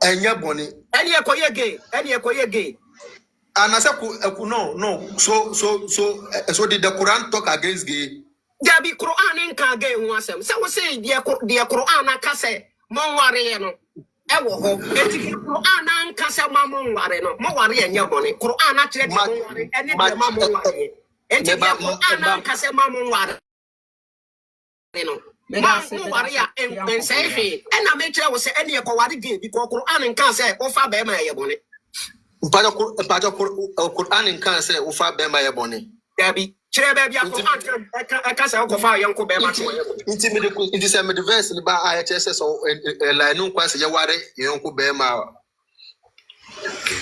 Enya boni. Any ekoye gay. Any ekoye gay. And I said, no. So did the Quran talk against gay? There be Quran in Kage wasem. So we say the Quran akase monware no. Ewo ho. Eti Quran ankase monware no. Monware enya boni. Quran akire de monware. Eni de monware. Enti the Quran ankase monware no. Monware ya ensehe. Ena me kire wo se eni ekoware gay because Quran nkan say ofa be ma ye boni. Mpajo Quran nkan say ofa be ma ye boni. There be chire be bia Quran akase okofa yanko be ma to ye boni. Inti se me the verse ni ba IHS so la nu kwa se ye ware yanko be ma.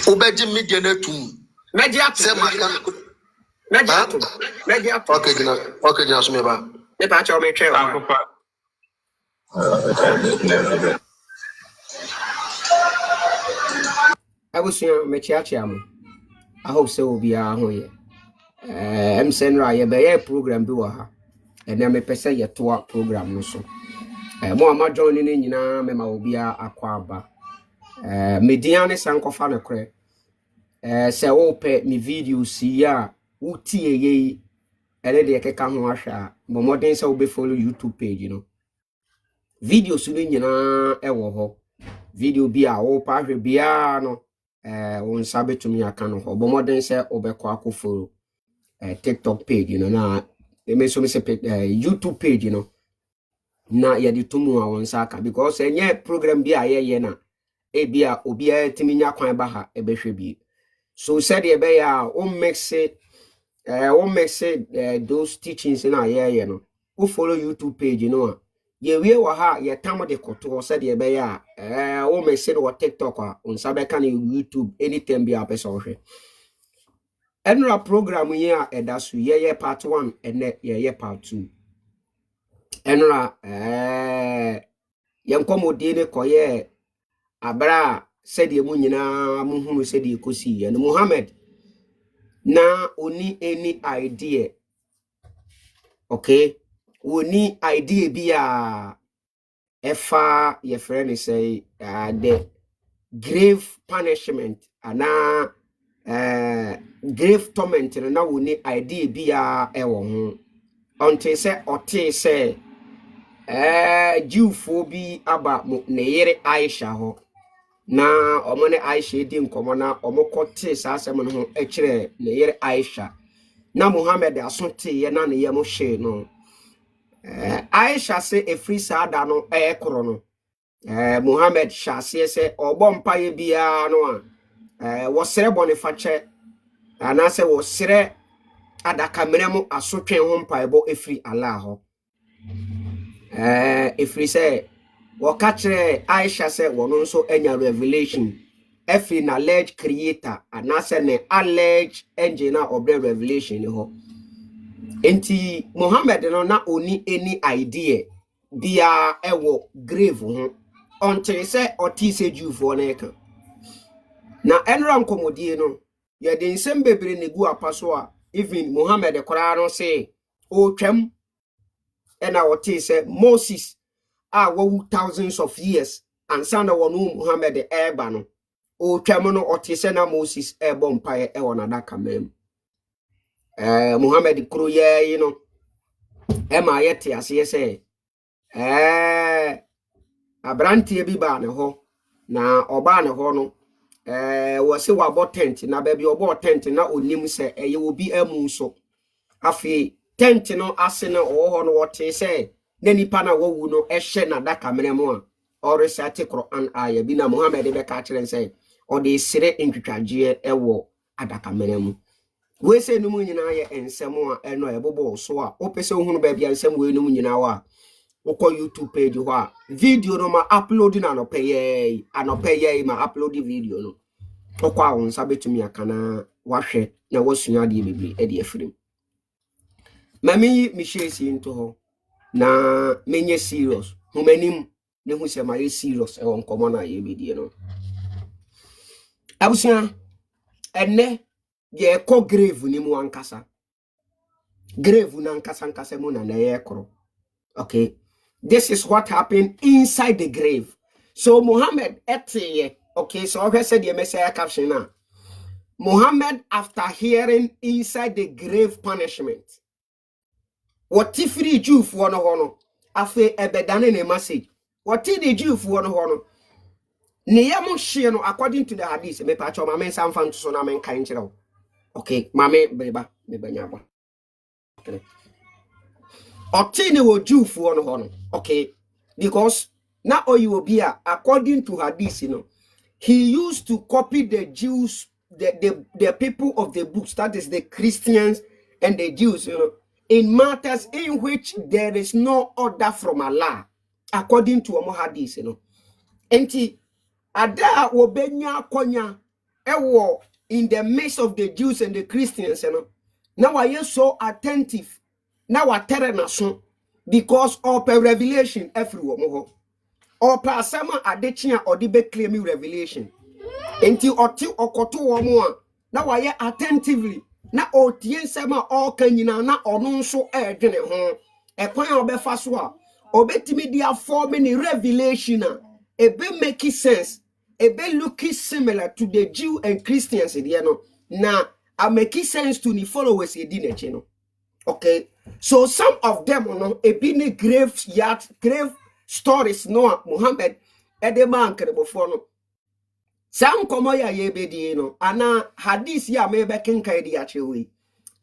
Obeji media na tum. Media se maka Media. Okay, just me ba. Me pa cho me try. I was me chiachiam. I hope so will be a hoye. I'm sending a program do ha. And then me pesa ye to program no so. Mo ama joining in na me ma obi akwaba. Mediane sankofa no kre. Se wo pe me video si ya utie ye ele de keka ho ahwa. Bo modern se wo be follow YouTube page you know. Video su ni nyina ewo ho. Video bi a wo pa hwe bia no on sabe to me aka no ho. Bo modern se obekọ akoforo TikTok page you know na me so me say YouTube page you know. Na ya di tumu a won saka because enye program bi a ye na e bia obi a timi nya kwan ba ha e behwe bi. So said ye be ya o mix it those teachings na ye no. Who follow YouTube page you know. Ye we wa ha ye tam de koto said ye be ya o mix it or TikTok on sabe kan YouTube anytime bi a person hwe. Enra program ye a edasu ye part 1 and ye part 2. Enra yankomodi ne koye abra said ye mu nyina muhunu said ye kosi and Muhammad na oni any idea okay oni idea bi efa your friend say the grave punishment ana grave torment na oni idea bi ewo ho until say ote say Jewfo bi aba ne yere Aisha ho na omone Aisha di nkomo na omokote sa asem no ho ekire ne yere Aisha na Muhammad asonte ye na ne yemo hye no Aisha se efri sada no ekoro no Muhammad shase se obompa ye bia no wo sere bone fache ana se wo sere adaka meremu asotwen ho mpaebo efri Allah ho efri se wakachre Aisha se wono so enya revelation efi na alleged creator anase ne alleged engine of the revelation ho enti Muhammad no na oni any idea dia ewo grave ho until se oti se Jewfo na eka na enra nkomodie no ye de nsem bebre ne gu apaso a even Muhammad kora no se o twam ena oti se Moses wo thousands of years and sana wonu Muhammad eba no o twam no oti se na Moses ebo mpae e wona daka mem Muhammad kro ye yi no e ma yete ase se abrantie bi ba ne ho na oba ne ho no wo se wa tent na ba bi obo tent na onim se eye obi amu so afi tent no ase na ho no wote se na nipa na wawu no ehye na daka menemu a oresate Quran aya bi na Muhammad be ka kire se o de sire ntwitwaje ewo adaka menemu we se no nyina ye ensem a eno ebobo so a opese ohunu ba bia ensem we no nyina wa woko YouTube page ho a video no ma upload na no peye ma upload video no woko a won sabetumi akana wahwe na wasua de bebre e de afirim mami mi shesi into ho na menye serious humanim ne hu se ma ye serious e won komo na ye bedie no abusia enne ye ko grave ni mu ankasa grave na ankasa mu na ye kro okay. This is what happened inside the grave. So Muhammad etiye Okay, so I said the Messiah caption now. Muhammad, after hearing inside the grave punishment, what if the Jew for no honor? After a bedane a message. What did the Jew for no honor? Niyamo shiano according to the hadith. Me pacho mame sam fan to sona men kainchero. Okay, mame beba me banyaba. Okay. Otini wo Jew for no honor. Okay, because now all you will be according to hadith, you know. He used to copy the Jews, the people of the books, that is the Christians and the Jews, you know, in matters in which there is no order from Allah, according to Omo Hadith, you know. Enti ada wobenya konya ewo in the midst of the Jews and the Christians, you know. Now I am so attentive. Now I tell nason because of a revelation everywhere. Or pasama adechia or the be claiming revelation. Until okoto womo na waye attentively na otien sema all kanyina na ono nso edwene ho ekwan obefa so a obetimi dia form ni revelation ebe make sense ebe look similar to the Jew and Christians there no na a make sense to the followers e di neche no. Okay, so some of them no ebi ni grave stories no Muhammad edeman before no. Sam komo ya yebedi no ana hadith ya mebe kenka edi achewe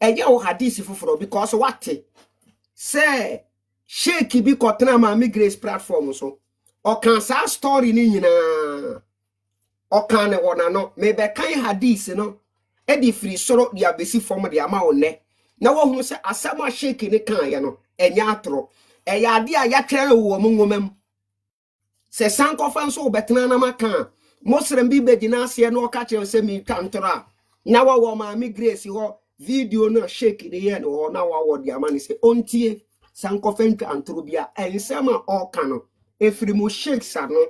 eje o hadith fufuro because what say sheik bi kotena ma grace platform so o kan sa story ni nyina o kan ne wona no mebe kan hadith no edi free soro dia besi form dia ma one na wo hu se asama sheik ni kan ya no enya atro eya ade a ya twere wo mo ngomam se sankofa nso betena na maka Muslim bi begina se no ka che se mi kantora na wa ma grace ho video no shake the yen ho na wa wo dia mani se ontie sankofen kantoro bia ensema o kano efiri mo shake sa no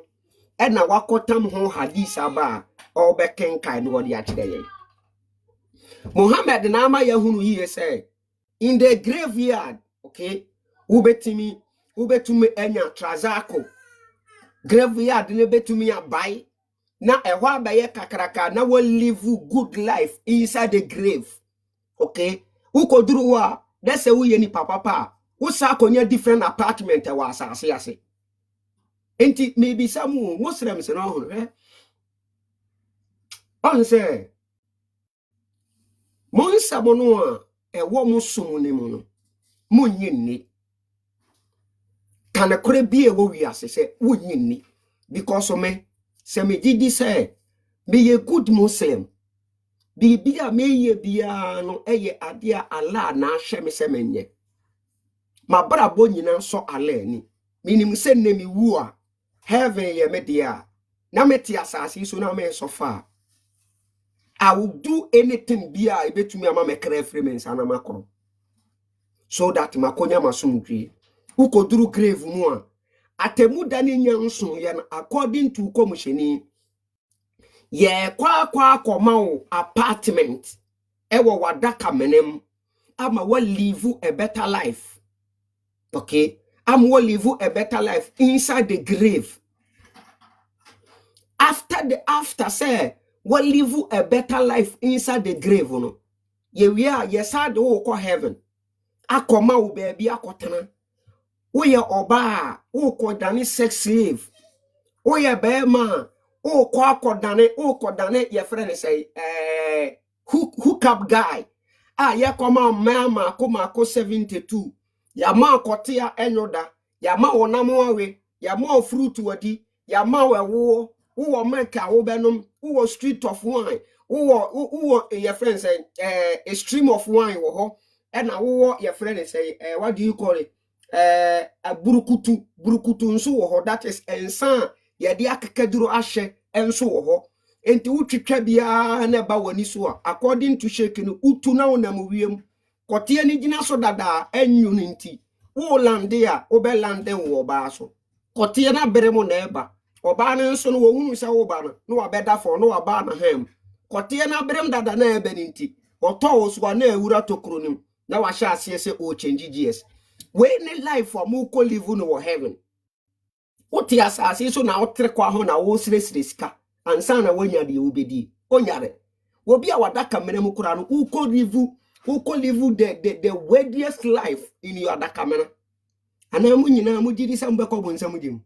e na wakotam ho hadith aba o be kenkai no dia kire yen Muhammad na ama yahunu yi say in the graveyard okay ubetumi enya trazako graveyard ne betumi abai na ehwa abaye kakraka na will live good life inside the grave. Okay, ukoduru wa that's a we ni papa usa konya different apartment wa asase ase enti maybe some Muslims no ho on say mon sabono a ewo musumu ni mu no munyinni kana kore bi ewo wi ase say wunyinni because of me se me didi say be a good Muslim be a me ye bia no eye ade a Allah na ahwe me se menye mabrabo nyina so Allah ni minim se ne mi wu a heaven ye me dia na meti asase so na me so far I will do anything bia e betumi ama me kra freemens ana makro so that makonya masumdwi ukoduru grave mu a atemu dani nyanso ye according to komisheni ye kwa koma apartment ewo wadaka menem ama wa live a better life. Okay, am wa live a better life inside the grave. After say wa live a better life inside the grave no ye we are yes had wo heaven akoma wo baby akotena wo ye oba wo ko dane sex slave wo ye bema wo ko akodane ye friend say hook up guy ye koma mama ko 72 ya ma kotia enyoda ya ma wonamo awe ya ma fruit wadi ya ma wo make wo benom wo street of wine wo your friend say a stream of wine wo ho and wo your friend say what do you call it a burukutu nso wo ho that is ensan ye de akakaduro ahye enso wo ho enti wutwetwa bia na ba wani so according to shake no utu na wonam wiem kote ni gina so dada enyu nti wo lande a wo be lande wo ba so kote na beremo na eba oba na nso no wo hunu se wo ba no wa beda for no wa ba na hem kote na berem dada na ebe nti oto wo so na ewura tokronim na wa sha ase se o change GS we ne life for mu ko live no heaven uti asase so na otre kwa ho na wo sresre sika ansa na wonya de obedi onyare obi a wadaka mena mu kura no uko live the weirdest life in your adaka mena ana mu nyina mu gidi sam be ko bonsam dim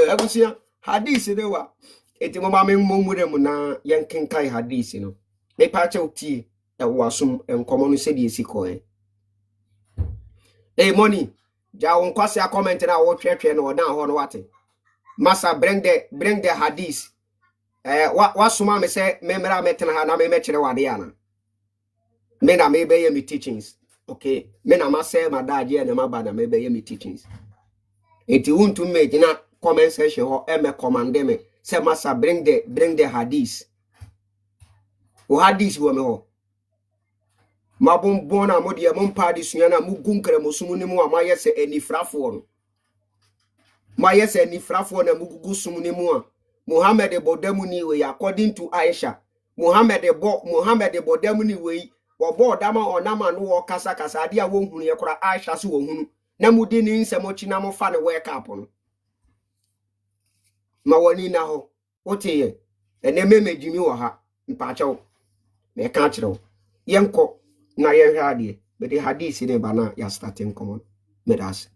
abusia hadith de wa eti mo ma me mmomure mu na yenkenkai hadith no me pa cha uti e wasum enkomo no se de esikoe money ja won kwase a comment na wo twetwe no na ho no wate masa bring the hadith wasuma me se memra metena ha na me mekere wade ana me na me be me teachings okay me na ma say ma daje na ma ba na me be me teachings eti wuntu me gina comment section ho me command me say masa bring the hadith o hadith wo me ho mabon bona modi e mon pa di suana mu gunkere musumu ni mu amaye se enifrafo no maye se enifrafo na mugugu sumu ni mu a Muhammad bodamu ni we according to Aisha Muhammad bodamu ni we wo bodama onama no wo kasa kasa ade a wo hunu ye kora Aisha so wo hunu na mudi ni nsemo chi na mo fa ne wake up no ma woni na ho wotiye ene memejimi wo ha mpa chawo me ka kire yenko na ye hade be the hadith ne bana ya starting common medas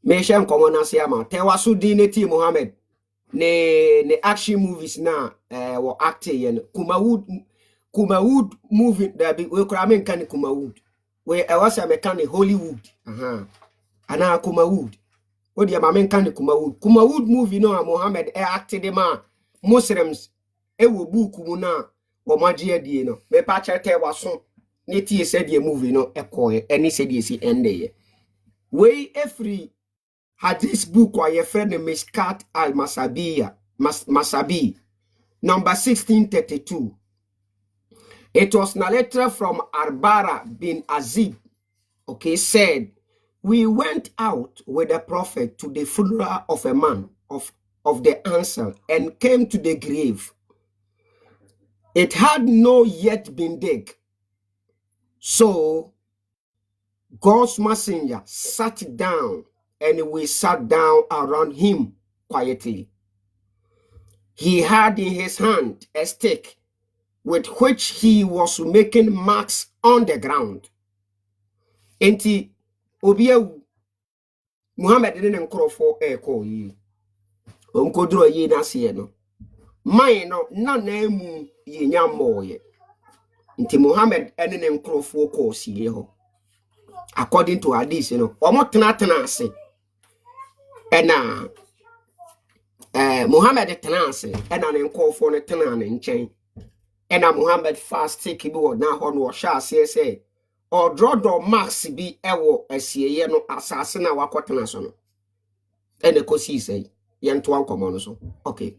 me shem common asiama te wasu dineti Muhammad ne action movies na wo acting yen Kumawood movie that we kura men kan Kumawood we was a mechanic Hollywood ana Kumawood odi ya men kan Kumawood movie no Muhammad acted de ma Muslims wo book mu na wo magye die no me pa chete waso ne tie said the movie no ekoye any said the si ende ye we every hadith book or your friend Mishkat Masabi number 1632. It was narrated from Arbara bin Azib, okay, said, we went out with the prophet to the funeral of a man of the answer and came to the grave. It had not yet been dug. So God's messenger sat down and we sat down around him quietly. He had in his hand a stick with which he was making marks on the ground. Enti obiawu Muhammad didn't nkrofo eko yi. Onkodro yi na se no. Man no na na mu yi nyamoye. Enti Muhammad ene nkrofo ko sie ho. According to hadith omo tena ase. Ena Muhammad tena ase ena ne nkrofo ne tena ne nchen. Ena Muhammad fast take bi wo na ho no sha ase say or draw do marks bi ewo asieye no asase na wakotena so no ene kosi say yento ankomo no so okay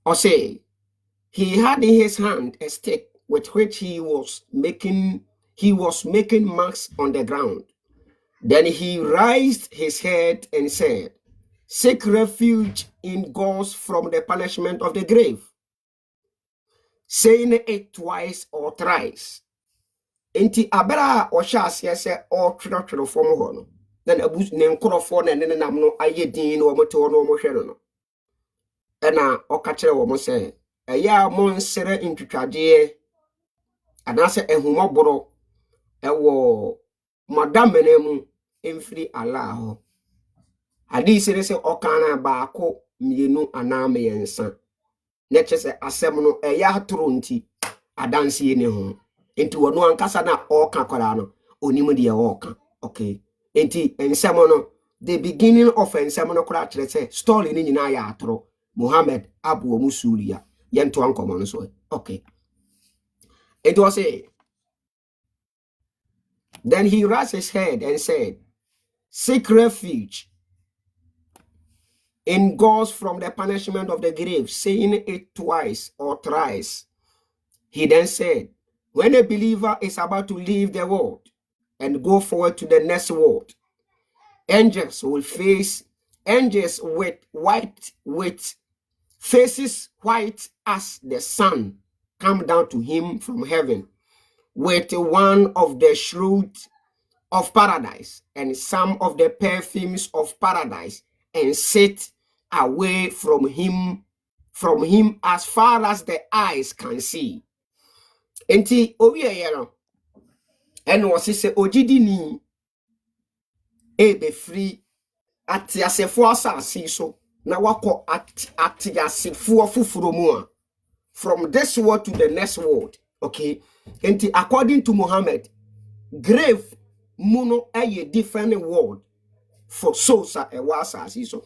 or say he had in his hand a stick with which he was making marks on the ground. Then he raised his head and said, seek refuge in God from the punishment of the grave, saying it twice or thrice. Enti abera o shas yese o twetwe from ho no. Then abus ne nkorofo na ne nam no ayedin no omoto no mo hwe no. Ena o ka kire wo mo se eya mo nsere ntwitwade anase ehumoboro ewo madamene mu emfiri ala ho. Hadisi ne se okana baako mienu aname yensa. Ne chese asem no eya toro nti adanse ne ho. Enti wono ankasa na oka kwara no onimu de oka. Okay. Enti ensem no the beginning of ensem no kwara kire se story ni nyina ya atoro Muhammad abu omusuria yento ankomo no so. Okay. It was a then he raised his head and said, seek refuge in God from the punishment of the grave, saying it twice or thrice. He then said, when a believer is about to leave the world and go forward to the next world, angels with faces white as the sun, come down to him from heaven with one of the shrouds of paradise and some of the perfumes of paradise, and sit away from him as far as the eyes can see. Enti owieyero ene wose se ogidini be free atiasefo asase so na wako atiasefo fufuro mu a, from this world to the next world. Okay, enti according to Muhammad, grave muno a different world for souls a was asase so.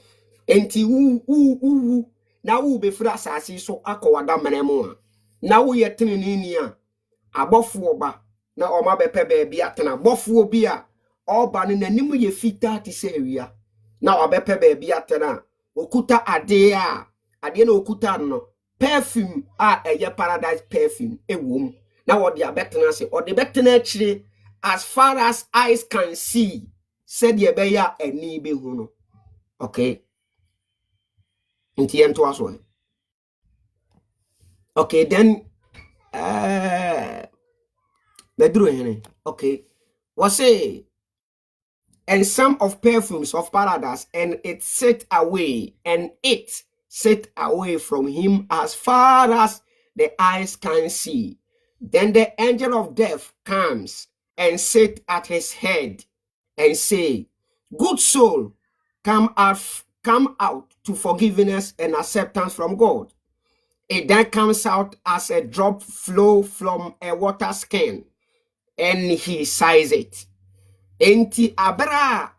Enti wu na wu be free asase so akọwada menemu a, na wo yetenini a abofo ba na oma bepe baabi atena bofo bi a oba ne nanim ye fita ti se awia na obepe baabi atena okuta ade na okuta no perfume a eye paradise perfume ewom na wo de abetena se o de betena akire as far as eyes can see, said ye be ya ani be hu no. Okay, nti ento aso. Okay, then okay, was say, and some of perfumes of paradise, and it set away from him as far as the eyes can see. Then the angel of death comes and sit at his head and say, good soul, come out to forgiveness and acceptance from God. It then comes out as a drop flow from a water skin, and he sighs it. Enti abra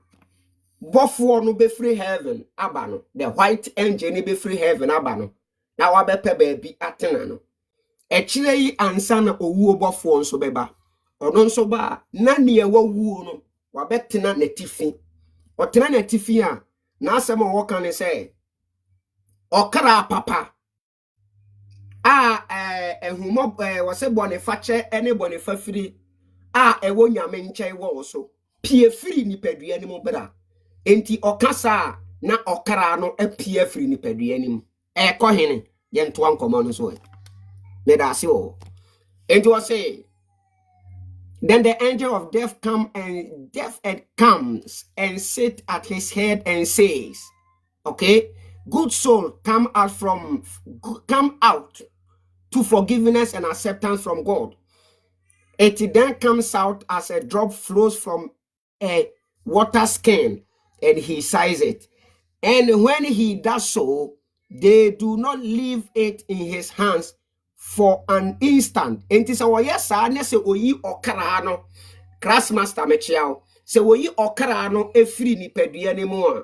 bofo no be free heaven abano, the white angel ni be free heaven abano, na wabepe baabi atena no. Echire yi ansa na owuo bofo nso beba. Ono nso ba na ne ewuo no wabetena netifi. Otena netifi a na asem wo kan say okra papa ehumo wase bonifache ene bonifafiri ewo nyame nche wo so pie firi nipadua ni mo bra enti okasa na okra no pie firi nipadua ni mo ko hene ye nto ankomo no so me da se o enti wo say, then the angel of death comes and sit at his head and says, okay, good soul, come out to forgiveness and acceptance from God. It then comes out as a drop flows from a water skin, and he sighs it. And when he does so, they do not leave it in his hands for an instant. And this yes, I say oyi okra no crash master mechiao. Se oyi okra no efiri ni pedua ni mu a.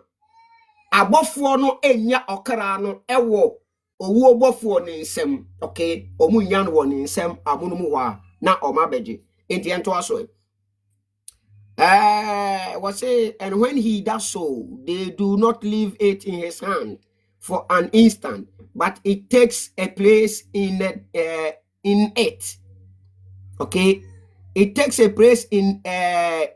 Abofo no enya okra no ewo owu obofo ni nsem. Okay, omu nya no ni nsem amunu mu wa na oma beje. Enti ento aso. Was say, and when he does so, they do not leave it in his hand for an instant, but it takes a place in it. Okay, it takes a place in that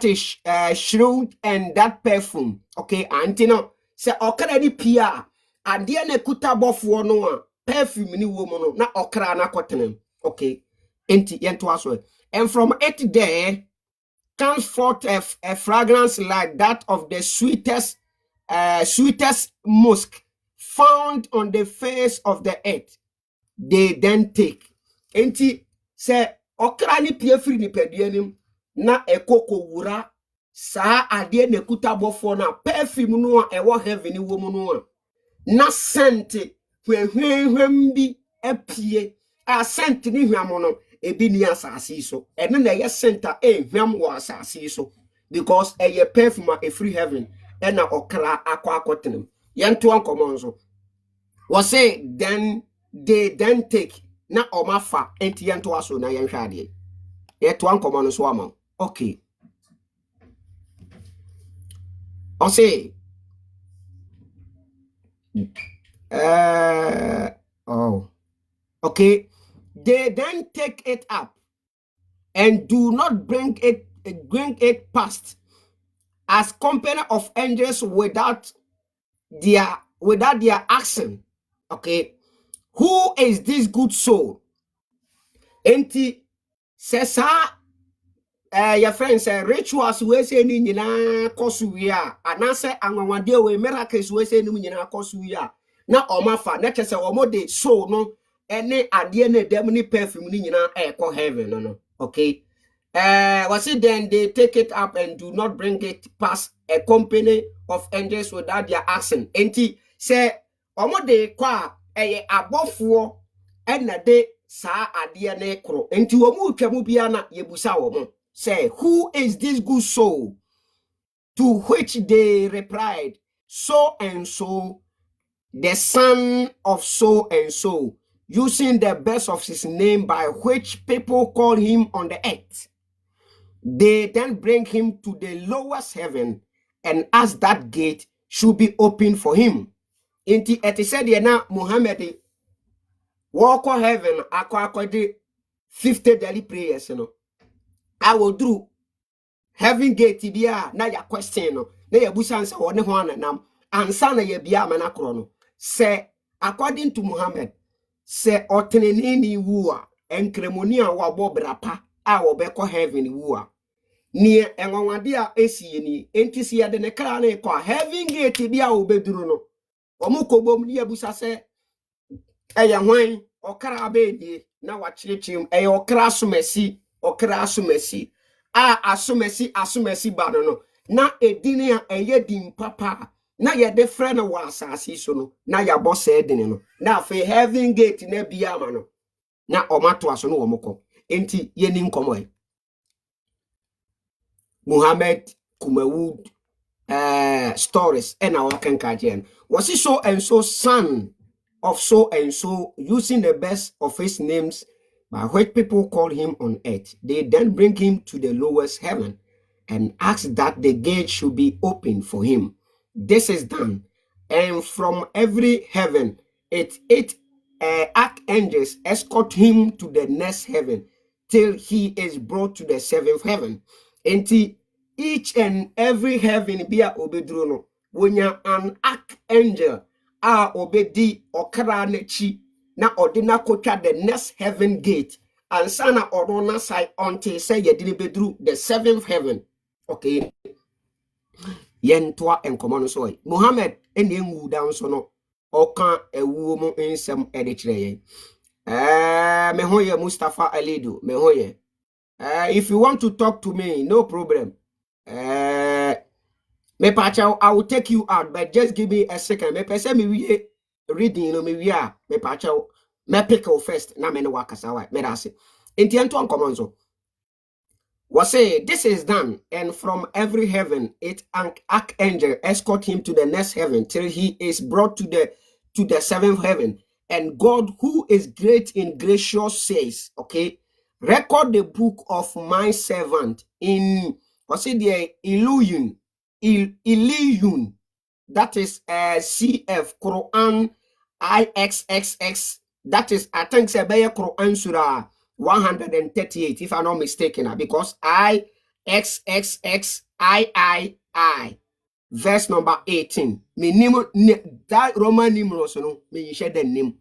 is shroud and that perfume. Okay, antino say okra di pia ade na kuta bofo no a perfume ni wo mo no na okra na kotenem. Okay, enti yento aso, and from it there comes forth a fragrance like that of the sweetest musk found on the face of the earth. They then take. Enti say okra ni pie firi ni peduanim na ekoko wura sa ade na kuta bofo na perfume no a ewo heaven wo mu no a na scent hwehwehwem bi apie a scent ni hwam no ebi ni asase so ene na ye center hwam wo asase so because ye perfume a free heaven ena okra akwakotenem yento ankomo nso we say then they then take na omafa enti yento aso na yenhwe ade ye to ankomo nso ama. Okay, I say okay, they then take it up and do not bring it past as company of angels without without their asking, okay, who is this good soul? Enti says your friends rituals we say ni nyina kosu wi a anase anwanwade we miracles we say ni nyina kosu wi a na omafa na kese omo de soul no ene ade na dem ni perfume ni nyina ekọ heaven no okay. Was it then they take it up and do not bring it past a company of angels without their asking. Enti say omo de kwa abofo na de sa ade na ekro. Enti omo twamu bia na yebusa omo say, who is this good soul? To which they replied, so and so, the son of so and so, using the best of his name by which people call him on the earth. They then bring him to the lowest heaven and ask that gate should be open for him. Inti eti said na Muhammad walk on heaven akwa 50 daily prayers, you know. I will do heaven gate bia na ya question no na ya busa nsa wone ho ananam ansa na ya bia amana kro no say according to Muhammad say oteneni wu a enkremoni a wo brapa a wo be ko heaven wu a ni enwonwade a esie ni entisi ya de ne kra na ko heaven gate bia wo beduru no omukobom ni ya busa say eya hwan okra abedi na wa chirechim eya okra somasi asumesi bano no na edini a eye dim papa na ye de frɛ no wɔ asase so no na ya bɔ sɛ edini no na afei heaven gate na bia ma no na ɔmato aso no wɔ mokɔ enti ye ni nkomo Muhammad Kumawood stories and our kankajen was he so and so son of so and so, using the best of his names by which people call him on earth. They then bring him to the lowest heaven and ask that the gate should be open for him. This is done, and from every heaven, eight archangels escort him to the next heaven till he is brought to the seventh heaven. Until each and every heaven be a obedrono, when you're an archangel obedi okra nechi na odina kotwa the next heaven gate and sana orona side until say yedini bedru the seventh heaven. Okay, yentwa enkomo no so Muhammad ene enwu down so no oka ewu mu ensem ede kire yen me hoye Mustafa Alidu me hoye if you want to talk to me, no problem. Me pacha, I will take you out, but just give me a second. Me pese me we reading no me we are me pacha me pick first na me no wakasa wa me dase. Enti ento ankomo so. Was say this is done, and from every heaven it archangel escort him to the next heaven till he is brought to the seventh heaven. And God, who is great in gracious, says, okay, record the book of my servant in what's it the Illusion, that is CF Quran IXXX, that is I think Sebeye Quran Surah 138 if I'm not mistaken, because IXXXIII verse number 18 me name that Roman numerals no me share the name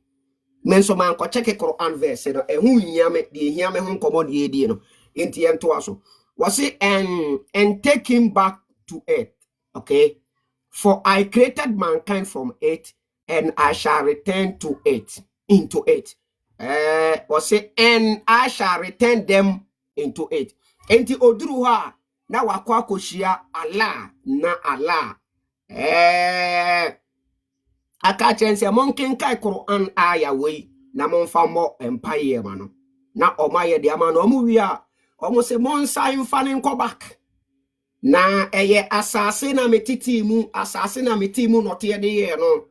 men so man ko check Quran verse no ehu nyame de hiame ho komo de edi no enti ento aso was it and take him back to earth. Okay, for I created mankind from earth and I shall return to it into it. Was it and I shall return them into it. Enti oduru ha na wakwa koshia Allah na Allah akachense monkin kai Quran aya we na monfa mo empire ma no na omaye de ama no omu wi a omu se monsa imfa ne nko back na eye asase na metiti mu no te de ye no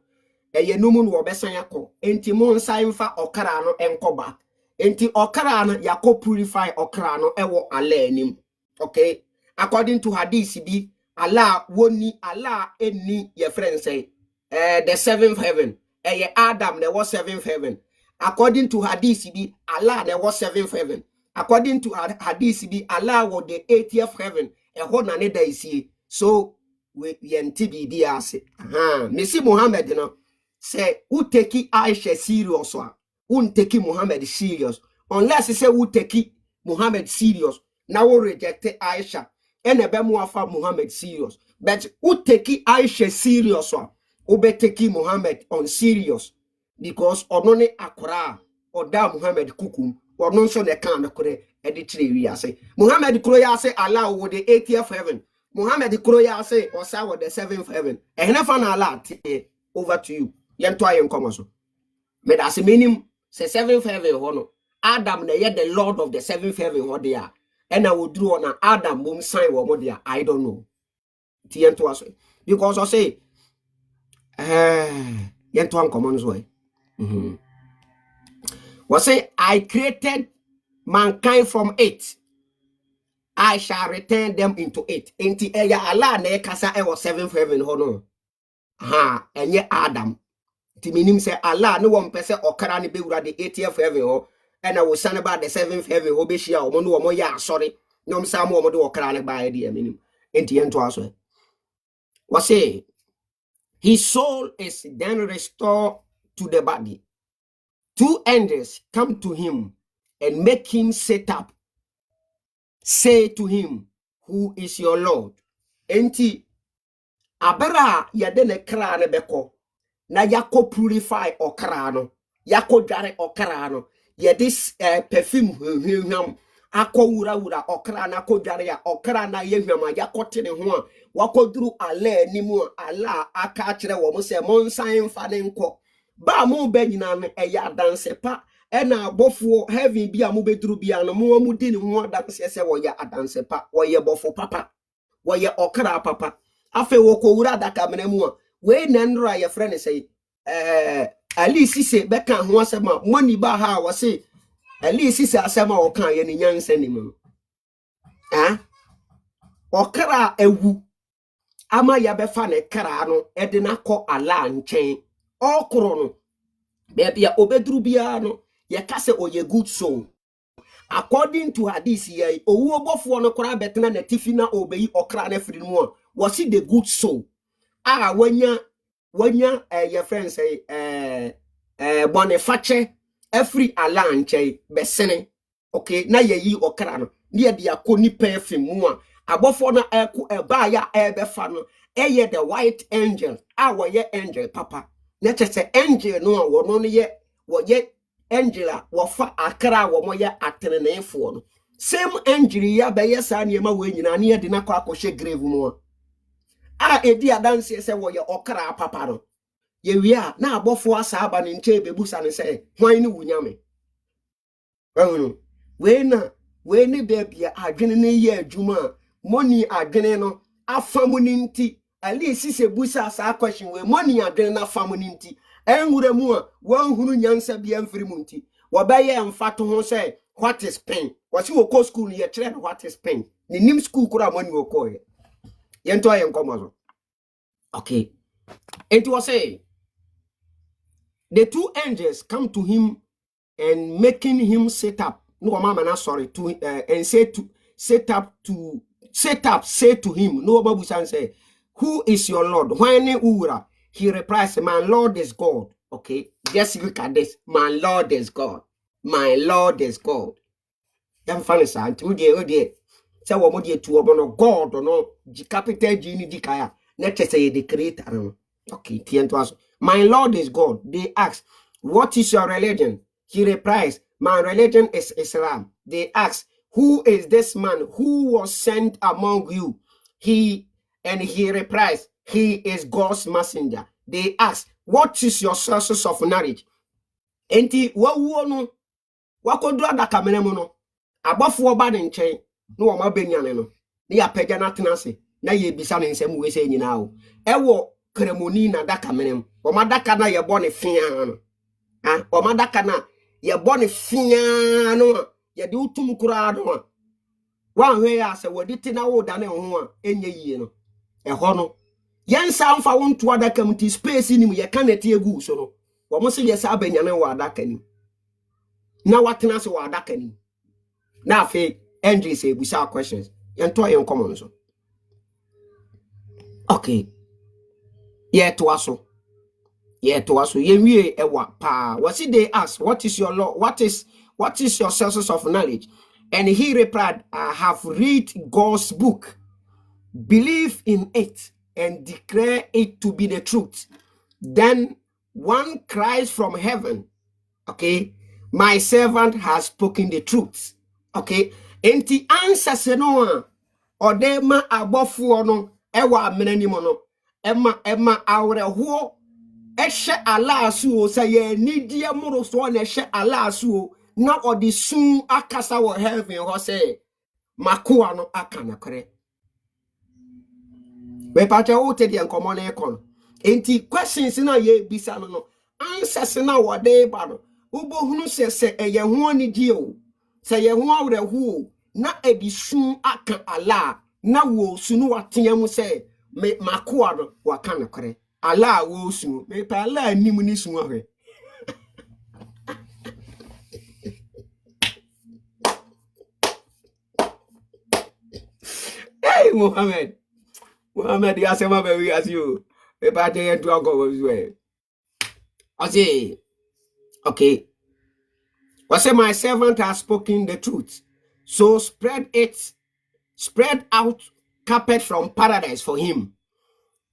eye numu no obesan yakọ enti monsa imfa okara no enko back enti okara no yakọ purify okara no ewo Allah anim. Okay, according to hadith bi Allah woni Allah eni your friend say the seventh heaven Adam there was seventh heaven. According to hadith bi Allah there was seventh heaven. According to hadith bi Allah was the 80th heaven. So we yenti bibi ase Missy Muhammad no say who take Aisha serious won't take Muhammad serious unless he say who take Muhammad serious now we reject Aisha and a bemuafa Muhammad serious but who take Aisha serious who be take Muhammad on serious because onone akora or da Muhammad kukum or non so the kind of kore editry we say Muhammad Kroya say Allah with the 80th heaven Muhammad Kroya say or sa with the 7th heaven and never na Allah over to you yen to ayen come so me da se menim say 7th heaven hono Adam na ye the lord of the 7th heaven ho there and I would draw on Adam mum sign wo mo there I don't know ti yen to aso because I say yen to an common so was say I created mankind from it I shall return them into it. Inti eya Allah na kasa e was 7th heaven hono. Enye Adam. Ti minim say Allah no one pese okara ne bewura the 80th heaven ho. And I was son about the 7th heaven ho be shia omo no omo ya sorry. No msa mo omo do okara ne ba e de minim. Inti ento aso. Was say his soul is then restored to the body. 2 angels come to him and make him sit up. Say to him, who is your Lord? Enti abera yade ne kra ne beko na yako purify okra no yako dare okra no yede perfume hwam akọ wura okra na akọ dare ya okra na ye hwam yako tene ho a wakoduru ala animu ala aka kire wo mo se mo nsan fa ne nko ba mo ba nyina no eya danse pa ena bofo heaven bi a mo beduru bi an mo mu di ne ho adanse se wo ya adanse pa wo ye bofo papa wo ye okra papa afe wo ko wura daka menemu a we na nra ye frɛ say ali sise beka ho asema moni ba ha wo say ali sise asema wo kan ye ne nyansa ni mu okra ewu ama ya befa ne kra no ede na kɔ ala nchen okro no be bia obeduru bia no ye kase oye good soul according to hadith ye owu obofo no kora betena na tifi na obeyi okra na firi mu a was the good soul wanya your friend say boniface every ala nchen besene okay na ye yi okra no ne de akoni perfume mu a abofo na eba ya ebefa no eye the white angel ye angel papa na chese angel no a wono no ye angela wofa akra wo moye atenenefo no same angel ya be yesa ne ma we nyina ne de na kwa akɔhye grave mu edi adanse se wo ye okra papa no ye wi a na abofo asa aba ne nche bebusa ne se hwan ne wunyame we ne bebia adwene ne ye adwuma moni adwene no afamu ni nti ali sise busa asa question we moni adwene na afamu ni nti enwure mu a wanhuru nyansa bia mfiri mu nti wobaye mfato ho say what is pain wasi wo ko school ye kire what is pain ni nim school kura moni wo ko ye yento ayen komazo okay it was say the 2 angels come to him and making him sit up no mama na sorry to and say to say to him no babu say who is your Lord when ura he replies my Lord is God. Okay, just look at this. My Lord is God. My Lord is God. Them funny sant. Odi. Say wo mo die tu obo no God no capital G ni di kaya. Let us say the creator. Okay, my Lord is God. They ask, what is your religion? He replies, my religion is Islam. They ask, who is this man who was sent among you? He replies, he is God's messenger. They ask, what is your sources of knowledge? Enti wawu no wakodu adaka menemu no abafo ba de nchen no wo ma benyane no ne ya pagya na tenase na ye bisa ne nsem we se nyina o ewo kremoni na daka menem wo ma daka na ye bone fia no wo ma daka na ye bone fia no ye de utum kura no wa hwe ya se wodi ti na wo da ne ho a enye yie no eho no yensa mfa wonto adaka mti space ni mu ye kanete egu so no wo mo se ye sa abanyane wo adaka ni na watena se wo adaka ni na afi Andrew say busa questions yento yen common so Okay. Yeah, to us. Yeah, to us. Yeah, we pa. What did they ask? What is your law? What is your sources of knowledge? And he replied, I have read God's book, believe in it, and declare it to be the truth. Then one cries from heaven, okay, my servant has spoken the truth. Okay, and the answer no or de ma abofo no ewa amenani mo no ema awreho ehye ala asu o say ye nidie moro so na ehye ala asu o na odi sun akasa wo heaven ho say makoa no aka na kore we pacha wo te de nkomo na ekon enti questions na ye bisa no answers na wo de ba no ubohunu se eye ho ani die o se ye ho awreho na edi sun aka ala na wo sunu wateam se me makoa no waka na kore ala wo sunu me pa ala nim ni sunu ahwe hey Muhammad ya sema be as you me pa de en to go we I say okay I say my servant has spoken the truth, so spread out carpet from paradise for him,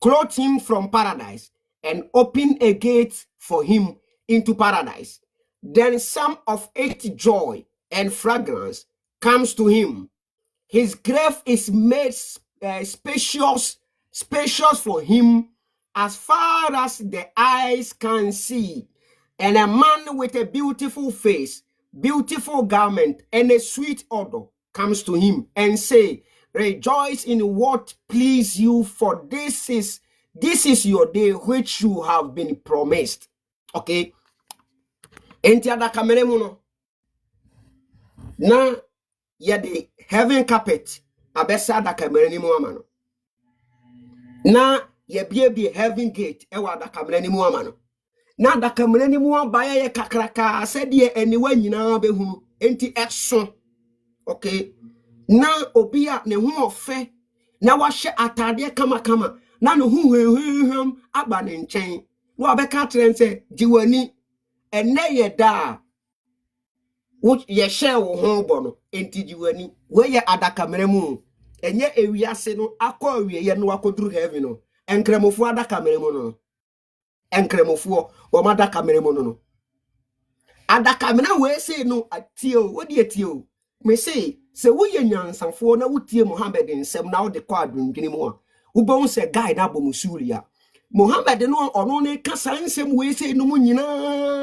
clothe him from paradise, and open a gate for him into paradise. Then some of it joy and fragrance comes to him. His grave is made spacious for him as far as the eyes can see. And a man with a beautiful face, beautiful garment, and a sweet odor comes to him and say, rejoice in what please you, for this is your day which you have been promised. Okay. Enti adaka meremuno. Na yede heaven carpet abesa adaka merenimu amano. Na ye heaven gate ewa adaka merenimu amano. Na adaka merenimu abaya ye kakraka sedi eniwa nyina behunu enti eso. Okay. Na obia ne hu ofe na wahye atade kama na no hu aba ne nchen na obeka trense jiwani ene ye da wo ye share wo ho bono enti jiwani we ye adaka meremu enye ewiase no akọ awie ye no akoduru heaven no enkremofo adaka meremu no enkremofo wo madaka meremu no adaka mena we say no atio wodi atio me say se wo ye nyansafo na wotie Muhammad nsem na wo de kwa adundwini mu a wo be se guide na bomusuria Muhammad no ono ne kasa nsem we say no mu nyina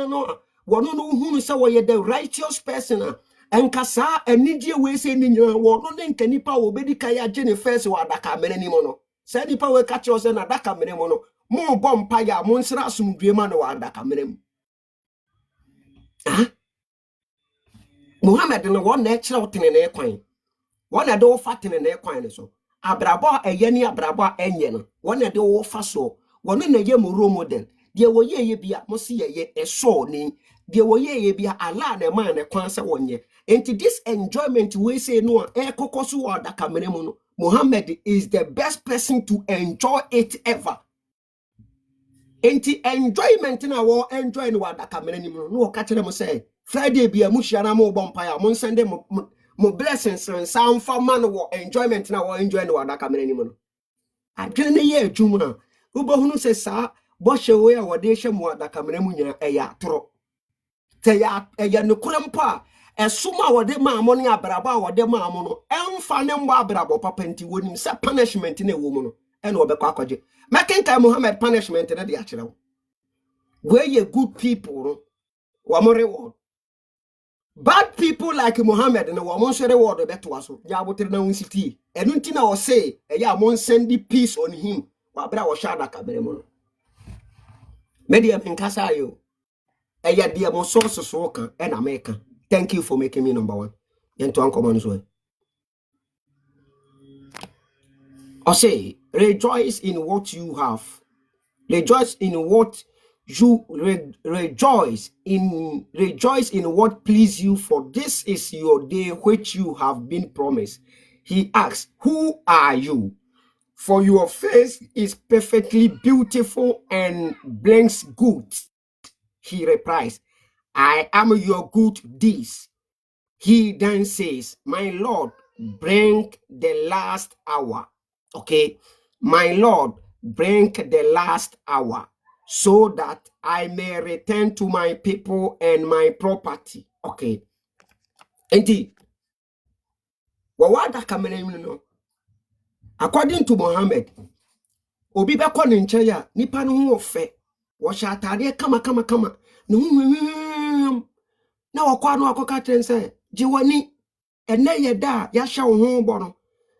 no wono no hunu se wo ye the righteous person enkasa anidie we say ni nyina wono ne nkanipa wo bedi kai age ne first wa adaka mena ni mo no se nipa we ka che o se na adaka mena mo no mo bom pa ya mo nsra asumdue ma no wa adaka mena mu Muhammad no one na kire wotene na ekwan one na de wo fatene na ekwan so abrabo eye ni abrabo enye no one na de wo fa so one na ye mo role model de wo ye bia mo se ye eso ni de wo ye bia ala na man na kwan se wonye enti this enjoyment we say no ekokoso wa da kamere mu no Muhammad is the best person to enjoy it ever. Enti enjoyment na wo enjoy no wa da kamere ni mu no ka kire mo say Friday bia mu hia na mo bompa ya mo sende mo blessings and sound for man wo enjoyment na wo enjoy no wa da kamere ni mu no adwene ne ye adwuma ubohunu se sa bo hye we a wo de hye mo da kamere mu nyina eya toro te ya eya ne kurampa esuma wo de ma mo ne abraba wo de ma mo no emfa ne mbo abrabo papa nti wonim se punishment na ewo mu no ene obekọ akọje mekenka Muhammad punishment na de akere wo we ye good people wa mo reward bad people like Muhammad and wa so reward beto aso ya botere na unsiti enu nti na o say eya mo send peace on him wa bra wo sha adaka bere mo no media pinkasa yo eya dia mo source so kan e na meka. Thank you for making me number 1 yento ankomo so I say rejoice in what you have, rejoice in what you rejoice in what please you, for this is your day which you have been promised. He asks, who are you? For your face is perfectly beautiful and blinks good. He replies, I am your good deeds. He then says, my Lord, bring the last hour. Okay, my Lord, bring the last hour so that I may return to my people and my property. Okay. Indeed. According to Muhammad, obi beko ne nche ya nipa no ho ofe wo sha atade kama no na wakwa no akoka trense jiwani ene yeda ya sha wo ho bo no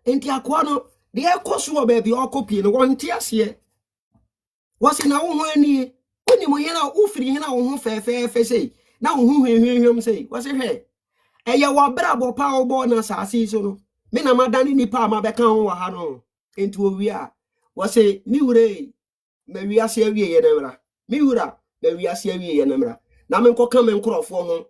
enti akwa no de ekoso wo ba bi okopie no wonte ase wose na wo ho ani oni mo yena ufiri hena wo ho fefe sei na wo ho hwehwehwem sei wose hwe eye wo brabo pa wo bo na sase so no me na madani nipa ma beka ho wa ha no enti owi a wose mi wure ma wi ase awie ye namra mi wura ma wi ase awie ye namra na me nkoka me nkrofo ho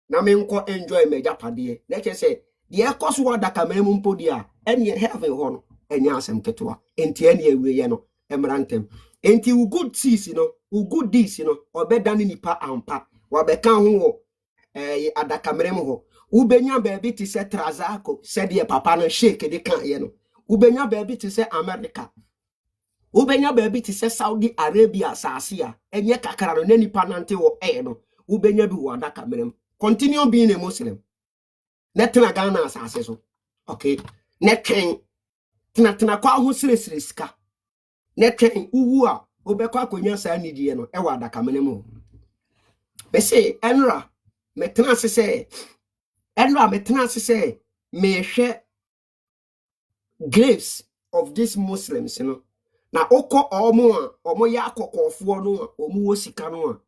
na me nko enjoy me japade na che se de ekoso wada ka me mpo dia ene heaven ho no enya asem ketewa enti ene awie ye no emra ntem enti u good sees no u good deeds no obedani nipa ampa wa beka ho wo adaka merem ho ubenya baabi ti se trazako se de papa no shake de kan ye no ubenya baabi ti se America ubenya baabi ti se Saudi Arabia sasia enye kakara no nipa nante wo no ubenya bi wo adaka merem continue being a Muslim netna Ghana asase so okay netwen tena kwa ho sire sika netwen uwu a obekọ akonya sa nidie no wa adaka merem ho be say enra metena ase me hwe graves of these Muslims you know na okọ omo ya akokofo no omo wo sika no a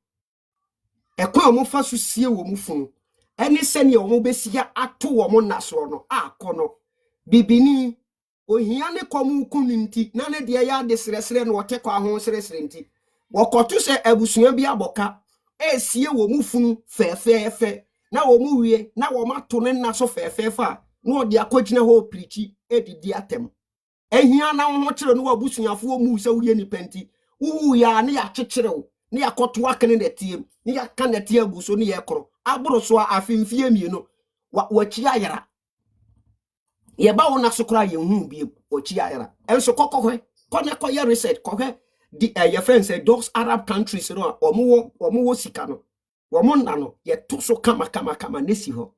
ekwa omo fa so sie wo mu funu eni sene omo besia ato wo naso no akọ no bibini ohia ne komu kuninti na ne de ya de sresre no wote kwa ho sresre nti wokoto se abusua bi aboka esie wo mu funu fefefe na wo mu wie na wo mato ne naso fefefe a no odi akogina ho prichi edidi atem ehia na ho kire no abusuafo mu se wuye ni penti wu ya ne ya kekere wo ne ya koto akene ne tie ne ya ka ne tie abuso ne ye koro aboro so afimfie mienu wachi ayara ye ba wo na sokora ye hu bi wachi ayara enso kokokwe kone ko ye research kokwe the your friends say those Arab countries no omo sika no womo na no ye to so kama nesi ho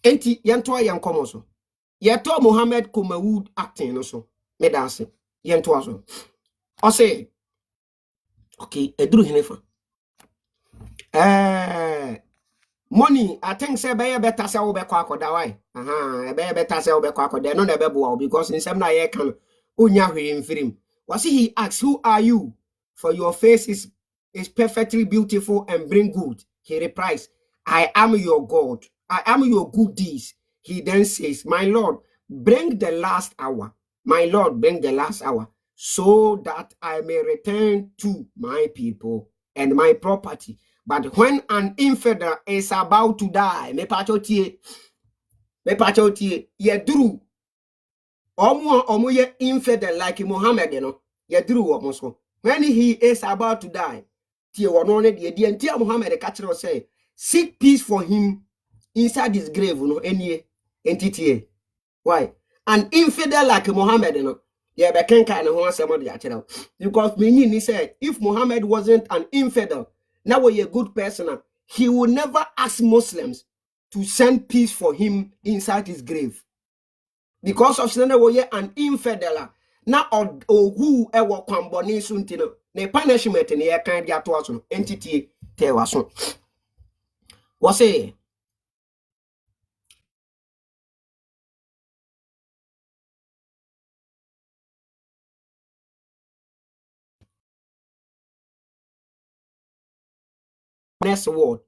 enti ye nto ye nkomo so ye to Muhammad Kumawood acting no so me dance ye nto aso o say okay eduru hinefa money I think say be better say we be kwa akoda why be better say we be kwa akoda no na be bo because in sem na ye kan unya hwe mfirim was he asks who are you for your face is perfectly beautiful and bring good. He replies, I am your God. I am your good deeds. He then says, my Lord, bring the last hour. My Lord, bring the last hour so that I may return to my people and my property. But when an infidel is about to die, me pachotie, ye duru. Omo ye infidel like Muhammad, you know, ye duru omo. When he is about to die, tie wono ne de ntia Muhammad ka kire say seek peace for him inside his grave no enie entity why an infidel like Muhammad no ye be kenka ne ho asem de akire because me ni say if Muhammad wasn't an infidel now we a good person he would never ask Muslims to send peace for him inside his grave because of saying we an infidel na who ewo kwamboni suntino ne punishment ne ye kan dia to aso entity te waso was say next word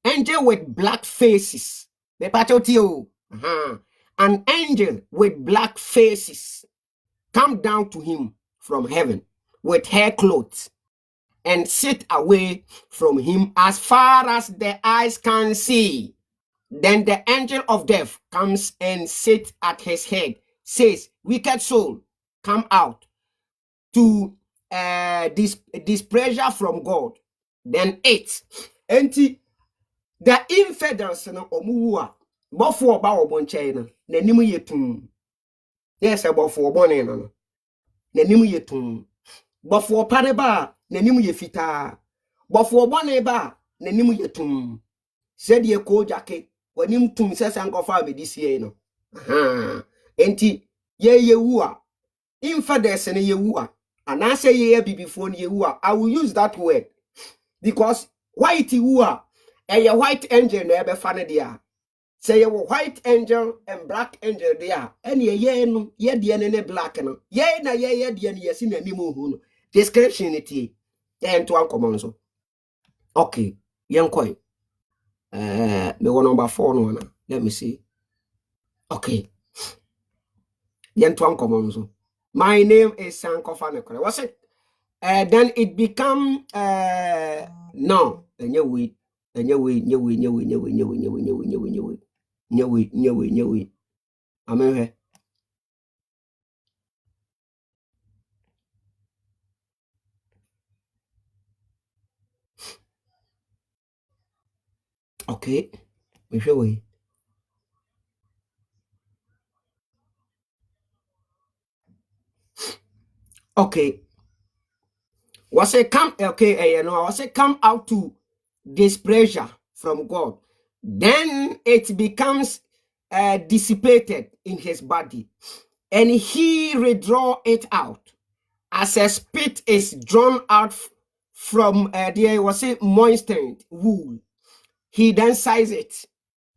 angel with black faces me patio an angel with black faces come down to him from heaven with hair clothes and sit away from him as far as the eyes can see. Then the angel of death comes and sits at his head says, wicked soul, come out to this pressure from God, then it. And the infidels no omuwa bofo ba obonche no nanim yetum. Yes, bofo obone no nanim yetum. Bofo pare ba nanim yefita. Bofo obone ba nanim yetum. Said ye ko jake wanim tum sesa nkofa abedisie no. Enti ye wu a infidels ne ye wu a anase ye bibifo ne ye wu a. I will use that word because white wu a a white angel na ebe fa ne dia. Say a white angel and black angel there. Any ye no ye de ne black no. Ye na ye de ne yesi na nimu hu no. Description it then to uncommon so. Okay, young coin. Me one number 4 no na. Let me see. Okay. Yen to uncommon so. My name is Sanko Fanekore. What's it? Then it become no. Anyway. Amen. Okay. Okay. Was it come? Okay, was it come out to this pressure from God? Then it becomes dissipated in his body, and he withdraw it out as a spit is drawn out from there was a moistened wool. He then size it,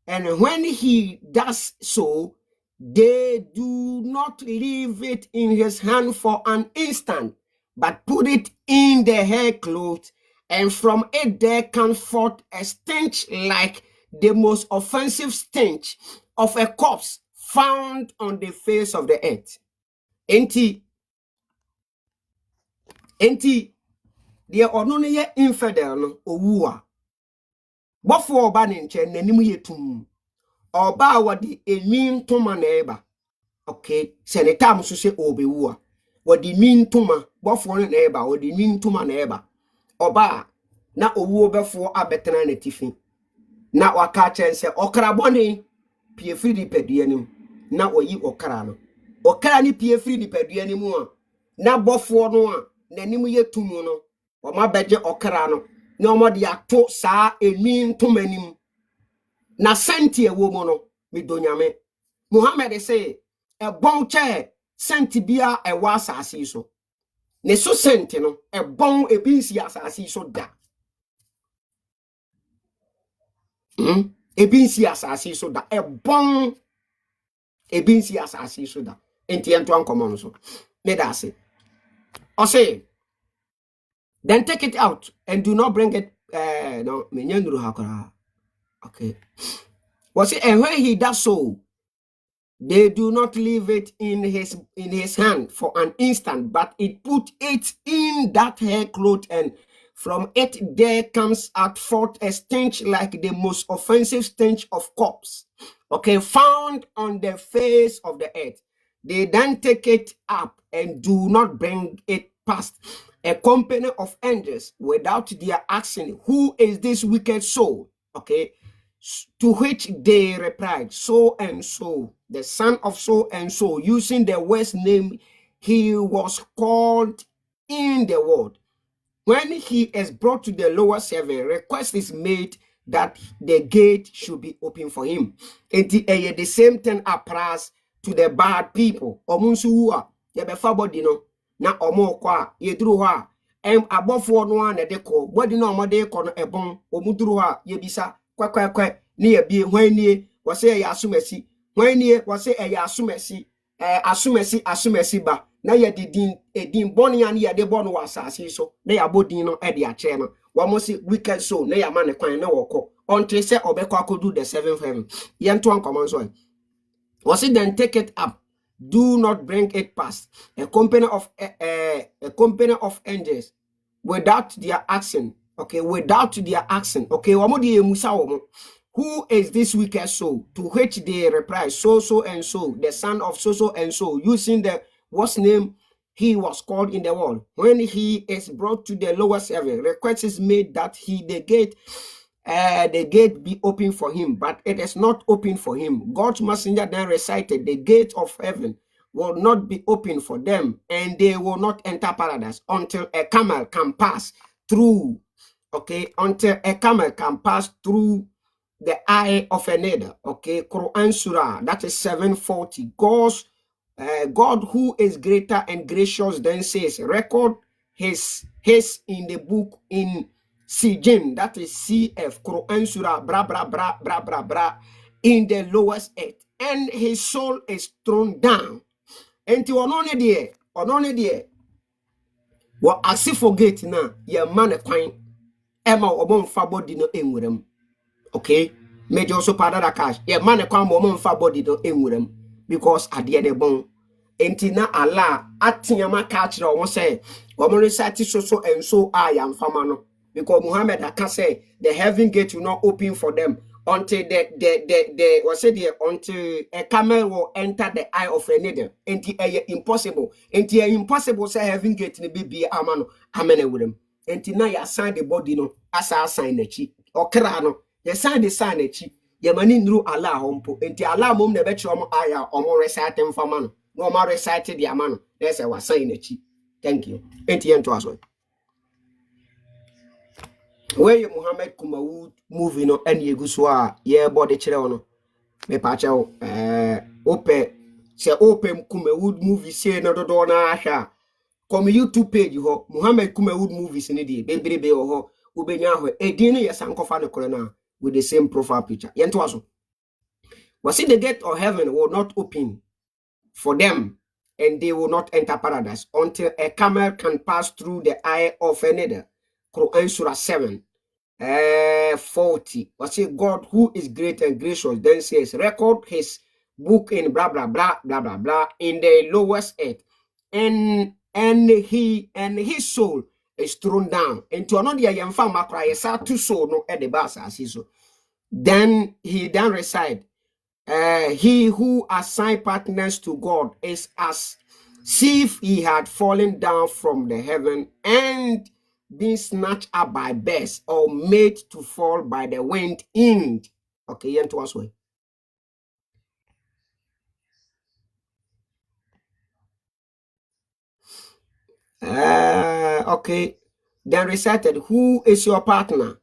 and when he does so, they do not leave it in his hand for an instant, but put it in the hair cloth, and from it there comes forth a stench like the most offensive stench of a corpse found on the face of the earth. Enti, the onoye infidel no owua. Bofo oba ne nche nanim yetum. Oba wadi enwin toma na eba. Okay, senetam so se obewu a wadi nwin toma bofo no na eba, wadi nwin toma na eba. Oba na owu obefo abetena na tifi. Na waka chense okra bone pie firi dipadua nim. Na oyi okra no. Okra ni pie firi dipadua nim a na bofo no a nanim yetum no. Oma beje okra no. Na omo de ato saa enwin toma nim. Na senti ewo mo no medonyame. Muhammad say a bon chair senti bia e wa asase so. Ne so senti no e bon e binsi asase so da. E binsi asase so da. E bon e binsi asase so da. Enti ento ankomo no so. Me da say. O say then take it out and do not bring it no me nyanduru hakora. Okay. Was it and when he does so, they do not leave it in his hand for an instant, but it put it in that hair cloth, and from it there comes out forth a stench like the most offensive stench of corpse, okay, found on the face of the earth. They then take it up and do not bring it past a company of angels without their asking, who is this wicked soul? Okay. To which they replied, so and so, the son of so and so, using the worst name he was called in the world. When he is brought to the lower seven, request is made that the gate should be open for him. And the same thing applies to the bad people. Omunsuwa, yebefabodi no, na omo kwa yedru ha, abofo no an edeko, body no amade kono ebon, omudru ha, yebisa, kwa ni ebie hwanie wase ya asumesi hwanie wase ya asumesi ba na ye din boni an ye de bonu wasase so na ya bodin no e de ache no wa mo se wicked soul na ya mane kwan na woko until say obekwa kodu the seventh heaven ye nto ankoman so wase then take it up, do not bring it past a company of angels without their action. Okay, without their action. Okay, wamo di emusa wamo. who is this wicked soul? To which they reply, so and so, the son of so and so, using the what's name he was called in the world. When he is brought to the lowest heaven, request is made that the gate be open for him, but it is not open for him. God's messenger then recited, the gate of heaven will not be open for them, and they will not enter paradise until a camel can pass through. Okay, until a camel can pass through the eye of a needle. Okay, Quran Surah, that is 740. God who is greater and gracious then says, record his in the book in Sijin, that is CF, Quran Surah, bra bra bra bra bra bra, in the lowest earth, and his soul is thrown down. And to onone there, what I see forget now, your man a quine, Emma or bon fabo dino in. Okay, major also part of cash. Yeah, man, a come woman for body do in with them because at the end of bone. Entina Allah at Tiama catch or say, woman recite so and so I am famano. Because Muhammad I can say the heaven gate will not open for them until the what say the until a camel will enter the eye of a needle. Until impossible. Until impossible say heaven gate ni be amano amene with them. Until now you assign the body no as I assign the chi or krano. You sign the sign a chi. Your money through Allah hompo. Until Allah mum the bet you aya or more reciting for man. No more recited the man. That's a sign a chi. Thank you. Until to us one. Where you Muhammad Kumawood moving on any guswa, yeah, body children. Me pacho, open Kumawood movie, say no door na asha. Come YouTube page, ho, Muhammad Kumawood movies in the baby or ho, Ubenya, a dinner, yes, Uncle Father Corona with the same profile picture. Yentuaso. Was it the gate of heaven will not open for them, and they will not enter paradise until a camel can pass through the eye of a needle. Quran Surah 7. 40. Was it God who is great and gracious then says, record his book in blah blah blah blah blah blah in the lowest earth, and his soul is thrown down into another yamfa cry to soul no at the bas as so. Then he recite, he who assigned partners to God is as if he had fallen down from the heaven and been snatched up by birds or made to fall by the wind in. Okay, yen to us way. Okay. Then recited, who is your partner?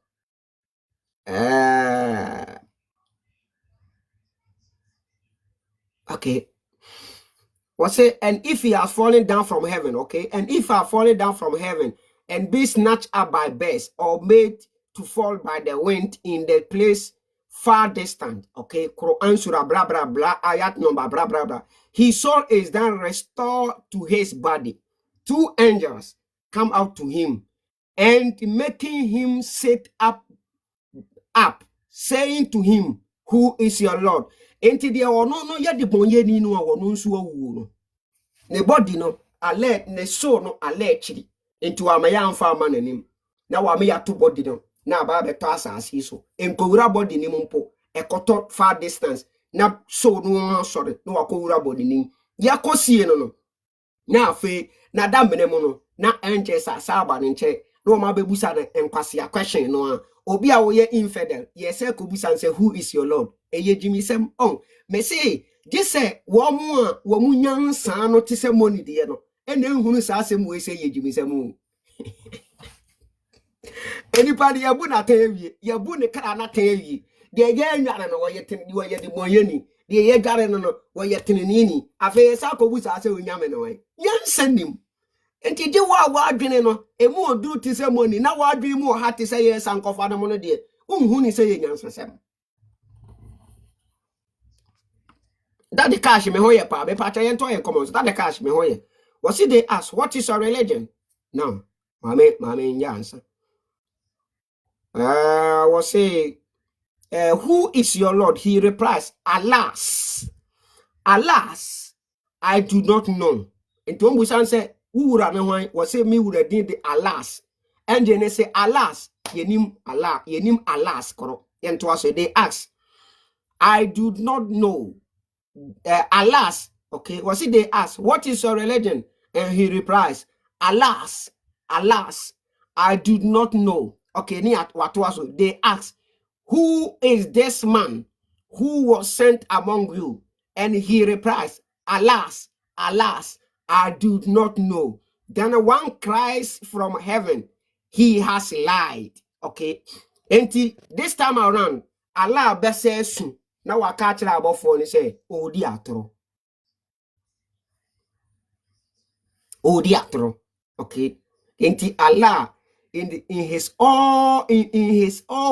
Okay. What's it? And if he has fallen down from heaven, okay, and if I have fallen down from heaven and be snatched up by birds or made to fall by the wind in the place far distant, okay, Quran Surah blah blah blah, ayat number blah blah blah. His soul is then restored to his body. 2 angels come out to him and making him sit up, saying to him, who is your Lord? Enti dia no ya de bonye ni no wono nso awu no ne body no ale ne soul no ale chiri enti wa ma ya amfa ama nanim na wa me ya to body no na ba be to asase so enkowura body ni mpo ekoto far distance na soul no sorry na wa kowura body ni ya kosie no na afi na da mene mo no na enche sa aba ne nche no ma bebusa na enkwase a question no obi a wo ye infidel yes e ko busa say who is your Lord eye jimisem on me say gese wo mu nyansa no te se money de no ene nhunu sa asem we say ye jimisem anybody ya bu na tawi ya bu ne kara na tawi de ye nwane no wo ye tin wo ye de moyeni de ye gare no wo ye tinini afa sa ko busa say onyame no we yansanim enti de wa adwene no emu oduru ti se money na wa adwene mu ha ti se ye sankofa no no de unhu ni se ye nyansasem that the cash me hoye pa be pacha yen to yen common that the cash me hoye was it they ask what is your religion no mame nya answer was say who is your Lord? He replies, alas I do not know. And to Mbusan say was say me would the alas. And then say alas, yenim alas koro. And to us, they ask, I do not know. Alas, okay, was it they ask, what is your religion? And he replies, alas, I do not know. Okay, they ask, who is this man who was sent among you? And he replies, alas, I do not know. Then one cries from heaven, he has lied. Okay, and this time around, Allah says, now I catch it about phone and say, oh, diatro. Okay. And Allah in his all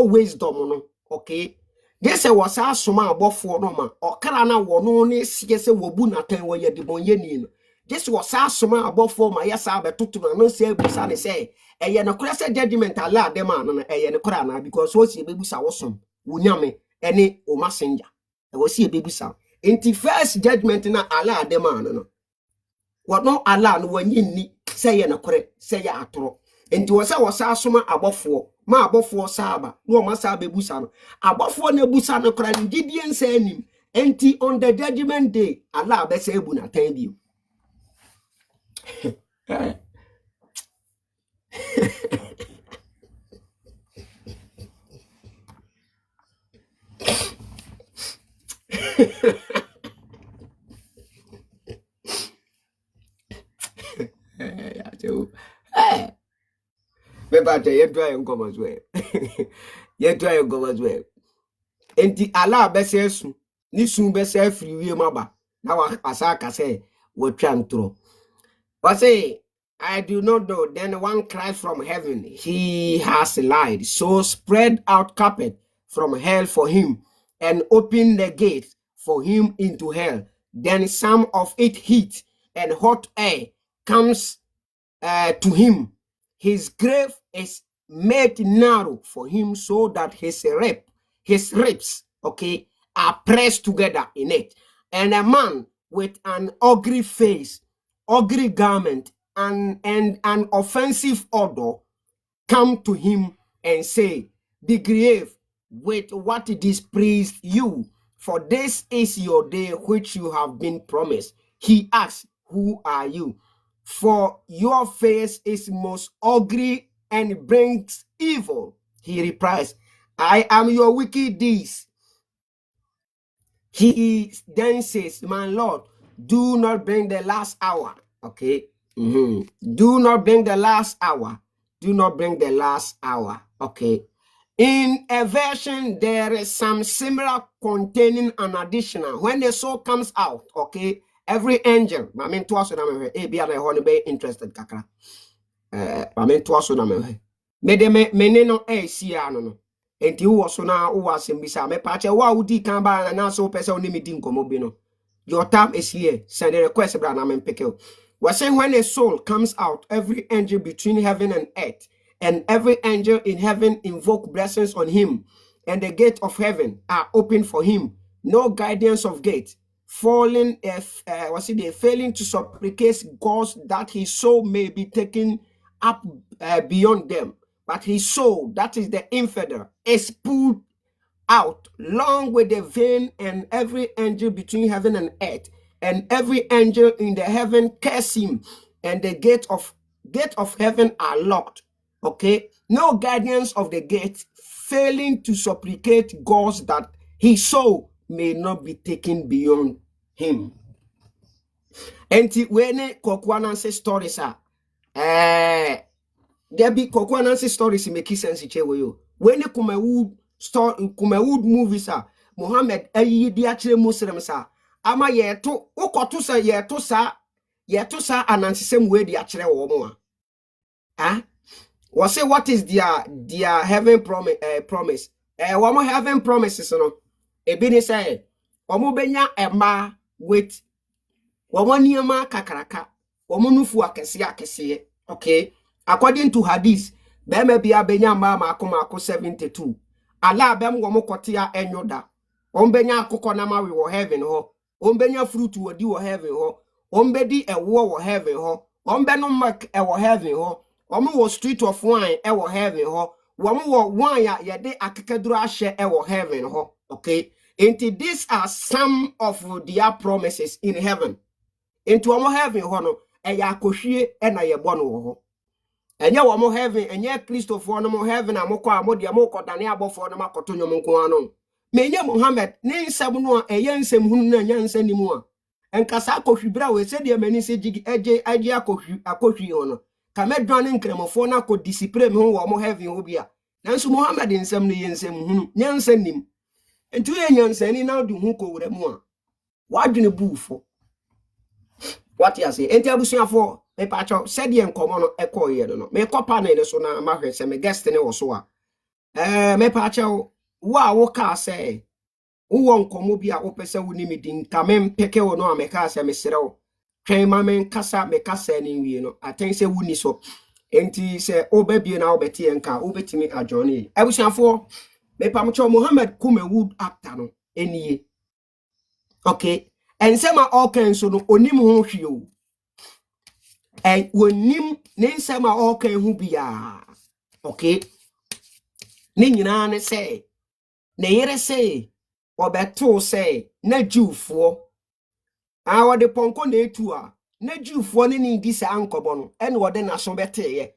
wisdom, okay. This was our suma about for no man or carana one yes wobuna ten where the bonyenin. This was our suma about for my yasa to no say busane say a yanocrasa judgment Allah demand a yanocrana because what's your baby awesome wunyame any o messenger. I will see a baby sound. In the first judgment na Allah demand. What no Allah no when you say na kore say ya atoro enti wo say wo sa asoma abofo ma abofo saba no ma sa bebusa no abofo na busa no kora ngidie nsa anim enti on the judgment day Allah be say ebu na tan bio But you try and come as well. You try and go as well. And the Allah besses ni soon be say free we maba. Now asaka say we try through. But say I do not know. Then one cries from heaven, he has lied. So spread out carpet from hell for him and open the gate for him into hell. Then some of it heat and hot air comes to him. His grave is made narrow for him so that his ribs, okay, are pressed together in it. And a man with an ugly face, ugly garment, and an offensive odor come to him and say, be grieved with what displeased you, for this is your day which you have been promised. He asks, who are you? For your face is most ugly and brings evil. He replies, I am your wicked deeds. He then says, my Lord, do not bring the last hour. Okay. Do not bring the last hour. Do not bring the last hour. Okay. In a version, there is some similar containing an additional. When the soul comes out, okay, every angel, I mean, to us, be interested, kakra. I mean, to us, me no see no. And you also now was in Bisa, me patch a wow di camba and also person name dinko. Your time is here. Send a request, Branham and Pickle. We're saying when a soul comes out, every angel between heaven and earth, and every angel in heaven invoke blessings on him, and the gate of heaven are open for him. No guidance of gate, failing to supplicate God that his soul may be taken up beyond them. But his soul, that is the infidel, is pulled out along with the vein, and every angel between heaven and earth, and every angel in the heaven curse him, and the gate of heaven are locked. Okay, no guardians of the gate, failing to supplicate God that his soul may not be taken beyond him. And when Kokwananse stories are there be Kokwananse stories make sense you. When the Kumawood movies are Muhammad ayi di achire Muslims are ama yeto ukoto sa yeto sa anansisem we di achire wo mo a was say what is their heaven promise womo heaven promises no e bi ni say womo benya ema with womo niema kakaraka womo nufu akese okay, according to hadith bema bia benya mama akoma 72 Allah bem wo kotia enyoda ombenya akoko na mawe wo heaven ho ombenya fruit wodi wo heaven ho ombedi ewo wo heaven ho ombe no mark e wo heaven ho omo wo street of wine e wo heaven ho one ya yede akekaduru ahye ewo heaven ho. Okay, into these are some of their promises in heaven. Into omo heaven ho no eya akohwie na ye bo no ho. Enye wo heaven enye Christopher no mo heaven amokọ amode amokọ dane abofo no makoto nyom nko ano. Menye Muhammad ne nsem no a eye nsem hunu na nya nsanimu a enkasa akohwibra we se de mani se gigi eje akohwi ho no kamedwane nkremofo na ko discipline me ho wo mo heaven ho bia nanso Muhammad nsem no ye nsem hunu nya nsanim entu ye nya nsani na du hu ko wura mu a wadwene buufo what you say enti abusuafo me pacho said ye nkomo no ekoye no me kopa na ne so na mahwe se me guest ne wo so a me pacho wo ka say wo nkomo bi a wo pese wo ni medin ka me mpeke wo no ameka say me serew twen ma me nkasa me kasa ni wie no aten se wuni so enti se obabie na obeti enka obetimi ajoni abusuafo me pamcho Muhammad Kumewood actor no eniye okay ensema oken so no onim ho hwie o wonim ne nsema oken hu bia okay ne nyina ne say ne yere say obeto say na Jewfo wode ponko na etu a na Jewfo ne ni di sa ankobo no ene wode na so beteye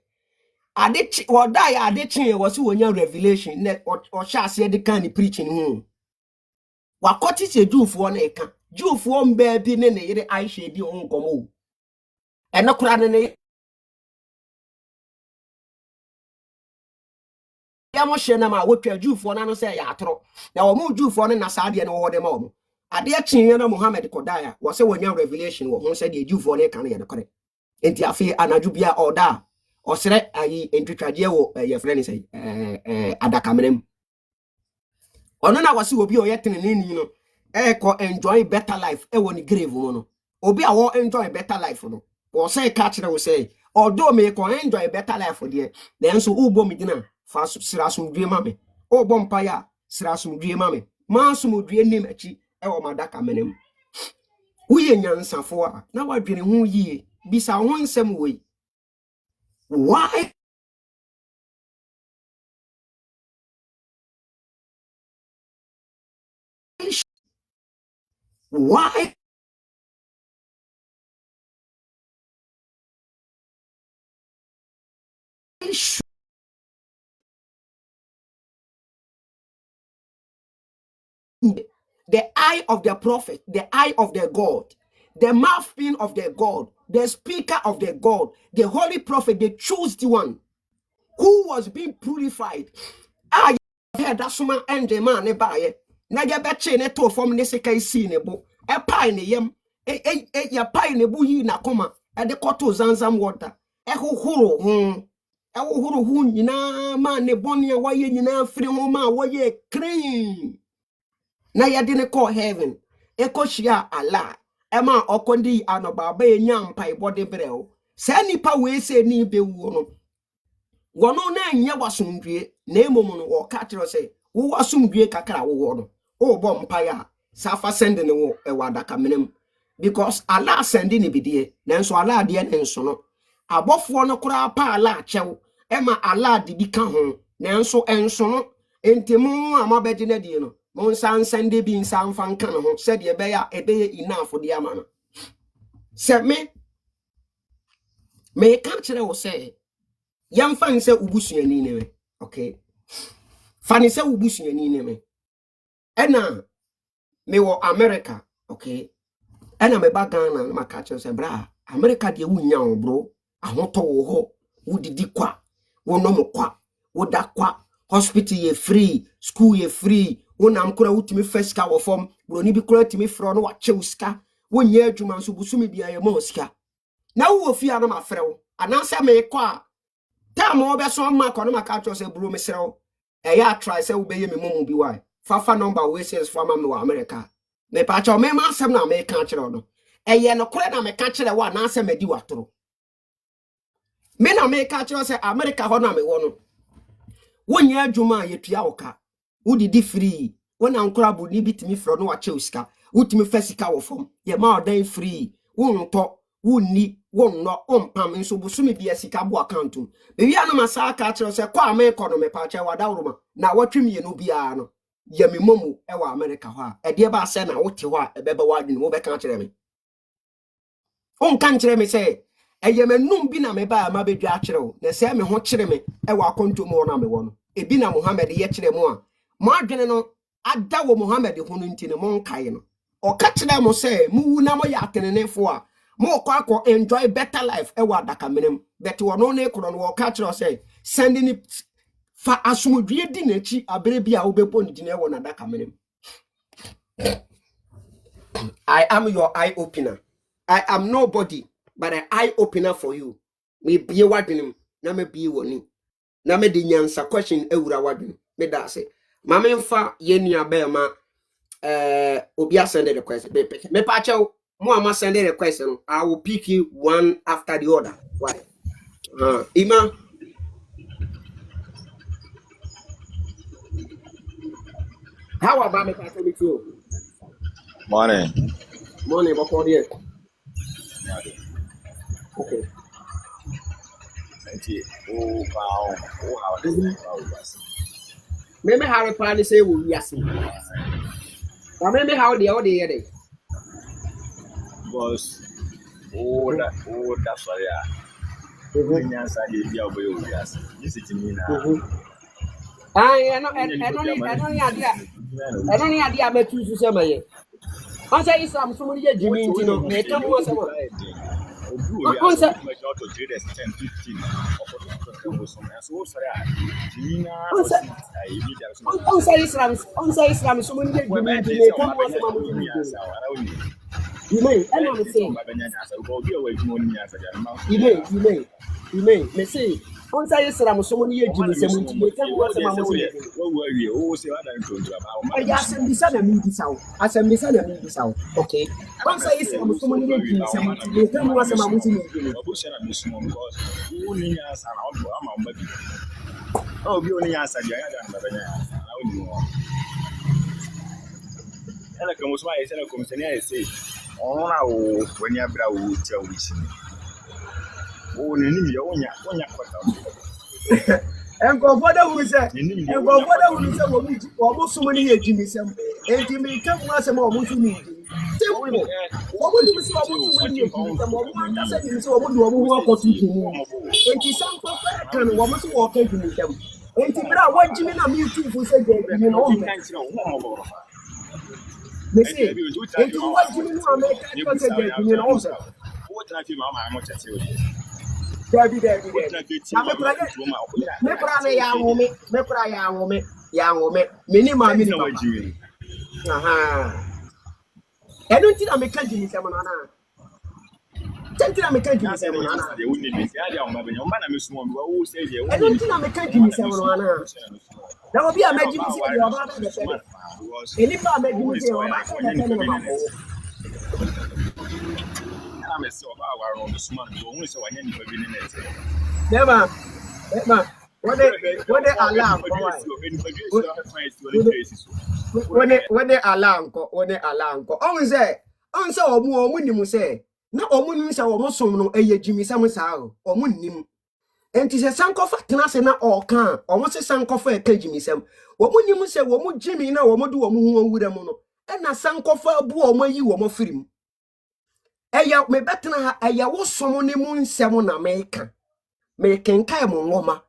ade woda ya ade chi wo se wonya revelation ne o sha ase de kan ni preaching hu wakoti se Jewfo na eka Jewfo mba bi ne yere Aisha di ho nkomo ene kura ne ya mo hye na ma wotwa Jewfo na no se ya atoro na wo mu Jewfo ne na sa de ne wo de ma wo ade chinye na Muhammad kodaya wo se wonya revelation wo ho se de Jewfo ne kan ye de kore enti afi anaju bia oda osere ayi entwitwaje wo ye frɛ ne sei adakamenem ono na wase obi o yetene ni no ko enjoy better life wo ni grave mo no obi a wo enjoy better life no wo say ka kire wo say although me ko enjoy better life de then so ubo me dina fa sirasum due ma me obo mpa ya sirasum due ma me mansum due nim achi wo madakamenem uye nyansafo a na wadwene ho yie bisa ho nsem we why the eye of the prophet, the eye of the God, the mouthpiece of the God, the speaker of the God, the holy prophet, the chosen one who was being purified. I heard that someone and the man nearby. Now you betcha ne to form ne seka isi ne bo. E pie ne yem. Ya pie ne bu yi na koma. E de koto zanzam water. E huhuru E huhuru nyina ma ne boni ya waye nyina firi ho ma waye clean. Na ya de ne call heaven. E ko shia Allah. E ma okondi anobaba enyampa ibode breo. Se nipa we se ni be wu no. Wono na anya wasumdue na emom no wo ka kire se wo wasumdue kakra wo no o bo mpaya safa send ne wo e wadaka menem because Allah send ni bidie nanso Allah de ne nso no abofo no kura pa Allah chew e ma Allah de bi ka ho nanso enso no entimu amabedi na die no mo nsan sende bi nsan fan kan ho se de be ya enough de ama no se me ka kire wo se yam fan se ubusuani ne me okay fani se ubusuani ne me ena me wo America okay ena me ba Ghana na maka che se bra America de wunya wo bro ahoto wo ho wudidi kwa wo no kwa wo da kwa hospital ye free school ye free wo nam kura wutimi first ka wo form bro ni bi kura timi fro no wa chewska wo nya adwuma so busumi bia ye mo ska na wo fi ana ma frew ananse me kwa Time obe so ma kono maka cho se bro mesrew ya try se wo beye me momu bi why fafa number we says for ma me wa America me pa cho me ma asem na me ka kire no eye no kore na me ka kire wa na asem adi watoro me na me ka kire se America ho na me wo no wonya adwuma yetua woka wodidi free wona nkora bu ni bitimi fro no wa che usika wotimi fasika wo fom ye ma odan free wo nto wonni wonno ompam nso busumi bia sika bo account bewi anu masaka kire se kwa me economy pa che wadawroma na watwemie no bia no ye me momu e wa America ho a e de ba se na wote ho a e beba wadwene wo be ka kire me on kan kire me se eye menum bi na me ba ma bedwa kire wo na se me ho kire me e wa konto mo na me wo no e bi na Muhammad ye kire mo a mo adwene no ada wo Muhammad ho no ntine mo nkae no o ka kire mo se mu na mo ya atenenefo a mo kwa enjoy better life e wa daka menem but wono ne kro no ka kire say sending fa asumudwie di nachi abere bia wo bepo ndine wo na daka menem. I am your eye opener. I am nobody but an eye opener for you. Me bie wadwenem na me bie woni na me de nyansa question ewura wadwenem me da say ma me mfa ye nua ba ma obi asend request me pa chew mo ama send request no I will pick you one after the other. Why Ima how about me pa tell me too Morning. before there. Okay. Thank you. Oh, wow. Oh, how this is. Maybe how reply say we yes. But maybe how the other day. Because that's why yes. This is me now. I don't need idea about you say my. I say Islam somebody get Jimmy no me come was sama. On say 10 15 on say Islam somebody get Jimmy me come was sama. You may and I'm saying you may me say on say Islam somebody get Jimmy me come was sama. Okay. Once I say I'm someone get Jimmy me come was sama. Oh, be only answer the ela como só esse ela como se nem esse ona o when ya bra o tell which o nini ya onya kwata en go for that we say wo mo sumo ni ye Jimmy sem en Jimmy come was sama wo mo sumo ni say wo mo ni say wo mo sumo ni ye Jimmy sem wo mo ta say ni say wo mo do wo mo ko tu Jimmy en ti sam ko fa kan wo mo so wo ka Jimmy sem en ti bra wo Jimmy na me tu fu say Jimmy no o Messi, and to what you know, America, you know, also. What I feel, Mamma, I'm not at you. Debbie, young woman, minimum. I don't think I'm a country, Miss Amana. Don't think I'm a country, Miss Amana. I don't think I'm a country, Miss Amana. That will be a magic. Any part of I'm a so our own smart, only so I need to be in it. Never. When they alarm, when they alarm, always say, answer or more winning say, no, or winning say, or no, a Jimmy Samusao, or winning. And tis a sanko for Knasena or can, almost a sanko for a Jimmy Sam. What would you say, what would Jimmy now, or do a moon with a mono, and a sanko for a boo or you or more film. Aya me better aya wo somo ne mu nsem na America making kai mo ngoma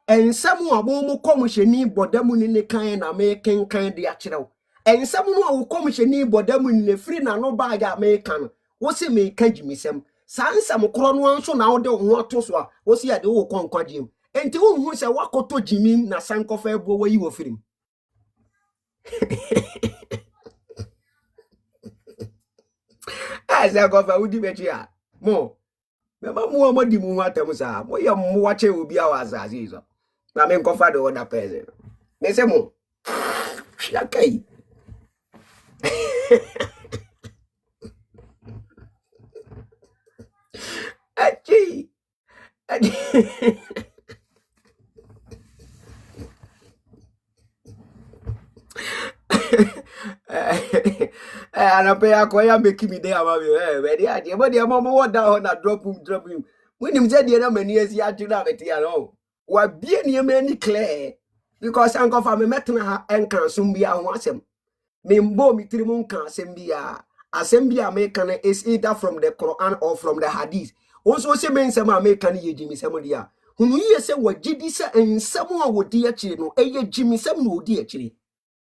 ensem abo mo komheni bodamu ni kan na making kan de akyerew ensem no wo komheni bodamu ni free na no ba ga America no wo se me ka jimisem sa nsem kro no anso na wo de ho ato so a wo se ya de wo konkwadiem enti wo hu se wakoto jimim na sankofa ebo wo yi wo firim Asa kofa udi bechi a mo me ma mo mo di mu atam sa mo ye mo wache obi a wazazi izo na me kofa do other person me se mo shakai achi And I pay a coya making me there, ready? I did, but your mama what down and drop him. When him said, the many years you had to have it, what being your many clear because Uncle Family met her and can soon be a once him. Mimbo mi trimun can assembly American is either from the Quran or from the Hadith. Also, say men some American ye Jimmy Samodia. Who you say what Jidisa and someone would dear chino, a ye Jimmy Sam would dear chili.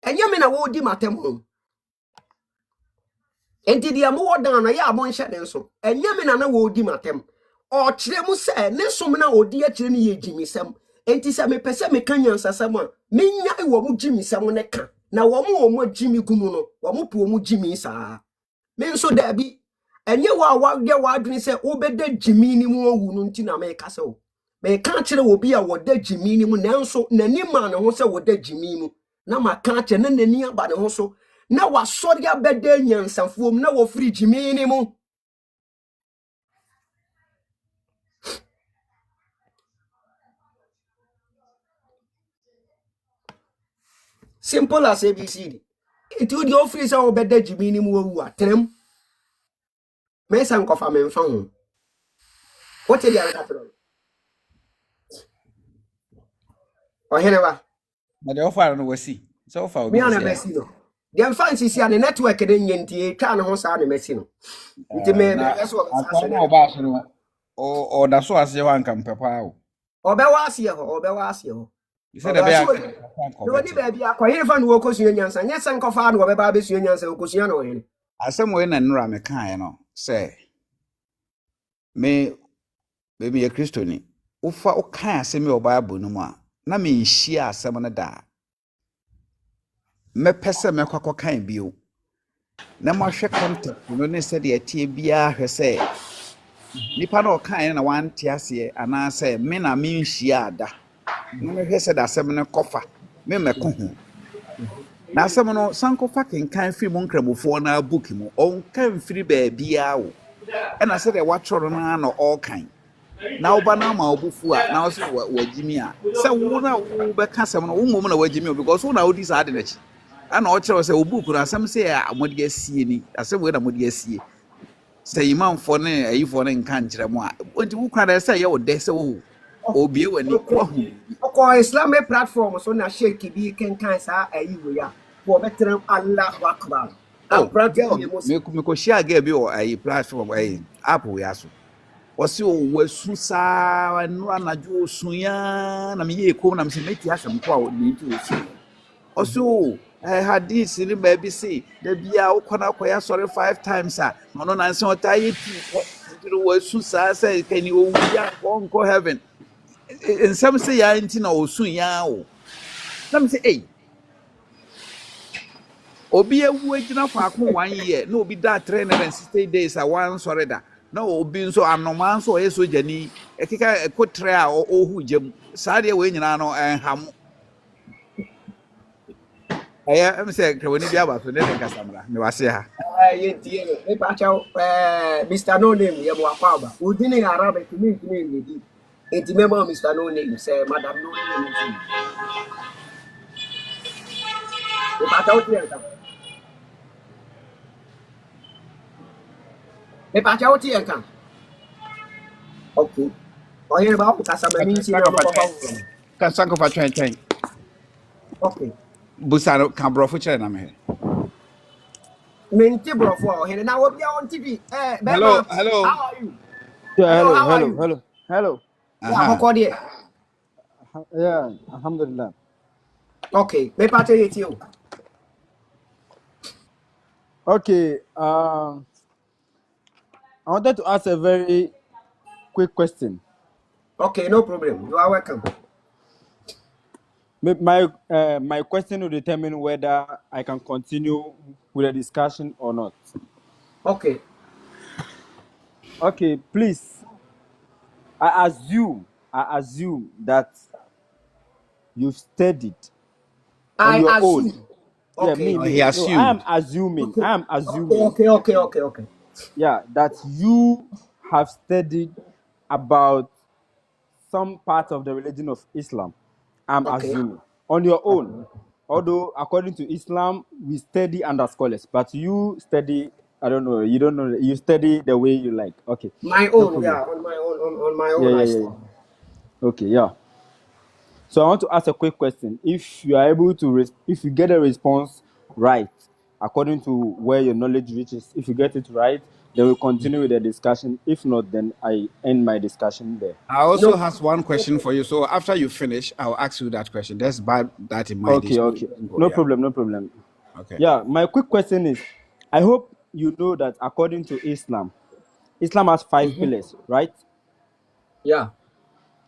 And Yamina would dim at home. And did you more down a yamon shadow so? And Yamina would dim at them. Or Chilemu say, Nessomina would dear chili ye Jimmy Sam. And tis a me pesame canyons as someone. Minya womu Jimmy Samone can. Na womu Jimmy Gumuno, womu Jimmy sa. Men so there be. And ye wa get wadrin say, obede Jimmy ni mu wununti na me castle. Me can't will be a word Jimmy mu nanso, nani man who say what de Jimmy mu. Na ma can't and nani about the hoso. Na wa sorry a bede nyan some form, na wo free Jimmy ni mu. Simple as ABCD. It would your free some bede Jimmy ni mu wa tem. Me san kofa me mfa ho. What tell you that? Oh, Heneva. But the offer no was so far. Me ana Messino. The fancy see the network den yenti twa ne ho sa na Messino. Nti me so or da so ase wan kan papa o. Obewa ase ho. You said the be no ni ba bia ko here fan wo kosua nyansa nya san kofa na obeba be sua nyansa kosua na o here. Asem we na nura me kan no say me baby a Christian ufa o kan asem e o Bible no mu a na me nhia asem no da me pese me kwakọ kan bio na ma hwe contact no ne se de atie bia hwe se nipa na o kan na wan tie ase ana se me na me nhia da no me hwe se da asem no kofa me meko ho na asem no sanko fucking kan fi mu nkramofo na book mu on kan firi ba bia wo na se de watchoro na no all kan na oba na ma obufu a na so wagimi a se wo na wo be ka asem no wo mom na wagimi because wo na odi sa ade na chi ana o kire se obuku na asem se a modi asie ni asem we na modi asie se imamfo ne ayifo ne nkan kire mu a onti wo kwa na se ye wo de se wo obie wani wahu ko Islamic platform so na shake bi kan sa ayiwo ya for better Allahu Akbar. Me ko share ga bi o ayi platform ayi app we aso wasi o wasu sa no anaju osunya na me ye ko na me se meti asem ko a ni ti osu osu hadith ni ba bi say da bia wo kona koya sorry 5 times a no na nse otaye ti wasu sa say kan ni o ya ko heaven in some say ya nti na osun ya o some say eh obi ewu agina fa ko 1 year na obi da 360 days a one sorry da na obi nso anoman so e so jani ekeka ko tre a ohu jam sa de we nyina no ham aya em say kwani bia ba so de kasamra me wase ha Yenti e pa cha Mr. No Name ye mo akwa ba udini Arabic mi ngedi enti member Mr. No Name say Madam No Name e pa cha oti enka e pa cha oti enka okay o here ba o kasama mi nsi na ko kan sanko fa twen okay busaro kan brofo chere na me Menti brofo o here na obi on TV hello how are you Yeah, hello. yeah ko die Yeah, alhamdulillah. okay me pa cha yeti o Okay, I wanted to ask a very quick question. okay no problem you are welcome My question will determine whether I can continue with the discussion or not. okay Okay, please. I assume that you've studied on I your assume own. okay Yeah, me. he No, assumed. I am assuming. Okay. Yeah, that you have studied about some part of the religion of Islam. I'm Okay. assuming on your own. Although according to Islam, we study under scholars, but you study, I don't know, you don't know, you study the way you like. Okay, My no own, problem. yeah, on my Yeah, own, yeah, I yeah, study. yeah. Okay, yeah. So I want to ask a quick question. If you are able to, if you get a response right, according to where your knowledge reaches, if you get it right, then we'll continue with the discussion. If not, then I end my discussion there. I also No, has one no question for problem. you. So after you finish, I'll ask you that question. Just bear that in mind. Okay, It's okay. simple, No yeah. problem, no problem. Okay. Yeah, my quick question is, I hope you know that according to Islam, Islam has 5 pillars, right? Yeah,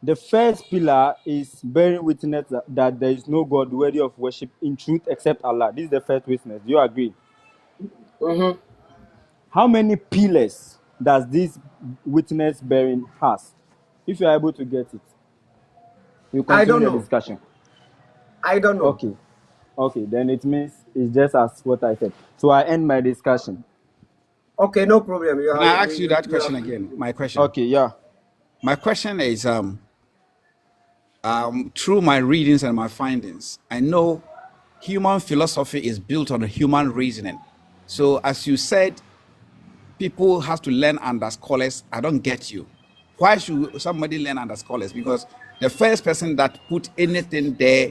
The first pillar is bearing witness that there is no God worthy of worship in truth except Allah. This is the first witness. Do you agree? mm-hmm. How many pillars does this witness bearing has? If you are able to get it, we I continue don't the know. discussion. I don't know. Okay. Okay, then it means it's just as what I said. So I end my discussion. Okay, no problem. Can I ask you that You question have. again? My question. Okay, yeah. My question is through my readings and my findings, I know human philosophy is built on human reasoning. So as you said, people have to learn under scholars. I don't get you. Why should somebody learn under scholars? Because the first person that put anything there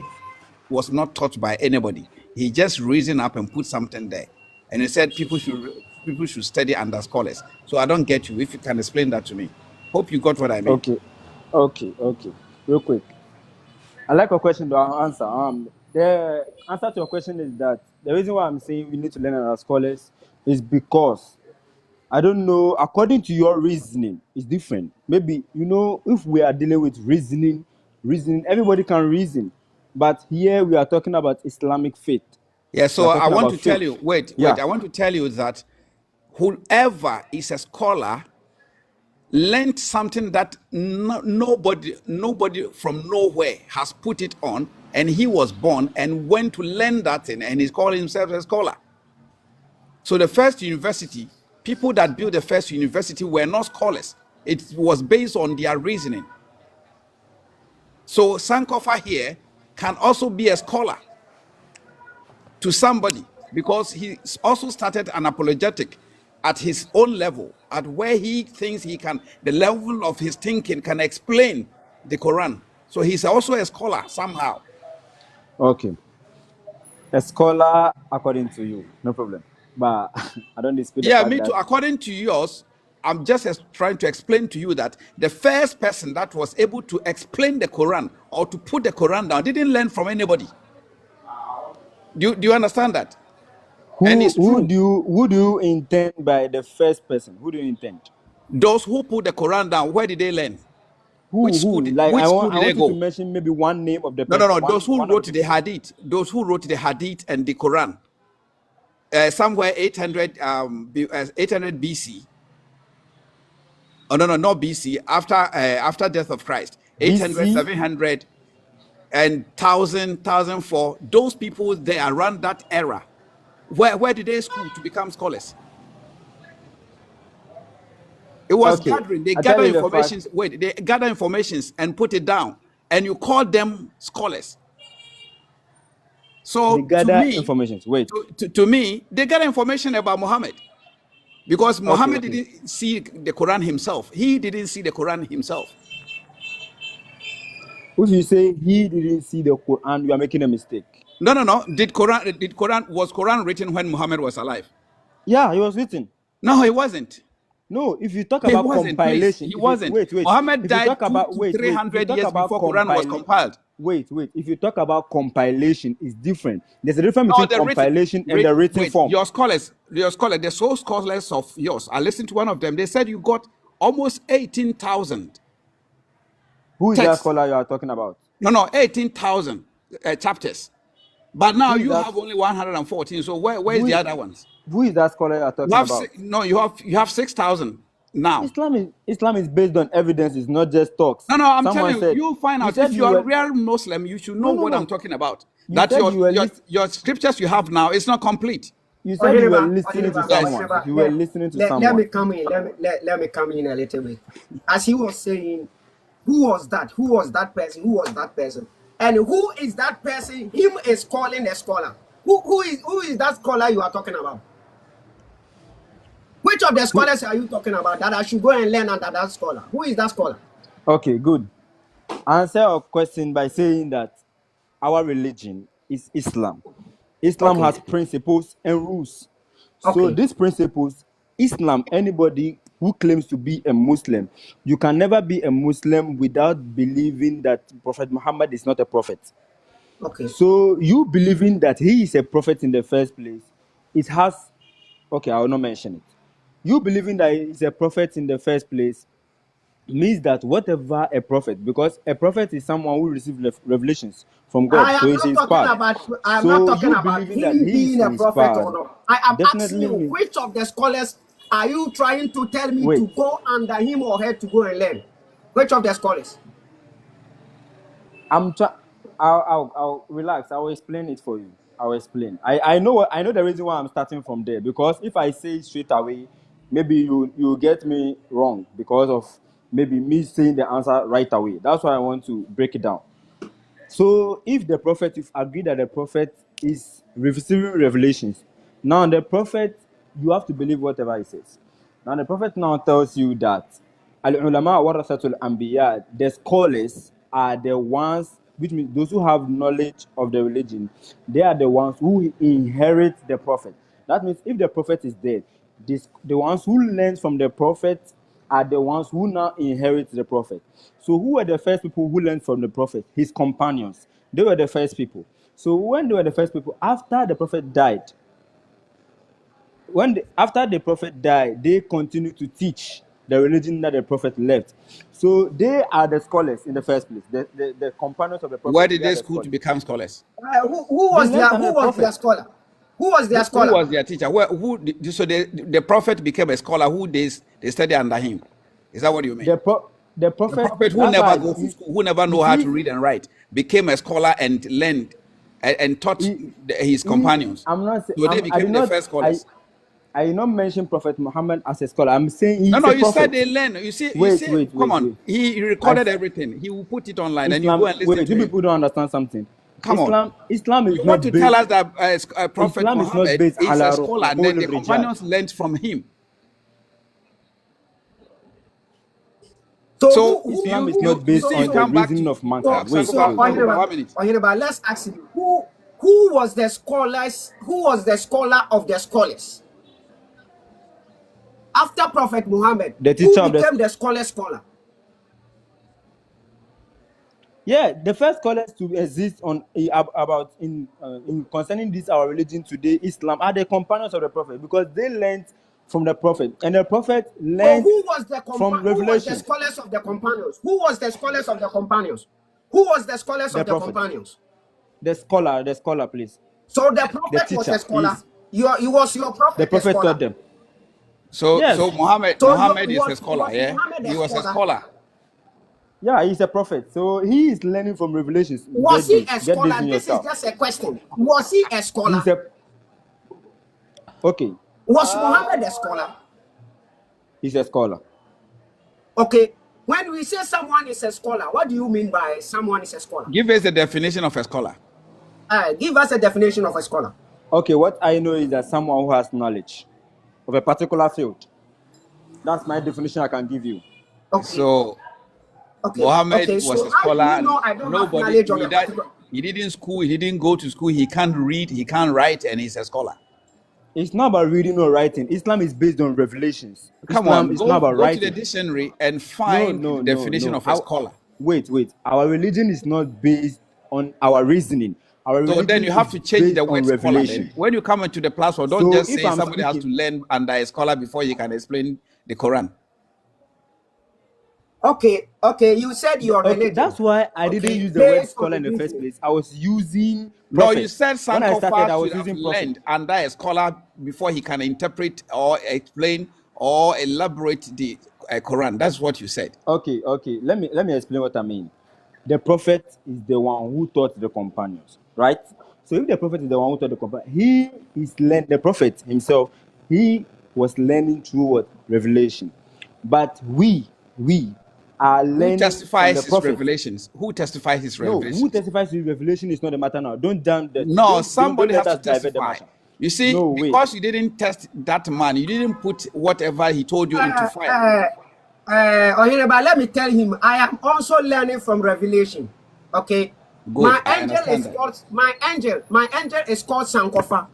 was not taught by anybody. He just reasoned up and put something there. And he said people should study under scholars. So I don't get you. If you can explain that to me. Hope you got what I mean. Okay. Okay, okay. Real quick. I like your question, but I'll answer. The answer to your question is that the reason why I'm saying we need to learn as scholars is because I don't know, according to your reasoning, it's different. Maybe, if we are dealing with reasoning, everybody can reason. But here we are talking about Islamic faith. Yeah, We so are I talking want about to tell faith. you, wait, Yeah. I want to tell you that whoever is a scholar learned something that nobody from nowhere has put it on, and he was born and went to learn that thing, and he's calling himself a scholar. So the first university, people that built the first university were not scholars. It was based on their reasoning. So Sankofa here can also be a scholar to somebody because he also started an apologetic at his own level, at where he thinks he can, the level of his thinking can explain the Quran. So he's also a scholar somehow. Okay. A scholar, according to you, no problem. But I don't dispute the Yeah, fact me too. that. According to yours, I'm just trying to explain to you that the first person that was able to explain the Quran or to put the Quran down didn't learn from anybody. Do you understand that? And Who it's who true. do you who do you intend by the first person? Who do you intend? Those who put the Quran down, where did they learn? Who? Like Which school I did they want you to go? mention maybe one name of the No, no, person. no. Those who One of the wrote the people. Hadith, and the Quran, somewhere 800 BC. Oh no, not BC. After death of Christ, 800, BC. 700, and 1004. Those people there around that era, where did they school to become scholars? It was Okay. gathering. They I tell gather you the fact. informations. Wait, they gather informations and put it down, and you call them scholars. They So gather information. Wait. to me, they gather information about Muhammad because Muhammad Okay. didn't see the Quran himself. He didn't see the Quran himself. If you say he didn't see the Quran, you are making a mistake. No. Was Quran written when Muhammad was alive? Yeah, he was written. No, he wasn't. No, if you talk He about wasn't, please. compilation, He wasn't. wait. Muhammad If you died talk about 200 to 300 if you years talk about before Quran was compiled. wait. If you talk about compilation, it's different. There's a difference No, between compilation and the written wait, form. your scholars, the soul scholars of yours, I listened to one of them. They said you got almost 18,000 Who is that texts. scholar you are talking about? No, 18,000 chapters. But now Who is you that? have only 114. So where is the other ones? Who is that scholar you are talking about? You have 6,000 now. Islam is based on evidence. It's not just talks. No, I'm Someone telling you, said, you find out said if you you're a were, real Muslim, you should know what I'm talking about. You That said you were your scriptures you have now is not complete. You said you were Ohiriba, listening to Ohiriba, Yes. someone. Ohiriba, You were listening to let someone. me come in. Let me come in a little bit. As he was saying, who was that? Who was that person? Who was that person? And who is that person? Him is calling a scholar. Who is that scholar you are talking about? Which of the scholars are you talking about that I should go and learn under that scholar? Who is that scholar? Okay, good. Answer your question by saying that our religion is Islam. Islam Okay. has principles and rules. So Okay. these principles, Islam, anybody who claims to be a Muslim, you can never be a Muslim without believing that Prophet Muhammad is not a prophet. Okay. So you believing that he is a prophet in the first place, it has, okay, I will not mention it. You believing that he is a prophet in the first place means that whatever a prophet, because a prophet is someone who receives revelations from God, I so am he's not talking inspired. about. I am So not talking you about believing that him he being is a prophet or inspired not. I am asking definitely you, means, which of the scholars are you trying to tell me wait, to go under him or her to go and learn? Which of the scholars? I'm trying. I'll relax. I will explain it for you. I will explain. I know the reason why I'm starting from there, because if I say it straight away, maybe you get me wrong because of maybe me saying the answer right away. That's why I want to break it down. So if the prophet, if agree that the prophet is receiving revelations, now the prophet, you have to believe whatever he says. Now the prophet now tells you that al-ulama warasatul anbiya, the scholars are the ones, which means those who have knowledge of the religion, they are the ones who inherit the prophet. That means if the prophet is dead, the ones who learn from the prophet are the ones who now inherit the prophet. So who were the first people who learned from the prophet? His companions. They were the first people. So when they were the first people, after the prophet died, after the prophet died, they continued to teach the religion that the prophet left. So they are the scholars in the first place. The companions of the prophet. Where did They are they the school to scholars. become scholars? Who They was learned their under who the was their prophet. scholar? Who was their Who scholar? was their teacher? So the prophet became a scholar who they study under him. Is that what you mean? The The prophet. prophet who That's never why go to school, who never you know how see, to read and write, became a scholar and learned and taught his companions. I'm not. So they I did became the not. first scholars. I did not mention Prophet Muhammad as a scholar. I'm saying No, he's no, a you said prophet. they learn. You see, Wait. come on. Wait. He I recorded everything. He will put it online and you go Islam. and listen Wait, to you him. people don't understand something. Come on. Islam is You want not to tell based. us that Prophet Islam is not Muhammad based is a ala scholar and then qawli the rijal. companions learned from him. So So Islam is you not based see, you on the come back reasoning to of mankind. Wait. Sakoba, 1 minute. Let's ask you, who was the scholars? Who was the scholar of the scholars? After Prophet Muhammad, The who teacher of the became the scholar? Yeah, the first scholars to exist on about in concerning this our religion today, Islam, are the companions of the prophet, because they learned from the prophet, and the prophet So learned who was the from who was the revelation. scholars of the companions? Who was the scholars of the companions? Who was the scholars The of the prophet, companions? the scholar, please. So the The prophet was a teacher scholar. is He was your the prophet a prophet taught scholar. them. So Yes, Muhammad is a scholar, was yeah? Muhammad a He was a scholar? scholar. yeah, he's a prophet, so he is learning from revelations. Was he a Get this scholar? in This is yourself. just a question. Was he a scholar? He's a okay. Was Muhammad a scholar? He's a scholar. Okay. When we say someone is a scholar, what do you mean by someone is a scholar? Give us the definition of a scholar. Give us a definition of a scholar. Okay, what I know is that someone who has knowledge of a particular field. That's my definition I can give you. Okay. So Okay. Muhammad Okay. was So a how do scholar. you know I don't have Nobody knowledge on a particular? he didn't school, he didn't go to school, he can't read, he can't write, and he's a scholar. It's not about reading or writing. Islam is based on revelations. Come Islam on, is not about go to the writing. dictionary and find the definition of a scholar. Wait. Our religion is not based on our reasoning. Our So religion then you have is to change based the on word scholar. revelation. Then. When you come into the platform, don't So just if say I'm somebody has to speaking- learn under a scholar before he can explain the Quran. Okay. You said your Okay, religion. that's why I didn't use the word scholar in the first place. I was using No, prophet. you said When I started, I Sankofa was should have using prophet. learned under a scholar before he can interpret or explain or elaborate the Quran. That's what you said. Okay. Let me explain what I mean. The prophet is the one who taught the companions, right? So if the prophet is the one who taught the companions, the prophet himself, he was learning through what? Revelation. But we are Who learning from the testifies his prophet. revelations? Who testifies his No, who revelations? testifies to revelation is not the matter now. Don't down that. No, Don't somebody let has us to divert the testify. matter. You see, No way. because you didn't test that man, you didn't put whatever he told you into fire. Ohireba, let me tell him, I am also learning from Revelation. Okay. Good, I understand that. My angel is called Sankofa.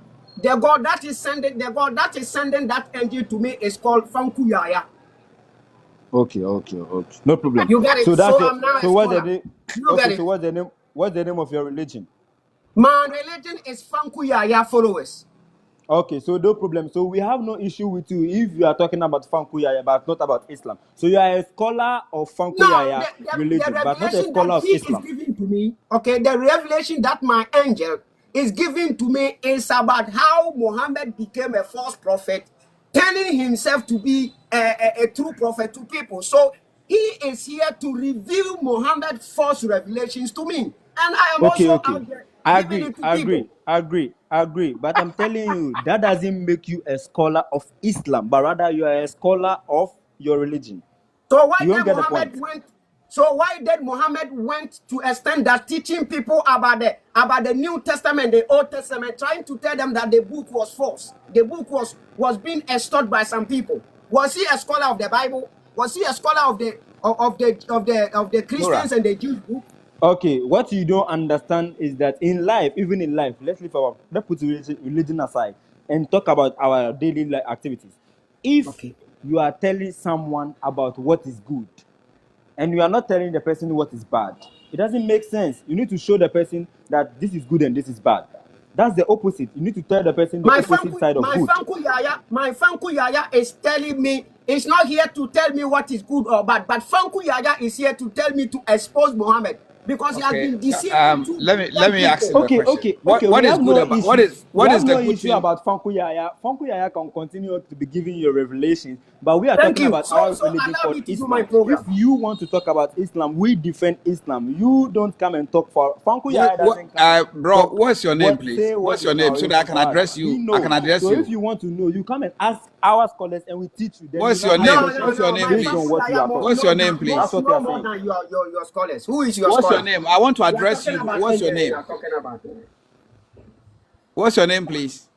The God that is sending that angel to me is called Fankuyaya. Okay. No problem. You get it? So that's I'm now so a what's the scholar. name? You get Okay, it? so what's the name of your religion? My religion is Fankuyaya followers. Okay, so no problem. So we have no issue with you if you are talking about Fankuyaya, but not about Islam. So you are a scholar of Fankuyaya The religion, but not a revelation scholar that of he Islam. is giving to me, okay, the revelation that my angel is giving to me is about how Muhammad became a false prophet, turning himself to be a true prophet to people. So he is here to reveal Muhammad's false revelations to me. And I am Okay. also out there I giving agree, it to people. But I'm telling you, that doesn't make you a scholar of Islam, but rather you are a scholar of your religion. So why You don't did get the point. Muhammad went to extend that teaching people about the New Testament, the Old Testament, trying to tell them that the book was false. The book was being extorted by some people. Was he a scholar of the Bible? Was he a scholar of the Christians and the Jews book? Okay, what you don't understand is that even in life, let's put religion aside and talk about our daily life activities. If you are telling someone about what is good and you are not telling the person what is bad, it doesn't make sense. You need to show the person that this is good and this is bad. That's the opposite. You need to tell the person the opposite side of good. My Fanku Yaya is telling me, it's not here to tell me what is good or bad, but Fanku Yaya is here to tell me to expose Muhammad because he has been deceiving let me ask you the question. What We is have good no about issue. what is We have the no good issue thing? about Fanku Yaya. Fanku Yaya can continue to be giving you revelations, but we are Thank talking you. about So our religion allow called me to do my Islam. If program. you want to talk about Islam, we defend Islam. You don't come and talk for Fanku Yaya doesn't come and Bro, talk what's your name, please? say What's what your is name our so that I religion can for us. address We you? I know. can address So you. if you want to know, you come and ask our scholars and we teach you. Then What's you your now name? ask What's your name, based please? on what you are talking. What's your name, please? That's what you are more saying. than your scholars. Who is your What's scholar? your name? I want to We are address talking you. about What's your angels, we name? are talking about What's your name, please?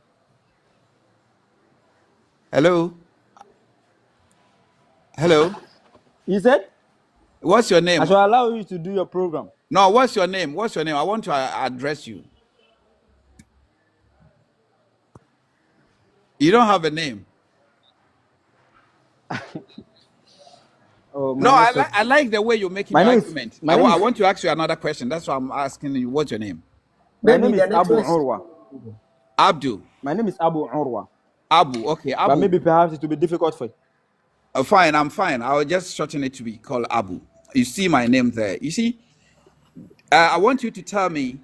Hello? Hello? He said, What's your name? I shall allow you to do your program. No, what's your name? What's your name? I want to address you. You don't have a name. Oh, No, I like the way you're making My your name is argument. my I name is want to ask you another question. That's why I'm asking you. What's your name? my maybe name the is Abu network. Urwa. Abdul. My name is Abu Urwa. Abu. Okay, Abu. But maybe perhaps it will be difficult for you. Fine, I'm fine. I'll just shorten it to be called Abu. You see my name there. You see, I want you to tell me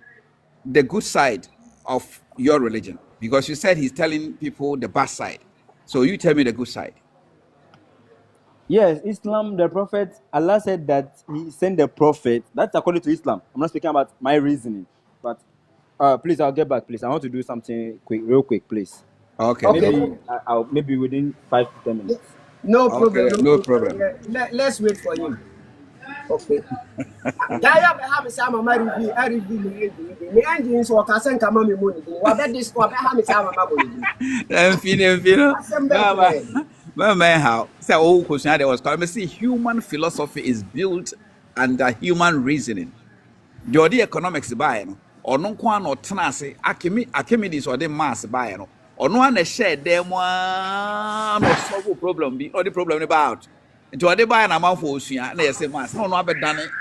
the good side of your religion because you said he's telling people the bad side. So you tell me the good side. Yes, Islam, the Prophet, Allah said that He sent the Prophet. That's according to Islam. I'm not speaking about my reasoning. But please, I'll get back, please. I want to do something real quick, please. Okay. Maybe maybe within 5 to 10 minutes. No Okay, problem. no problem. Let's wait for him. Okay. Gaya be have some mama review, I review the engine so ka sen kama me money. Wa be this wa be have me some mama money. Mama, how? Say, oh, question there was called. I see human philosophy is built under human reasoning. The economics by no, or no one or tenase, Archimedes or the mass by no, or no one share them one or solve problem be or the problem about. Into a buy an amount for Ocean, and they say, Mass, no, I've done it.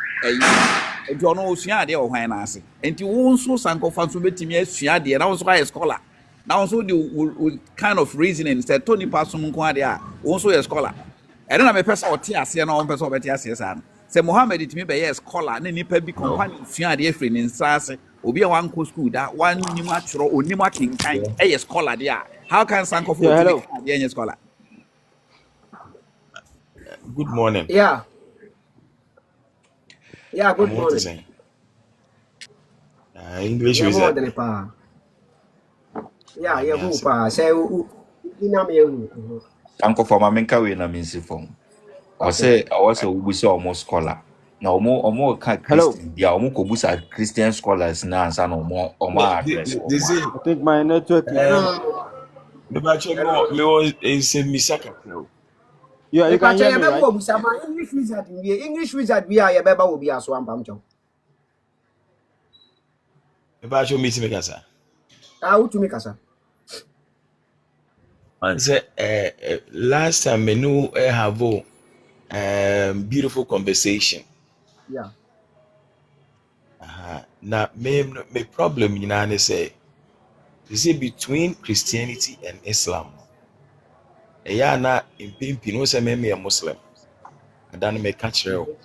Into an Ocean, they are when I say. And you won't so sanko fancy me as Shiadi, and I was a scholar. Now, also the kind of reasoning said Tony Passum Quadia, also a scholar. And then I'm a person or tears, and one person of Tias. Say Mohammed it me be a scholar, and any pe be companion, Shiadi, friend in Sass, or be a one co school that one natural or Nima King kind, a scholar there. How can Sanko for the scholar? Good morning. Yeah. Yeah, good I'm morning. saying. English Yeah, is more that. than a pa. Yeah, I'm yeah, who answer. pa say ina me who. Uncle for my menka we na minsi phone. say we almost scholar. Now more kind Christian. Yeah, almost kobusa Christian scholars now and more address. This is I think my network is. the battle more is a misaka. Yeah, you can hear me, right? English wizard we are your baby will be as one pamcho. The battle meeting me, sir. How to make us? I said, last time I knew I have beautiful conversation. Yeah. Now, my problem, you know, say, is it between Christianity and Islam? Yeah, na in pimpin, no say me a Muslim. I don't make catch you.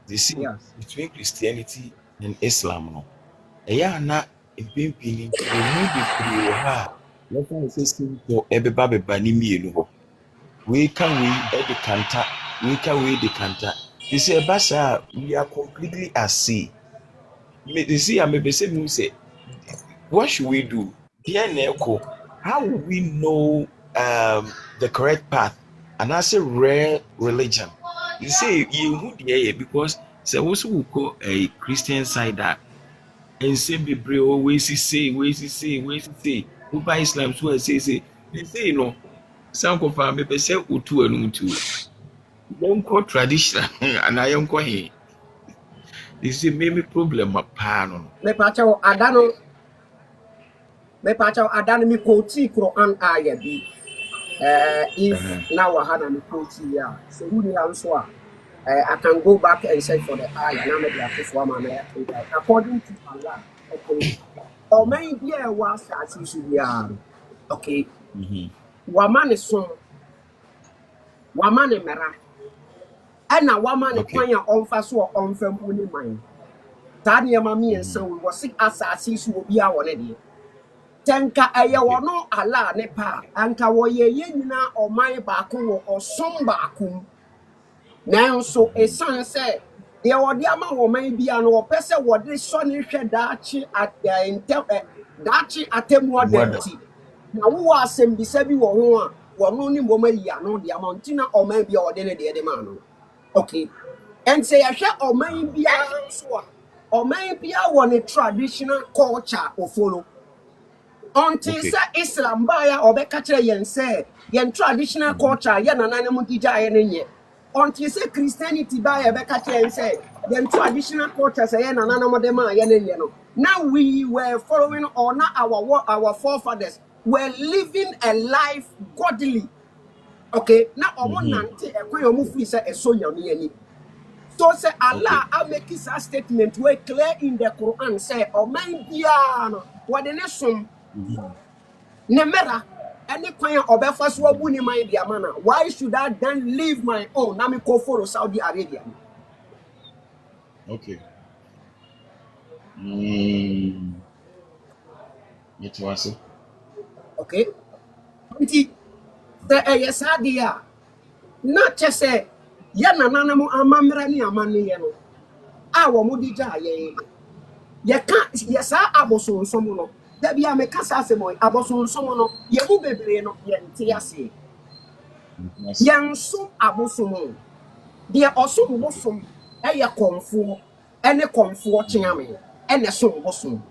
This is between Christianity and Islam, no. Yeah, na in pimpin, the movie ha. Let's say simple. Everybody bani me no. We can decanta. We can decanta. You see, Basa, we are completely at sea. You see, I may say, what should we do? Dear Neko, how will we know the correct path? And I say rare religion. You say you would because say also will call a Christian side that and say be brave always say who by Islam so say they say you know some confirm me say utu and utu. Don't call traditional and I am going. This is maybe problem pan. Me pacho adano me quote Quran aya bi. If now I had a quote here, so who the answer? I can go back and say for the eye and I'm according to Allah. Okay. Or maybe I was as you should be. Okay. Woman is son. Woman is mera. And a woman is playing on fast or on from winning mine. Tanya Mammy and son was sick assassins will be our lady. Tanka ayawa no Allah nepa. Anka woye yena or my baku or some baku. Now, so a son said, there were the amount of maybe an or person what this son is dachi at the intel dachi at them what dirty. Now, who are some beside you or only woman ya no the amountina or maybe ordinary the man. Okay. And say a share or maybe a so or maybe I want a traditional culture or follow. Until Islam buyer or Beccature yen say, yen traditional culture, yen an animal gija. Until say Christianity by a Beccature and say, yen traditional culture say yen an animal dema yen. Now we were following or not our forefathers were living a life godly. Okay, now I want to move say a sonya ni. So say Allah I make his statement where clear in the Quran say or man piano what the nation Nemera, any kind of first one winning my diamana. Why should I then leave my own? Now me go follow Saudi Arabia. Okay. It was it. Okay. The yes idea. Not just say yana nanamu amamra ni amani yeno. Awo mudija ye. Ye can't yes aboso someone. That be a mecassa boy, aboson someone, Yabu baby, no, Yantiasi. Yang so abosom. Dear also bosom, a comfort, and a comfort chingame, and a song bosom.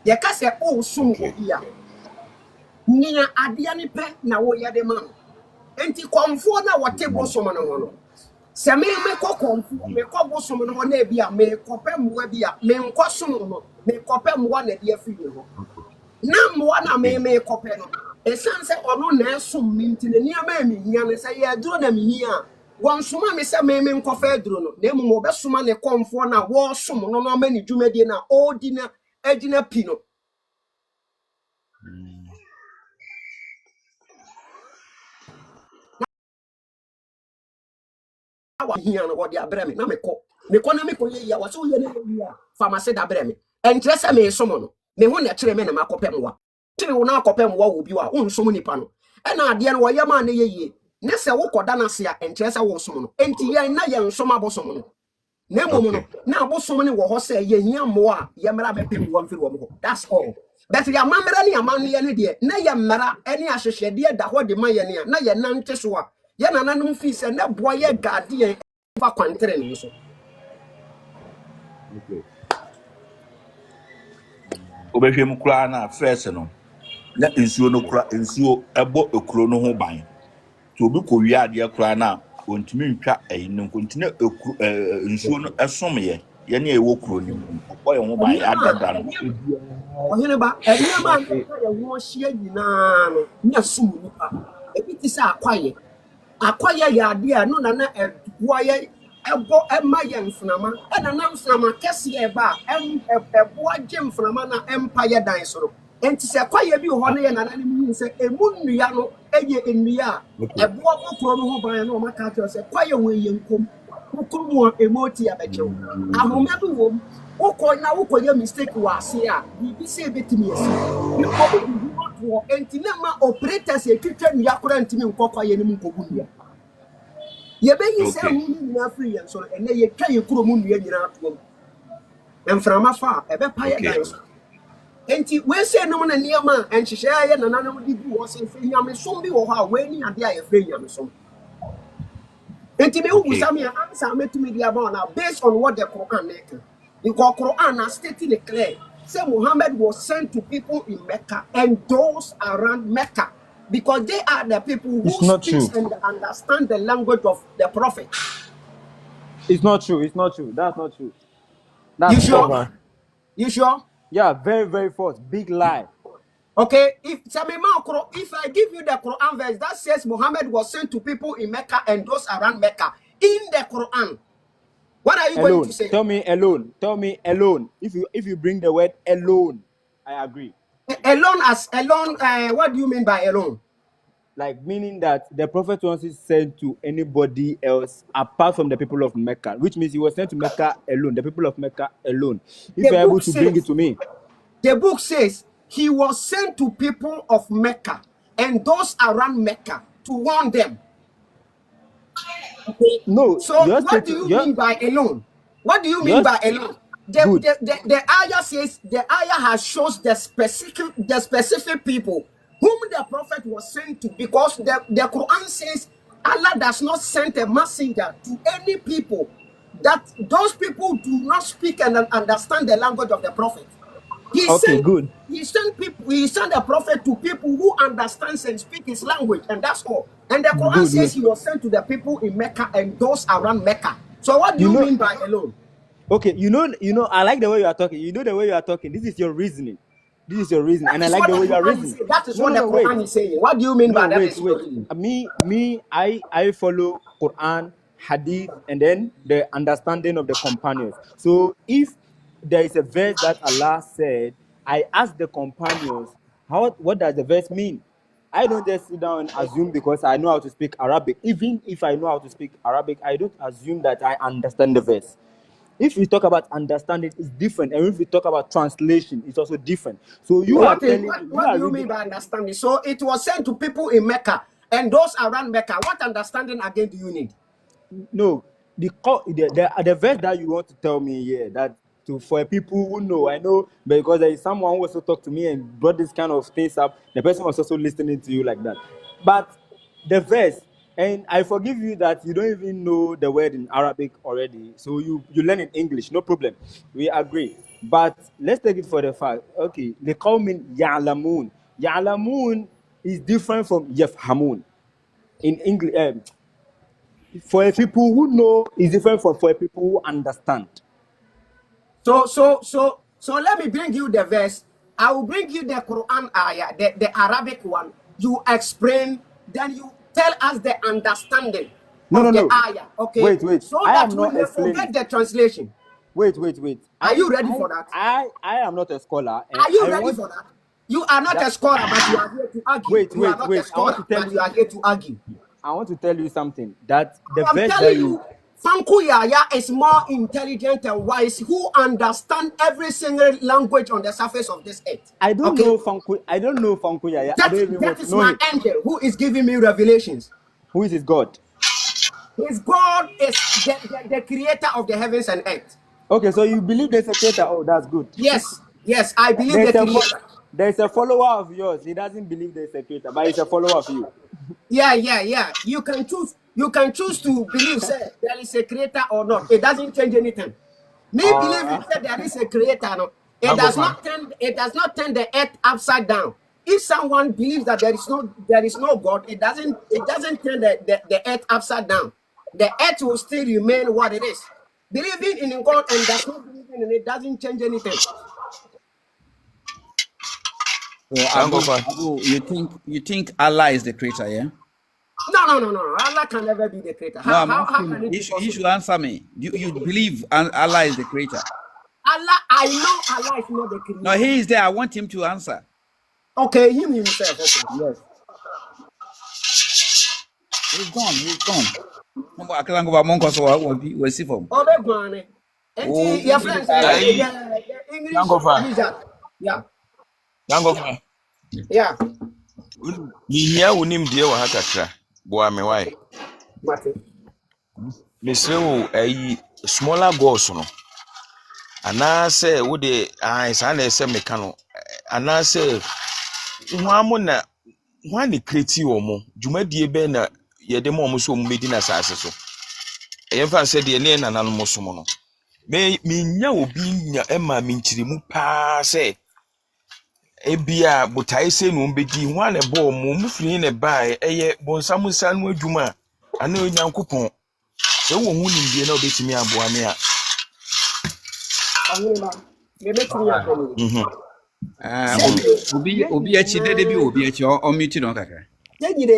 Ye cassa oh soon here. Near Adiani pet now ya the man. Anti comfort now what table someone on. Same me co comfort, me cobble someone on nebia, me copem webia, me cosum, me copem one a dear female. Nam one me copeno. A son said, or no, Nelson mint in the near mammy, and say, yeah, do them here. One summa, Miss Mammy Coffee Druno, name more best woman a comfort now, war some no many Jumedina, or dinner, Edina Pino. Here what they are breming, Namiko. Meconomico, ya was so ya, pharmacy da bremi. And dress me someone, me one a tremen and Macopemwa. Till now copem will be our own so many pano. And I dear Wayaman ye. Nessa walk or Danasia and Tressa was someone. And Tia and Nayan Soma Bosomono. Nemo now Bosomoni was say ye more, Yamara Pim 1 film. That's all. But your mamma any among the any dear, Nayamara, any associate dear that what the Mayania, Nayan Tessua. ya na nanum fi se na boy ye guardian fa kwantere ni so. Okay. Obehwe mu kura na first no. Na nsuo no kura nsuo ebo ekuro no ho ban. So obi ko wi ade kura na ontimi ntwa no kontine ekuro nsuo no esomye. Ye na ewo kuro ni mu. Boy ho ban ya dada no. Ohene ba enema na ye ho hye nyina no nya sum nipa. Ebi ti se akwaye ya ade a no na eduwa ye ebo ema ye mfnama na mfnama kese ye ba ebo agye mfnama na empa ye dan soro enti se kwaye bi ho na ye na mu se emu nnua no eye nnua ebo okoro no ho ban na o maka tell se kwaye we ye nkom ukomu emoti ya bechew ahoma bi wo ukoye mistake wa ase a bi se betimi esi ni ko bi wo enti na ma operators e twetwa nnua kora ntimi nkokwaye ni mu nkobu nnua ye be yi se hu ni na free yen so ene ye twa ye kuro mu nnua nyina ato emframa fa e be pa ye dan so enti we se no na niema enhihye ye nananam di bi wo se fe nyame som bi wo ha we ni ade a ye fe nyame som enti me hu sami answer metumi dia ba na based on what the Quran make the Quran has stated clear say Muhammad was sent to people in Mecca and those around Mecca because they are the people who speak and understand the language of the prophet. It's not true. It's not true. That's not true. That's You sure? false. You sure? Yeah, very, very false. Big lie. Okay, if I give you the Quran verse that says Muhammad was sent to people in Mecca and those around Mecca in the Quran, what are you going to say? Tell me alone. Tell me alone. If you bring the word alone, I agree. Alone. What do you mean by alone? Like meaning that the prophet wasn't sent to anybody else apart from the people of Mecca, which means he was sent to Mecca alone, the people of Mecca alone. If you're able to bring it to me. The book says he was sent to people of Mecca and those around Mecca to warn them. Okay. No. So what do you mean by alone? What do you mean by alone? The ayah says the ayah has shows the specific people whom the prophet was sent to, because the Quran says Allah does not send a messenger to any people that those people do not speak and understand the language of the prophet. He sent the prophet to people who understands and speak his language, and that's all. And the Quran says he was sent to the people in Mecca and those around Mecca. So what do you mean by alone? Okay, you know, I like the way you are talking. You know the way you are talking. This is your reasoning. This is your reasoning, and I like the way you are reasoning. That is what the Quran is saying. What do you mean by that? I follow Quran, Hadith, and then the understanding of the companions. So if there is a verse that Allah said, I ask the companions, what does the verse mean? I don't just sit down and assume because I know how to speak Arabic. Even if I know how to speak Arabic, I don't assume that I understand the verse. If we talk about understanding, it's different. And if we talk about translation, it's also different. So what do you mean by understanding? So it was sent to people in Mecca and those around Mecca. What understanding again do you need? No, the verse that you want to tell me here, that for people who know, I know because there is someone who also talked to me and brought this kind of things up. The person was also listening to you like that. But the verse, and I forgive you that you don't even know the word in Arabic already. So you learn in English, no problem. We agree. But let's take it for the fact. Okay, they call me Ya'lamun. Ya'lamun is different from Yafhamun. In English, for people who know is different from for people who understand. So let me bring you the verse. I will bring you the Quran ayah, the Arabic one. You explain, then you tell us the understanding of the ayah. Okay. Wait. So that we may forget the translation. Wait. Are you ready for that? I am not a scholar. Are you ready for that? You are not a scholar, but you are here to argue. You are not a scholar, but you are here to argue. I want to tell you something. That the I'm telling you, Fanku Yaya is more intelligent and wise, who understand every single language on the surface of this earth. I don't know Fanku Yaya. That is my angel who is giving me revelations. Who is his God? His God is the creator of the heavens and earth. Okay, so you believe there's a creator. Oh, that's good. Yes, I believe the creator. There's a follower of yours. He doesn't believe there's a creator, but he's a follower of you. Yeah. You can choose to believe say there is a creator or not. It doesn't change anything. Me believing that there is a creator, no, it does Nyankofa. not turn the earth upside down. If someone believes that there is no God, it doesn't turn the earth upside down. The earth will still remain what it is. Believing in God and does not believing in it doesn't change anything. So Nyankofa. Abu, you think Allah is the creator, yeah? No. Allah can never be the creator. No, I'm How asking. can it be He possible? should answer me. You believe Allah is the creator? Allah, I know Allah is not the No, creator. he is there. I want him to answer. Okay, him himself. Okay. Yes. He's gone. I can't go back. Monk, so we'll see from. Obegwane. Oh, Enti your friends Ayi. the English Nyankofa. wizard. Yeah. Nyankofa. Yeah. Yihia wonim die wa hakakra. Boa me why. Okay. Mate. Mesre wo ayi smaller goals no. Anase wo de sa na ese meka no. Anase hwamu na hwani kreti wo mo. Dwumadie be na yede mo so mo medi na saase so. Yemfa se de ne nananom mo so mo no. Me nya obi nya ema minchirimu pa se ebia botae se no mbedi hwa ne bo mo mufiri ne bae eye bonsamu sanu adwuma ana onyankopon se wo hu nimbie na obetimi aboa me a Ahuna. Me betumi akoni. Obi echi dede bi obi echi o mute no kakra. Ye nyina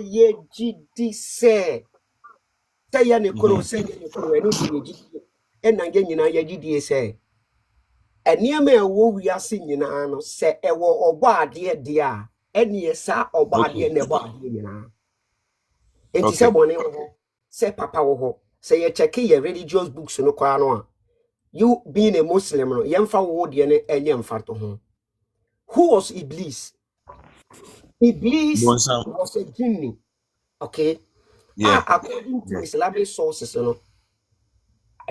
ye gidi se. Say ya ne koro enu di ye gidi. Ena ye nyina ye gidi se. Eniema ewo wiase nyina no se ewo obo ade de a ene esa obo ade ne bo ade nyina. Enti se bone wo se papa wo se ye check ye religious books no kwa no a you being a Muslim no yemfa wo de ne enye mfato ho. Who was Iblis? Iblis bonsam was a jinni. Okay? yeah According to Islamic sources no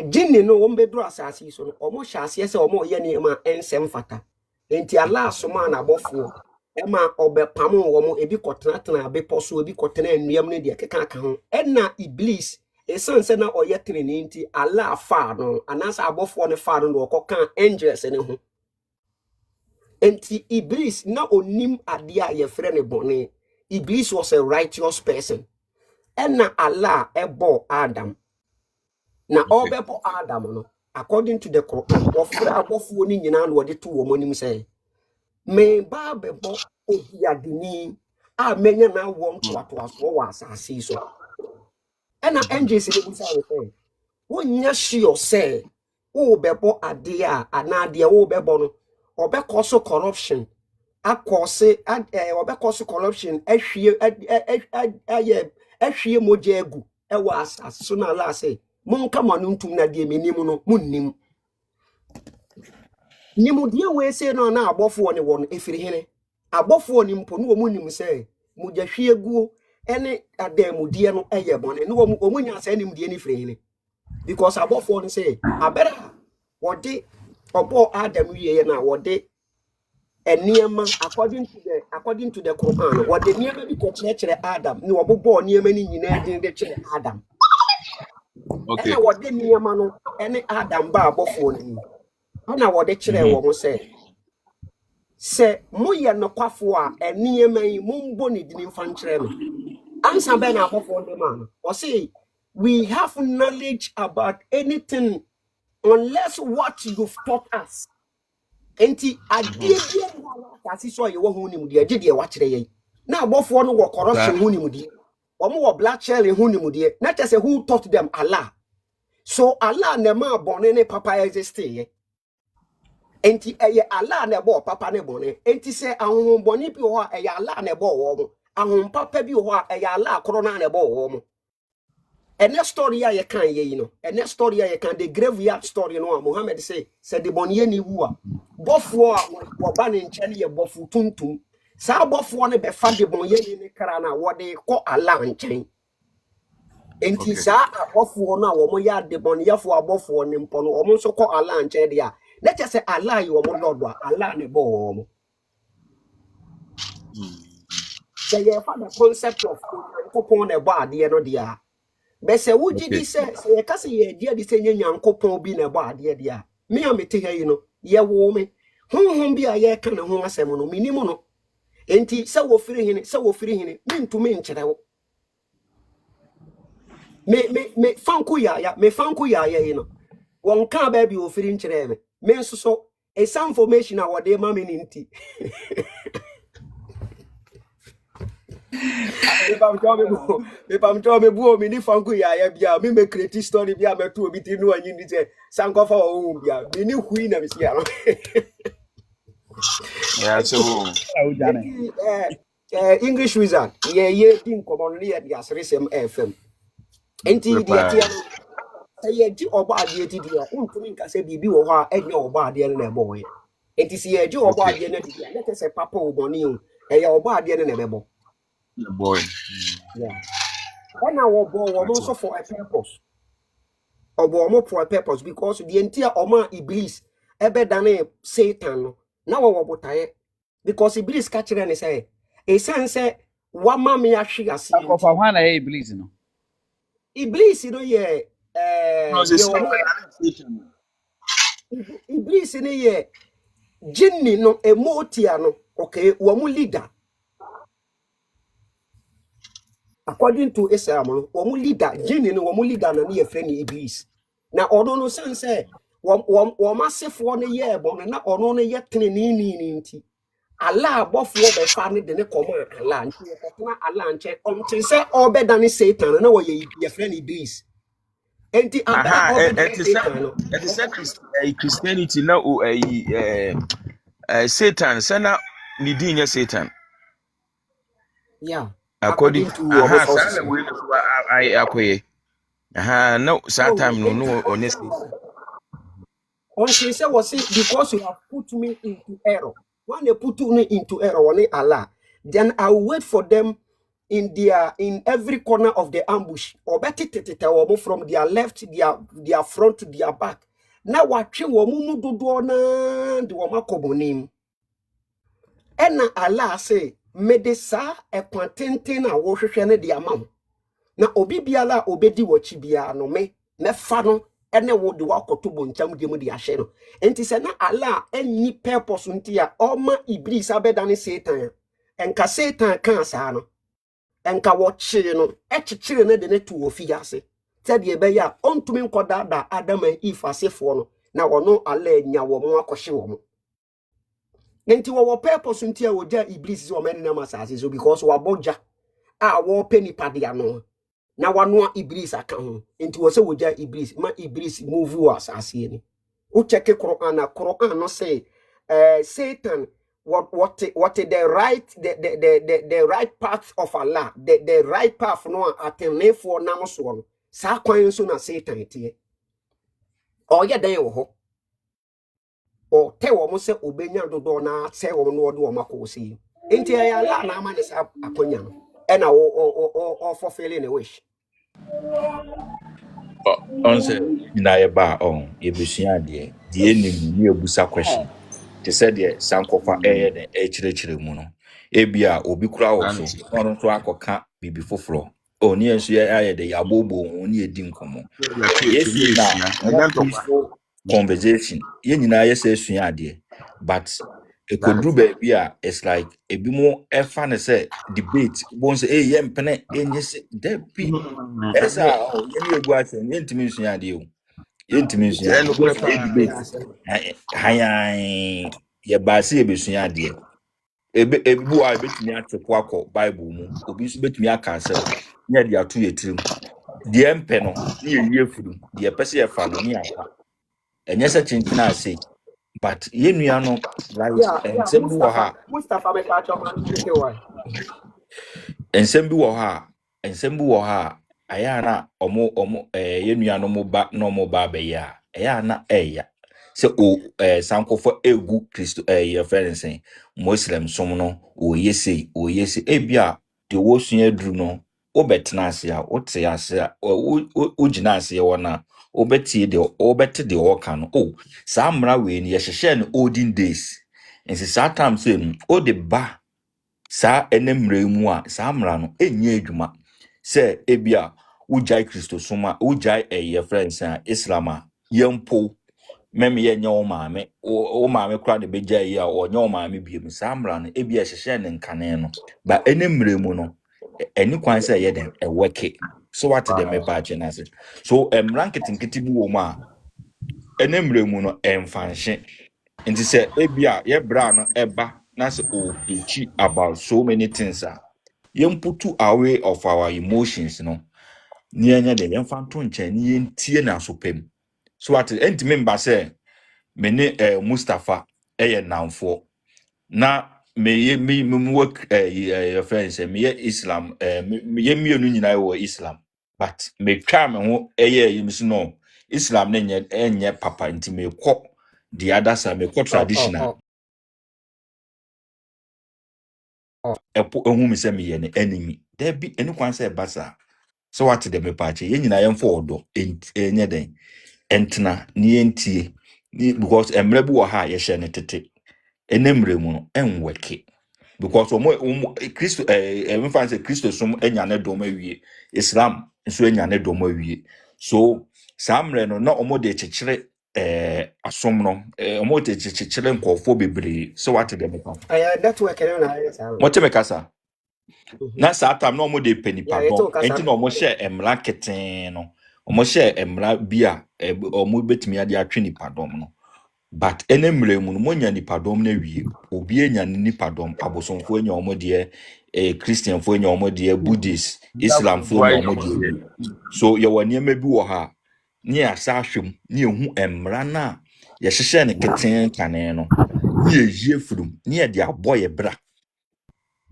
jinni no won bedru asase so no omo hyase se omo ye ne ma ensem fata. Enti Allah asoma na abofo ema obepam wo ebi kotena be poso ebi kotena anuam ne de keka aka ho enna Iblis esanse na oye trene nti Allah afa no anasa abofo ne fa no okoka angels ne ho. Enti Iblis na onim ade a ye frɛ ne bone. Iblis was a righteous person. Enna Allah ebo Adam. Na obebo Adam no according to the Quran ofra abofo ni nyina no de to wo monim say me ba bebo obiadini a menya na wo ntoato aso wo asase so. Enna angels ni busa we say wonya sure say wo bebo ade a anade wo bebo no obekọ corruption akọse obekọ corruption ahwie moja egu ewa asase so na la say monka manu ntum na de menim no munnim nimude we say no na abofo ne won efiri hene abofo ni mpo no wo munim say moja hwie egu ene adamude no eye bone no wo munya say nimude ni firi hene because abofo no say abera wode obo Adam wiye na wode eniema according to the Quran wode niema bi ko chere Adam ni obobo niema ni nyina din de chere Adam. okay Ena wode niema no ene Adam ba abofo ni ana wode chere wo mo se moye no kwafo a eniema yi mumbo ni din mfa chere me ansa be na abofo de man o say we have knowledge about anything unless what you've taught us. Enti adie na asi so ye wo hu nim de agide wa kire ye na abofo no wo corruption hu nim de omo wo black shell hu nim de na tell say who taught them Allah. So Allah na ma bone ne papa exist ye enti eye Allah na bo papa ne bone enti say ahun bone bi ho eye Allah na bo wo mo ahun papa bi ho eye Allah koro na bo wo mo. And that story I can ye no. And that story I can the graveyard story no. Muhammad say the bonye ni wua. Bofo wo ba ne nche ye bofu tuntum. Sa bofo ne be fa de bonye ni kra na wo de ko Allah nchen. Enti sa bofo no a wo mo ya de bonye fo abofo ne mpo no wo mo so ko Allah nchen de a. Let us say Allah yi wo mo lord a Allah ne bo wo mo. the concept of Nyankopon ebo ade no dia. Be se wuji di se ye ka se ye dia di se Nyankopon bi na ebo ade dia. Me amete ha yi no ye wo me. Honhom bi a ye ka ne ho asem no minimu no. Enti se wo firi hene mentumi nkyere wo. Me fanku ya yi no. Won ka ba bi wo firi nkyere me. Me nso so some information a wo de ma me nti. If I'm talking about me, if I'm going to be me create story, be a me to be no one in this. Sanko for home, be me new queen of here. Yeah, so English wizard, yeah, think commonly at the Asrisem FM. Enti the say di oba ade ti dia untumi nka se bibi wo ho a enye oba ade ne boy. Enti se ye di oba ade ne dia, let us say papa oboni o. E ya oba ade ne bebo. boy. Yeah. And now we're also for a purpose. Or more for a purpose because the entire Oma Iblis ebe than Satan. Now we're tired because Iblis catch and say, a son say, one mammy actually as Akọfa hwan na Iblis no. Iblis, you know, No, it's Satan. Iblis in a year, Jinni no emotiano, okay, one leader. According to Islam, one leader, Jinni no one leader na near friend Iblis. Now, although no sense say, one massive 1 year, but not on yet ninety. Allah both will be found the command Allah. Allah check to say all better than Satan. No way, your friend Iblis. And the It is Christianity now. Satan, Sana Nidinya Satan. Yeah. According to our sources. No, Satan, no, honestly. Until say was it because you have put me into error. When they put me into error, when Allah, then I will wait for them in every corner of the ambush, or better from their left, their front to their back. Now what you womu do na the wamakobonim. And Allah say, Medesa e quantente na wohwehwe de amam. Na obi biala obedi wachi bia no me fa no ene wo de wakoto boncham de mu de ahye no. Enti se na Allah enni purpose nti a oma Iblis abedane Satan. Enka Satan kan sa no. Enka wo chi no echichire na de ne tu ofi ase. Tede be ya ontumi nkoda da Adam and Eve asefo no. Na wono Allah nya wo mo akohye wo mo. Enti wo purpose nti a woja Iblis zo mani na masase so because wo aboja a wo peni padia no. Na wanoa Iblis aka ho enti wo se woja Iblis ma Iblis move was asase ni o check Quran no say Satan what the right path of Allah the right path no atene for nam so no sa kwan so na Satan tie o ye dan wo ho o te wo mo se obenya dodo na se wo no do wo makosi enti ya Allah na ama ne sa akonya no e na o fulfilling a wish. On say na ye ba on ebusua de enim ni ebusa question te said de sankofa eye de echirechire mu no ebia obi kura wo so on so akoka bibi foforo oni enso ye aye de yabobo oni edi nkomo yes na peaceful conversation ye nyina ye say sua de but ekodru ba bia it's like ebi mo efa ne say debate bon say ye mpene enye se debi esa ye ni egu ase ye ntimi sua de o ye ntimi sua debate hayan ye ba se ye besua de ebu a betumi ateko akọ Bible mu obi so betumi aka asem ne de ato ye tirim de mpe no ne ye yefuru de pese ye fa no ne akwa enye se chinchina ase but ye nua no like ensem bi wo ha Mustafa me ka choma nke wa ensem bi wo ha aya na omo ye nua no mo ba no mo ba be ya aya na eya se o sankofo egu Kristo ye friend Muslim som no o yesi ebia de wo sua dru no wo betena ase a wo te ase a wo gina ase wona wo betie de wo bete de wo ka no o sa mra we ni ye hye no olden days ensi sa time say o de ba Sa enemre mu a sa amra no enye adwuma se ebia ujai Kristo soma ujai ye friends a Islam a yempo meme ye nya o maame o maame kra de beja yi a o nya o maame biem sa amra no ebia hyehye ne nkane no ba enemre mu no eni kwan se ye den e work so what the me pa chenase so emra nketinketi bi wo mu a enemre mu no emfanhye nti se ebia ye bra no eba na se o preach about so many things put away of our emotions no nianya de yemfa to nchen ni yentie na so pem so what member say me ne Mustafa namfo na me work your friends me Islam me ye mienu nyina wo Islam but me twa me ho yimsi no Islam ne enye papa nti me kɔ the other side me kɔ traditional epo ehu me se me ye ne enemy there be any kwan say basa so what the me pache ye nyina yemfo odo enye den entna ni entie ni because emre bi wo ha ye hye ne tete enemre mu no enweke because Christo me fan say Christo som enya ne dom awie Islam nso enya ne dom awie so samre no na omo de chekere asom no omo de chekere nkofo bebre so what the me pache network na ya mo te me kasa na sa tam no mo de penipa ya don to kasa enti no mo share emra keten no mo share emra bia omo betimi ade atwe nipa dom no but enemre mu no mo nya nipa dom na wie obi enya nipa dom abosonfo enya omo de Christian fo enya omo de Buddhist Islam fo enya omo de so ye wane ma bi wo ha ni asa ahwem ni ehu emra na ye hyehye ne keten kane no ni ehie furum ni ye de aboye bra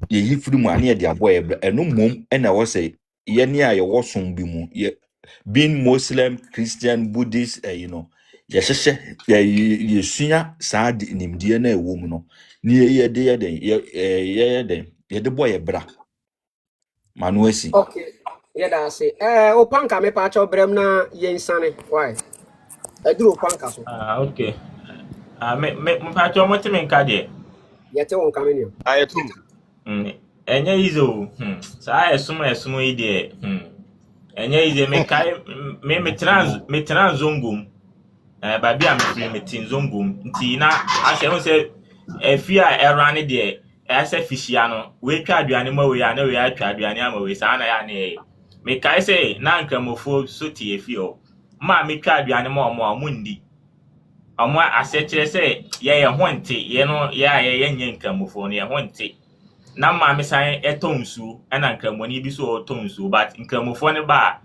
ye yi firi mu ane de aboye eno mom ena wo say ye ne a ye wosom bi mu ye being Muslim Christian Buddhist ye hyehye ye sua saa nimdie na ewo mu no ne ye de ye de boye bra manu asi okay ya da se o panka me pa cho brem na yensane why aduru panka so Okay. Me mpacho mo te menka de. ya te won kamenio Ayetu. Enye izo. Sa esum yi de. Enye ize me trans zongum. Ba bia me free me tin zongum. Nti na ase ho se efi a erane de ase fishia no we twa aduane ma we ya na we atwa aduane ama we sa na ya ne me kai se na nkramofo so tie efi o ma me twa aduane ma omo ndi omo ase kire se ye ho nte ye no ye nye nkramofo no ye ho nte na ma me san etonsu na nkramoni bi so tonsu but nkramofo ne ba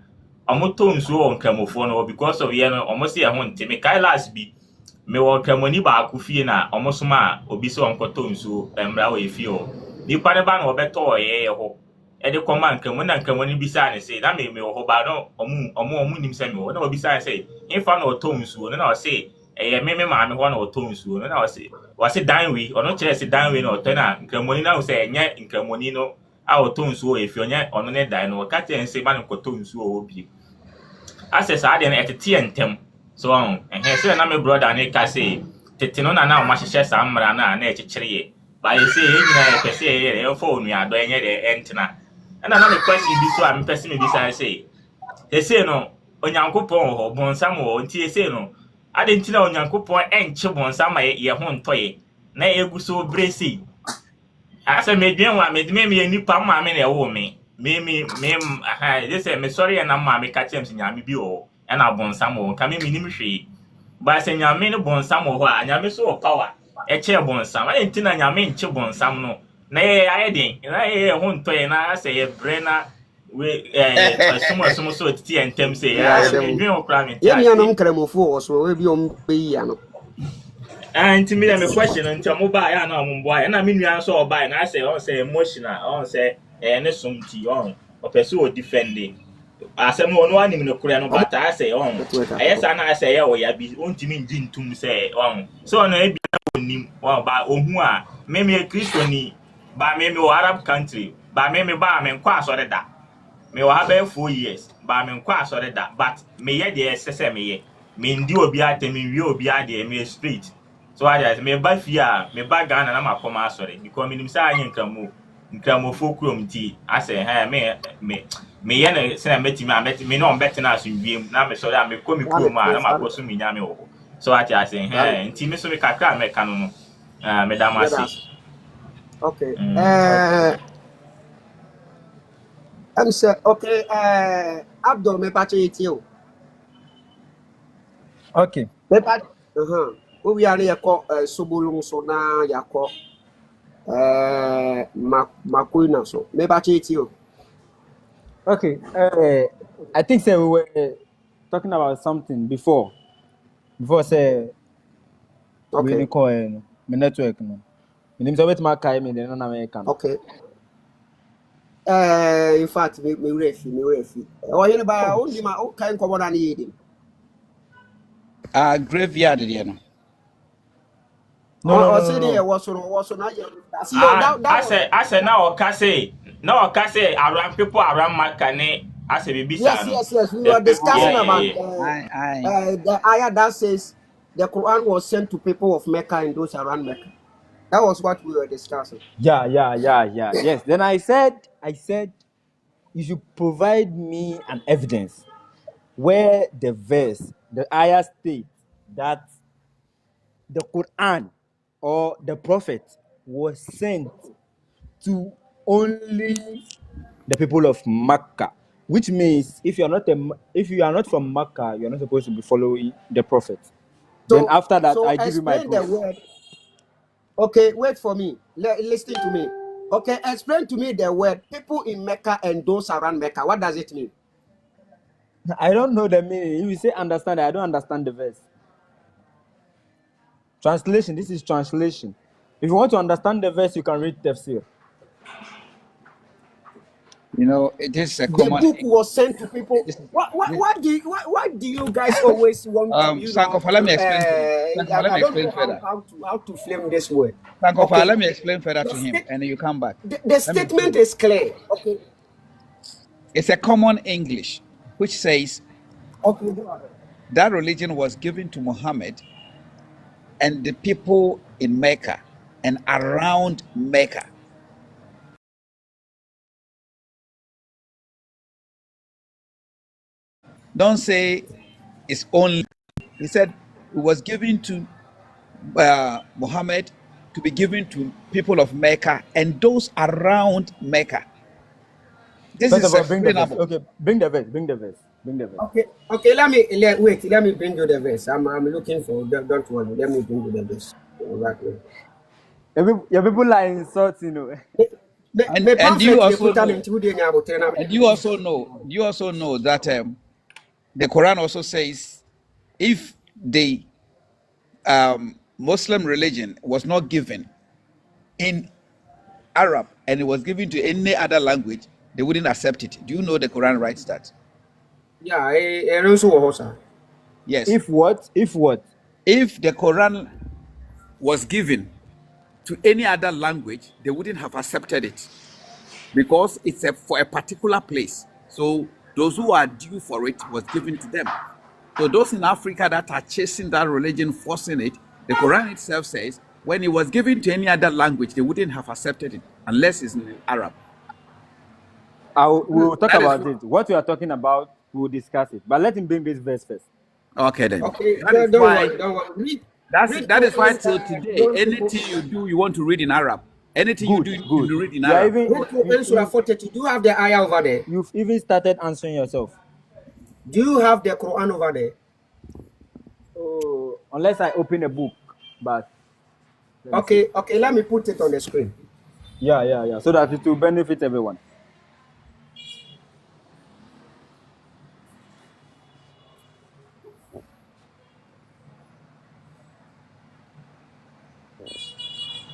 omo tonsu o nkramofo no because of ye no omo se ye ho nte me kai last bi me wo nkramoni ba akufie na omo soma obi se onkoto nsu emra wo efie o nipa ne ba na obeto ye ho e de koma nkramoni na nkramoni bi sa ne se na me wo ho ba no omo nim se me wo na obi sa se infa na oto nsu no na o se eye me ma me ho na oto nsu no na o se danwe ono kire se danwe na oto na nkramoni na o se enye nkramoni no a oto nsu o efie onye ono ne dan no ka te nse ba no koto nsu o obi ase sa de na etete entem so say na me brother ne ka say tete no na o ma hyehyɛ sa mmara na ekekere ye ba ye say e nyina ye pese ye fo onu ado enye de entena na me question bi so a me pese me bi say no onyankopɔn ho bonsam ho nti say no ade nti na onyankopɔn enche bonsam ye ho ntoye na egu so bresi ase me dwen wa me me nipa ma me na ewo me they say me sorry na ma me ka chem si nyame bi o na bonsam ho ka me nim hwe ba se nyame ne bonsam ho a nyame so power e che bonsam e ntina nyame nche bonsam no na ye ayeden na ye ho ntoye na ase ye bre na we asum so titi entem se ya me dwen okra me ye nyanom nkramofo wo so we bi om pe yi ano nti me me question nti mo ba ya na mo boa na me nua so oba na ase on say emotional on say ne somti on opese o defending asem no no anim no kure no but I say on ayesa na say ya o ya bi ontimi nji ntum say on so no e bi na onim on ba ohu a me Christian ni ba me o Arab country ba me ba me nkwa asore da me o ha ba 4 years ba me nkwa asore da but me ye de sese me ye me ndi obi ate me wi obi ade me straight so I just me ba fi a me ba Ghana na makoma asore because me nim say anyi nkramu nkramofo kurom ti asɛ ha me yɛ no sɛ metimi a metimi na ɔmbɛtena asomdwiem na mesɔre a mekɔ me kurom a na makɔ so me nyame wɔ hɔ so ate asɛ ha nti me so me kakra a mɛka no no meda mo ase. Okay. I'm say okay. Abdul, me patch it you. Okay. Me patch. We are here called Subulung Sona Yako. Makuina so. Me patch it you. Okay. I think say we were talking about something before. Before say we Okay. call my network no. My name is Obet Makai, me then American. Okay. In fact, me refi. Oh, you know, by only my own kind common and eating. Graveyard, you know. Or say there was on not yet. No, that was. Asɛ na ɔka sɛ around people around Makane asɛ bibi saa no. Yes. We The were people, discussing about I the ayah that says the Quran was sent to people of Mecca and those around Mecca. That was what we were discussing. Yeah. Yes. Then I said you should provide me an evidence where the ayah states that the Quran or the Prophet was sent to only the people of Makkah, which means if you are not from Makkah, you are not supposed to be following the Prophet. Then after that, So I give you my explain the proof. word. Okay, wait for me. Listen to me. Okay, explain to me the word people in Mecca and those around Mecca. What does it mean? I don't know the meaning. If you say understand, I don't understand the verse. Translation. This is translation. If you want to understand the verse, you can read tafsir. you know, it is a The common. book was sent to people. This, Why do you guys always want to, Sankofa, let me explain to him. Sankofa, let I me don't explain know further. how to flame this word. Sankofa, Okay. let me explain further The, to him, state, and then you come back. the Let me statement explain. is clear. Okay. It's a common English which says Okay. that religion was given to Muhammad and the people in Mecca and around Mecca. Don't say it's only. He said it was given to Muhammad to be given to people of Mecca and those around Mecca. This First of is all, bring the verse. explainable. Okay, bring the verse. Okay. Let me bring you the verse. I'm looking for. Don't worry. Let me bring you the verse. Right away. Your people are insulting, you know. Me And you pamphlet they also put them know, into the nyabo. you also know that the Quran also says if the Muslim religion was not given in Arab and it was given to any other language, they wouldn't accept it. Do you know the Quran writes that? Yeah, I also was. Yes. If what? If the Quran was given to any other language, they wouldn't have accepted it because it's for a particular place. So those who are due for it was given to them. So those in Africa that are chasing that religion, forcing it, the Quran itself says when it was given to any other language, they wouldn't have accepted it unless it's in Arab. We will talk That is about it. What we are talking about, we will discuss it. But let him bring this verse first. okay then. Okay, That is don't why worry, don't worry. Read that is why Quran, till today, John people. anything you do, you want to read in Arab. Anything you do, Good. you read in You are Arab. even Read Quran Surah 42. Do you have the ayah over there? you've even started answering yourself. Do you have the Quran over there? Oh, unless I open a book, but let me see. Okay, let me put it on the screen. Yeah. So that it will benefit everyone.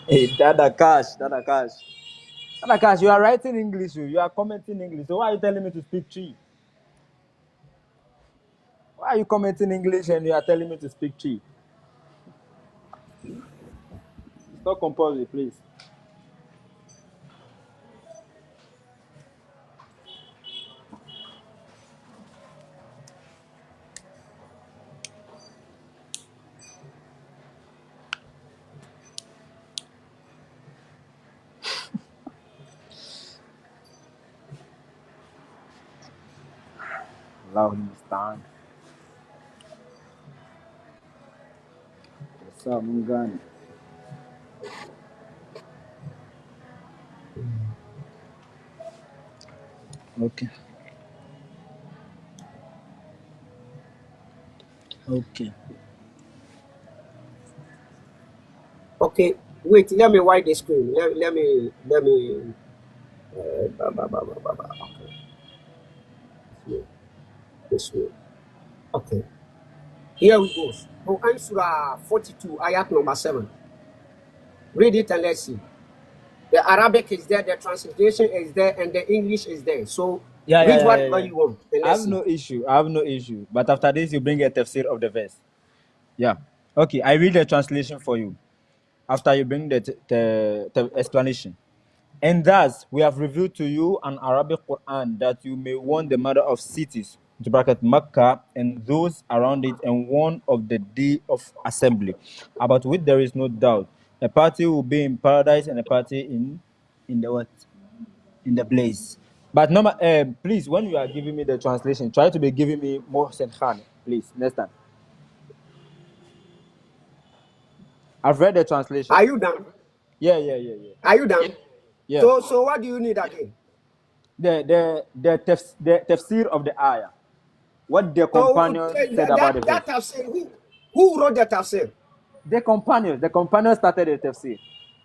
Hey, Dada Cash, you are writing English, you are commenting English. So why are you telling me to speak Tree? Why are you commenting English and you are telling me to speak Tree? Stop compulsory, please. Allahu musta'an. Sasa mungani. Okay. Okay. Okay, wait, let me wipe the screen. Let me okay. This way. Okay. Here we go. Quran Surah 42, ayat number 7. Read it and let's see. The Arabic is there, the translation is there, and the English is there. So read whatever you want. And I let's have see. no issue. I have no issue. But after this, you bring a tafsir of the verse. Yeah. Okay. I read the translation for you. After you bring the explanation. And thus, we have revealed to you an Arabic Quran that you may warn the mother of cities, to bracket Makkah, and those around it, and warn of the day of assembly, about which there is no doubt. A party will be in paradise and a party in the what? In the blaze. But no, please, when you are giving me the translation, try to be giving me Mohsen Khan, please, next time. I've read the translation. Are you done? Yeah. Are you done? Yeah. So what do you need again? The tafsir of the ayah. What the So companions said about the verse. that tafsir, who wrote the tafsir? The companions started the tafsir.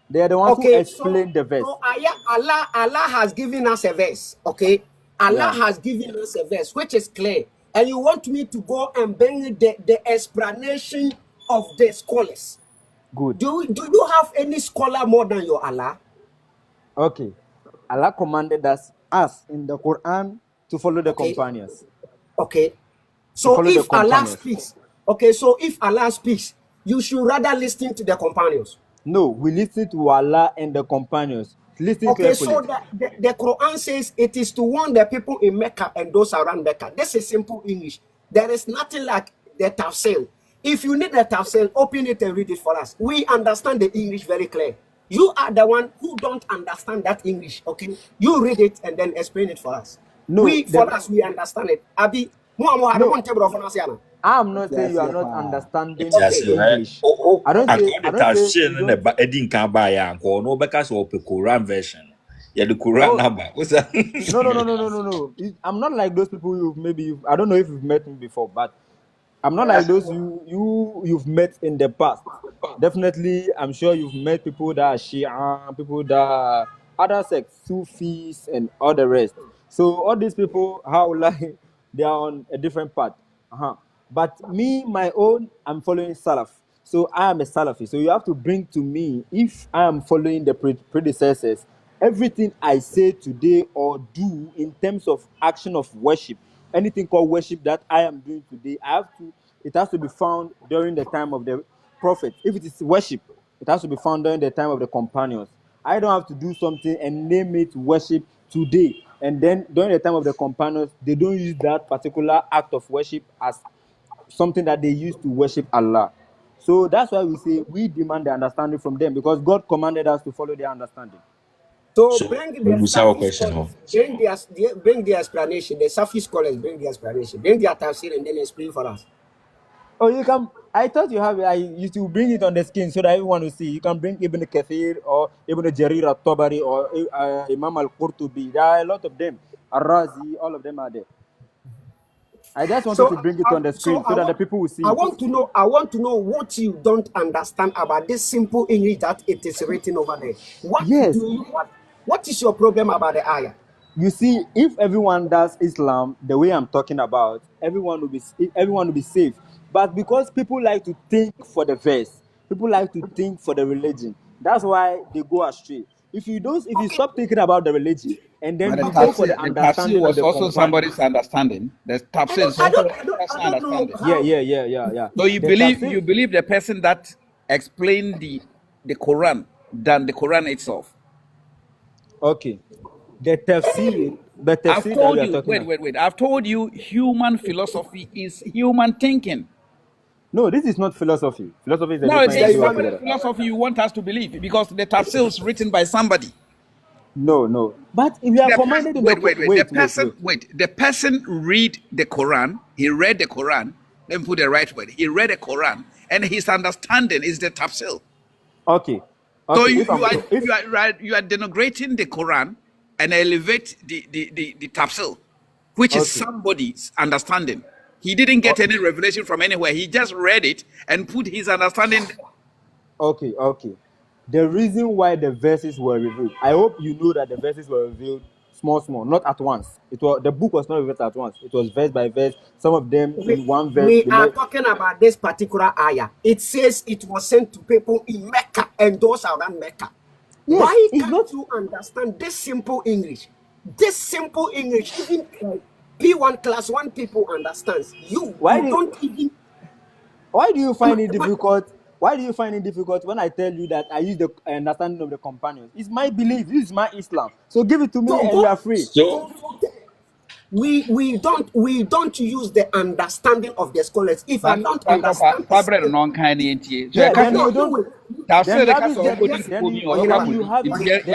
They are the ones who Okay, explained the verse. so Allah has given us a verse. Okay, Allah Yeah. has given us a verse which is clear, and you want me to go and bring the explanation of the scholars. Good. Do you have any scholar more than your Allah? Okay. Allah commanded us in the Quran to follow the Okay. companions. Okay. To So follow the if Allah companions. speaks, okay, so if Allah speaks, you should rather listen to the companions. No, we listen to Allah and the companions. Listen Okay, carefully. so the Quran says it is to warn the people in Mecca and those around Mecca. This is simple English. There is nothing like the tafsir. If you need the tafsir, open it and read it for us. We understand the English very clear. You are the one who don't understand that English. Okay, you read it and then explain it for us. No, we understand it. Abi, I'm not saying you are not understanding Just the English. I don't say in the Edding Kabaya and no because of the Quran version. Yeah, the Quran number. What's that? No. I'm not like those people I don't know if you've met me before, but I'm not like those you've met in the past. Definitely, I'm sure you've met people that are Shia, people that are other sects, Sufis, and all the rest. So all these people, they are on a different path. But me, my own, I'm following Salaf. So I am a Salafi. So you have to bring to me, if I am following the predecessors, everything I say today or do in terms of action of worship, anything called worship that I am doing today, it has to be found during the time of the prophet. If it is worship, it has to be found during the time of the companions. I don't have to do something and name it worship today. And then during the time of the companions, they don't use that particular act of worship as something that they use to worship Allah. So that's why we say we demand the understanding from them, because God commanded us to follow their understanding. So So, bring we the will have a Safi question, scholars, bring the explanation. The Safi scholars bring the explanation. Bring their tafsir and then explain for us. Oh, you can. I thought you to bring it on the screen so that everyone will see. You can bring Ibn Kathir or Ibn Jarir al-Tabari or Imam al-Qurtubi. There are a lot of them. Al-Razi, all of them are there. I just wanted to bring it on the screen so that the people will see I it. want to know what you don't understand about this simple English that it is written over there. What is your problem about the ayah? You see, if everyone does Islam the way I'm talking about, everyone will be safe. But because people like to think for the verse, people like to think for the religion, that's why they go astray. If you stop thinking about the religion and then But you go for the the understanding was of the also somebody's understanding. The tafsir is also a personal understanding. Yeah. So you believe the person that explained the Quran than the Quran itself. Okay. The tafsir I've that told we are you. talking about. Wait. I've told you human philosophy is human thinking. No, this is not philosophy. Philosophy is a No, different it's issue somebody's altogether. philosophy you want us to believe because the tafsir is written by somebody. No. But we are commanded in the The person read the Quran. He read the Quran. Let me put the right word. He read the Quran, and his understanding is the tafsir. Okay. So Okay. you are denigrating the Quran and elevate the tafsir, which is somebody's understanding. He didn't get any revelation from anywhere. He just read it and put his understanding. Okay. The reason why the verses were revealed, I hope you know that the verses were revealed small, not at once. The book was not revealed at once. It was verse by verse. Some of them in one verse. We are talking about this particular ayah. It says it was sent to people in Mecca and those around Mecca. Yes, why can't you understand this simple English? This simple English, even P1 class 1 people understands. Why do you find it difficult? Why do you find it difficult when I tell you that I use the understanding of the companions? It's my belief. This is my Islam. So give it to me and you are free. So we don't use the understanding of the scholars. If I don't understand, then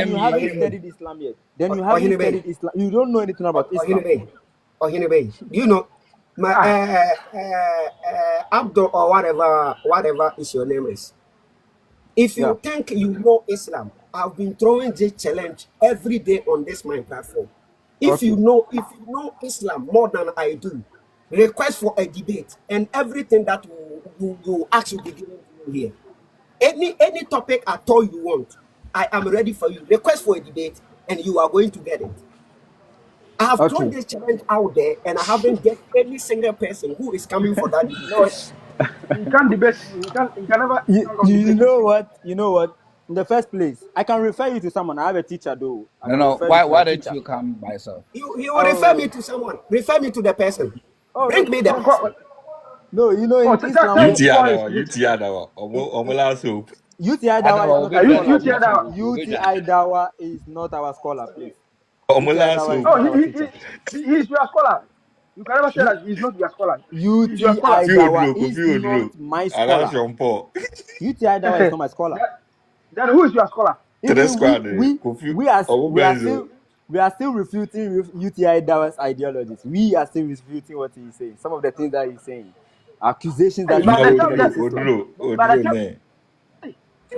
you haven't studied Islam yet. Then you haven't studied Islam. You don't know anything about Islam. You know, Abdul or whatever is your name is. If you think you know Islam, I've been throwing this challenge every day on this my platform. If you know Islam more than I do, request for a debate, and everything that you actually be given to you here. Any topic at all you want, I am ready for you. Request for a debate, and you are going to get it. I have thrown this challenge out there, and I haven't get any single person who is coming for that debate. You can't debate. You can never. You know what? In the first place, I can refer you to someone. I have a teacher though. Why don't you come by yourself? You will refer me to someone. Refer me to the person. Bring me the person. No, you know in Islam. UTI Dawa is not our scholar, please. He's your scholar. You can never say that he's not your scholar. UTI Dawa is not my scholar. UTI Dawa is not my scholar. Then who is your scholar? We are still refuting UTI Dawa's ideologies. We are still refuting what he's saying. Some of the things that he's saying, accusations that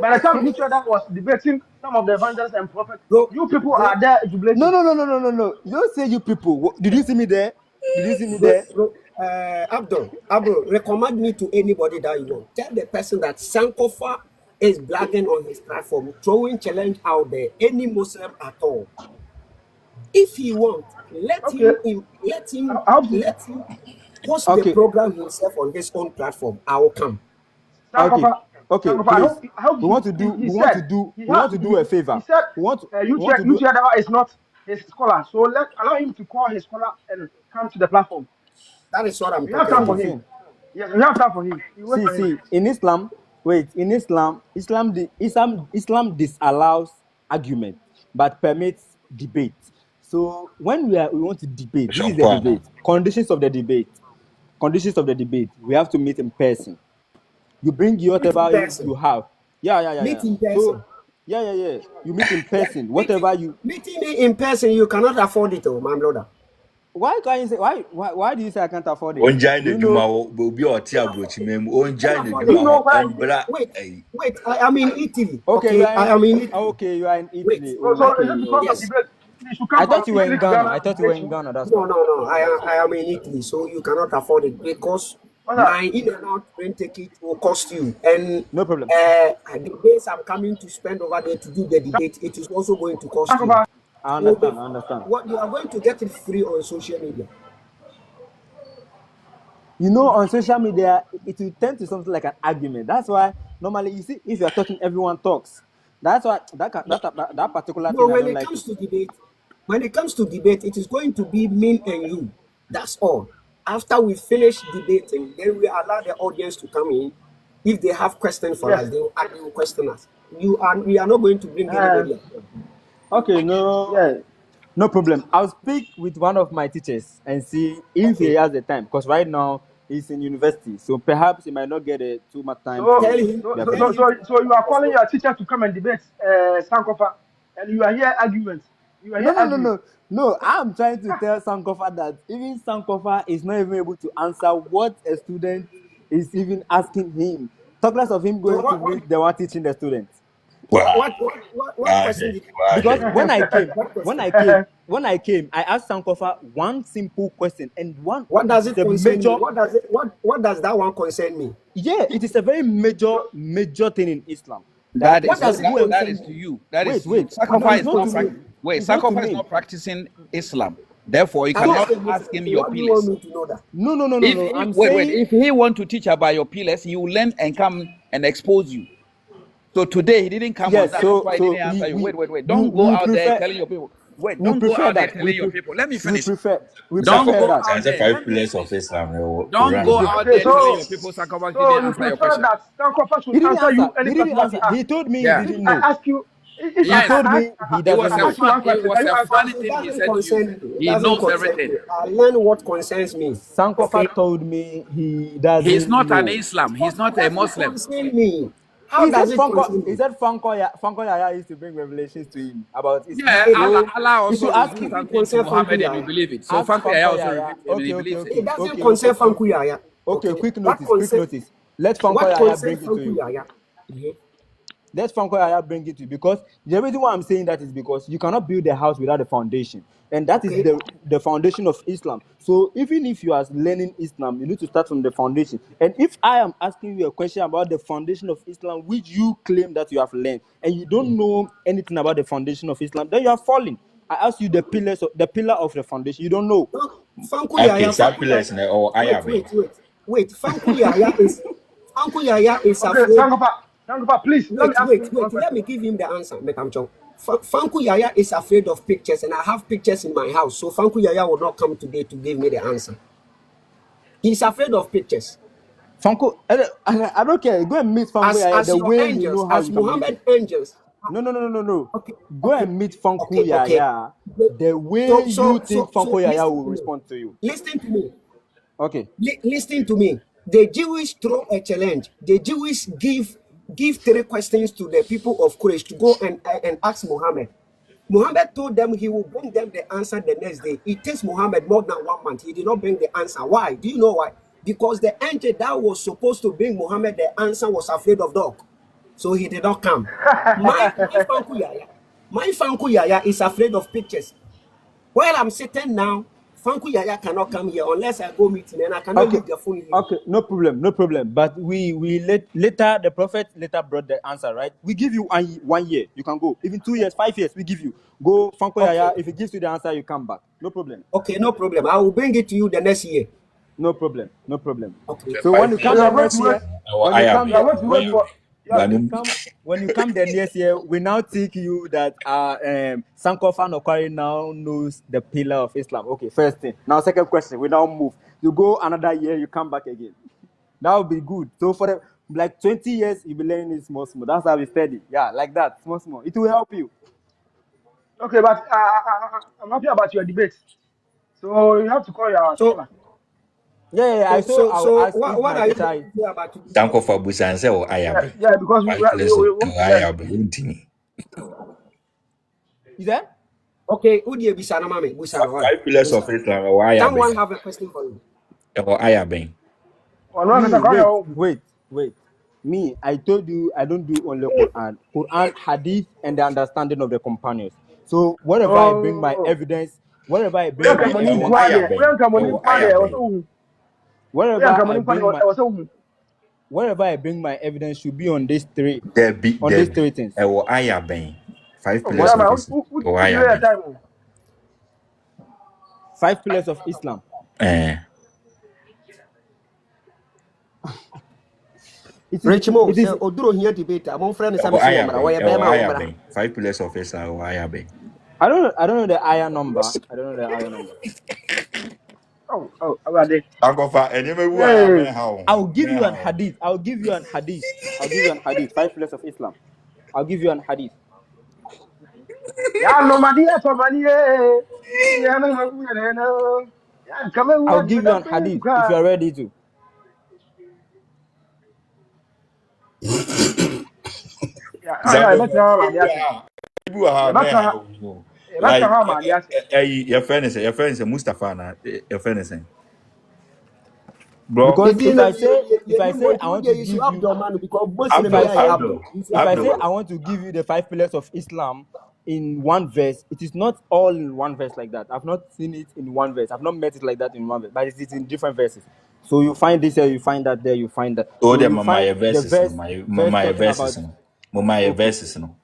by the time each other was debating some of the evangelists and prophets, you people are there jubilating. No. You don't say you people. Did you see me there? Abdul, recommend me to anybody that you want. Tell the person that Sankofa is blagging on his platform, throwing challenge out there, any Muslim at all. If he wants, let him host the program himself on his own platform. I will come. Okay. We want to do a favor. He said, UTI is not his scholar, so allow him to call his scholar and come to the platform. That is what I'm talking about. For him. Yes, we have time for him. See, in Islam, Islam disallows argument but permits debate. So when we want to debate, this is the debate. Conditions of the debate. We have to meet in person. You bring whatever you have. Yeah. Meet in person. So, yeah. You meet in person. Meeting me in person, you cannot afford it, my brother. Why can't you say why do you say I can't afford it? Wait, I am in Italy. Okay, I am in Italy. Okay, you are in Italy. Yes. I thought you were in Ghana. That's no. I am in Italy, so you cannot afford it because my in and out train ticket will cost you. And no problem. The days I'm coming to spend over there to do the debate, it is also going to cost you. I understand. What you are going to get it free on social media. You know, on social media, it will tend to something like an argument. That's why normally you see, if you are talking, everyone talks. That's why that particular thing. When it comes to debate, it is going to be me and you. That's all. After we finish debating, then we allow the audience to come in. If they have questions for us, they will question us. We are not going to bring anybody. Okay, no problem. I'll speak with one of my teachers and see if he has the time. Because right now he's in university, so perhaps he might not get too much time. So you are calling your teacher to come and debate Sankofa? and you are here arguments. You are here arguing. No. I'm trying to tell Sankofa that even Sankofa is not even able to answer what a student is even asking him. Talk less of him So going to meet the one teaching the students. Wow. what question did Because when I came, what question? I asked Sankofa one simple question, and one What does it the concern major. me? What does that one concern me? Yeah, it is a very major thing in Islam. That What is does it that concern is me? to you. That is Wait. Sakofa It's is not not to me. wait. It's not to Sakofa is me. not practicing Islam. Therefore, you I'm not cannot a ask Muslim. him your What do you want pillars. me to know that? No. If he, I'm wait, saying if he want to teach about your pillars, he will learn and come and expose you. So today he didn't come on yes. that. That's why he So didn't answer you. Wait. we Don't go out there prefer telling your people. Wait, we don't go prefer out there that telling your people. Let me we finish. Don't prefer go that. out That's the there. 5 Let me pillars of finish. Islam. Don't go Quran. out Okay, there telling so your people Sakofa didn't you answer your prefer question. that Sankofa should He didn't answer answer. you any He didn't question that answer. he asks. He told me he Yeah. If didn't I know. ask you, if He Yes. told I ask, me he It if was doesn't I a know. ask you one it question, was can you a answer? funny It thing he doesn't said to you. concern me. It He doesn't knows concern me. everything. I learn what concerns me. Okay. Sankofa told me he He's doesn't not an know. Islam. He's What not a does it Muslim. concern me? How He said does it concern me? Funko Yaya used to bring revelations to him about Islam. Yeah, It, Allah, So Allah you also should ask revealed if him. it something to concern Fanku Muhammad and you Yaya, believe it. So Ask Fakir Funko also Yaya. revealed to him and he believes it. it doesn't concern Fanku Yaya. Okay. Okay. Quick What notice. concern? Let Funko What Yaya concerns bring it to Fanku you. Yaya? Mhm. Let Funko Yaya bring it to you, because the reason why I'm saying that is because you cannot build a house without a foundation, and that is Okay. the foundation of Islam. So even if you are learning Islam, you need to start from the foundation. And if I am asking you a question about the foundation of Islam, which you claim that you have learned, and you don't know anything about the foundation of Islam, then you are falling. I asked you the pillar of the foundation. You don't know. Fanku Okay, Yaya, some Fanku Yaya. pillars or ayabe. Wait. Fanku Yaya is Okay, afraid. Sankofa, please let me ask you one Let question. me give him the answer. Fanku Yaya is afraid of pictures, and I have pictures in my house. So Fanku Yaya will not come today to give me the answer. He's afraid of pictures. Funko, I don't care. Go and meet Funko Yaya As the your way you angels, know how as you can believe it. Muhammad angels. No. Okay, Go and meet Funko okay. Yaya the way you think Funko Yaya Listen will to me. respond to you. Listen to me. Okay. Listen to me. The Jewish throw a challenge. The Jewish give 3 questions to the people of Quraysh to go and ask Muhammad. Muhammad told them he will bring them the answer the next day. It takes Muhammad more than 1 month. He did not bring the answer. Why? Do you know why? Because the angel that was supposed to bring Muhammad the answer was afraid of dog. So he did not come. My Fanku Yaya is afraid of pictures. While I'm sitting now, Fanku Yaya cannot come here unless I go meet him, and I cannot Okay. leave the phone here. Okay, no problem. But later the prophet later brought the answer, right? We give you 1 year, you can go. Even 2 years, 5 years, we give you. Go Funko Yaya. If he gives you the answer, you come back. No problem. Okay, no problem. I will bring it to you the next year. No problem. Okay. So when you come We the are going next to wait. year, Or when you come We are ayabe. the going to wait for. Yeah, when you come the next year, we now take you that Sankofa Nokwari now knows the pillar of Islam. Okay, first thing. Now second question, we now move. You go another year, you come back again. That would be good. So for like 20 years, you'll be learning it small. That's how we study. Yeah, like that, small. It will help you. okay, but I'm happy about your debate. So you have to call your So scholar. Yeah. I will ask if what my are you teacher going is. to say about it? Sankofa busanse or ayabe. Yeah, because 5 pillars we or want to learn. ayabe. Untini. Is that? Okay, Udia Bisana Mame, Busana, what? 5 pillars of Islam or Someone ayabe. have a question for you. Or ayabe. Oh, no, Me, Mr. Call your own. wait. Me, I told you I don't do only Quran, Hadith, and the understanding of the companions. So wherever I bring my Oh, evidence, wherever I we bring are my Debbie coming in or evidence, Quade. We ayabe. are coming in Or Quade. I was ayabe. so. We are wherever coming I in Quade. bring my I was so. evidence should be on these three Debbie things. or ayabe. 5 Oh, pillars yeah, of man. Islam or Who delay your ayabe. time? 5 pillars of Islam. Eh. Richmo, It say is Oduro here debate. I'm on friend Or Sam so where ayabe. Or Bema Womra. ayabe. 5 pillars of Islam or ayabe. I don't know the ayah number. We are there. Sankofa, and you may wear Hey. men how. I'll give Men you an how. hadith. 5 pillars of Islam. I'll give you an hadith. Yeah, no money at all, money. Yeah, no. Yeah, come I'll on, give but you that an thing. hadith if you are ready to. Yeah, Sankofa, that's all. Yeah, You are That's how my yes. your friend is a Mustafa na your friend is bro. The Because thing if I say I want to you should give have you the man because Muslim Abdul, here if Abdul. I say Abdul. I want to give you the 5 pillars of Islam in one verse, it is not all in one verse like that. I've not seen it in one verse. I've not met it like that in one verse, but it is in different verses. So you find this here, you find that there, you find that. Oh, So the you find my the verses no, verse my talking verses about. no, my Okay, verses no.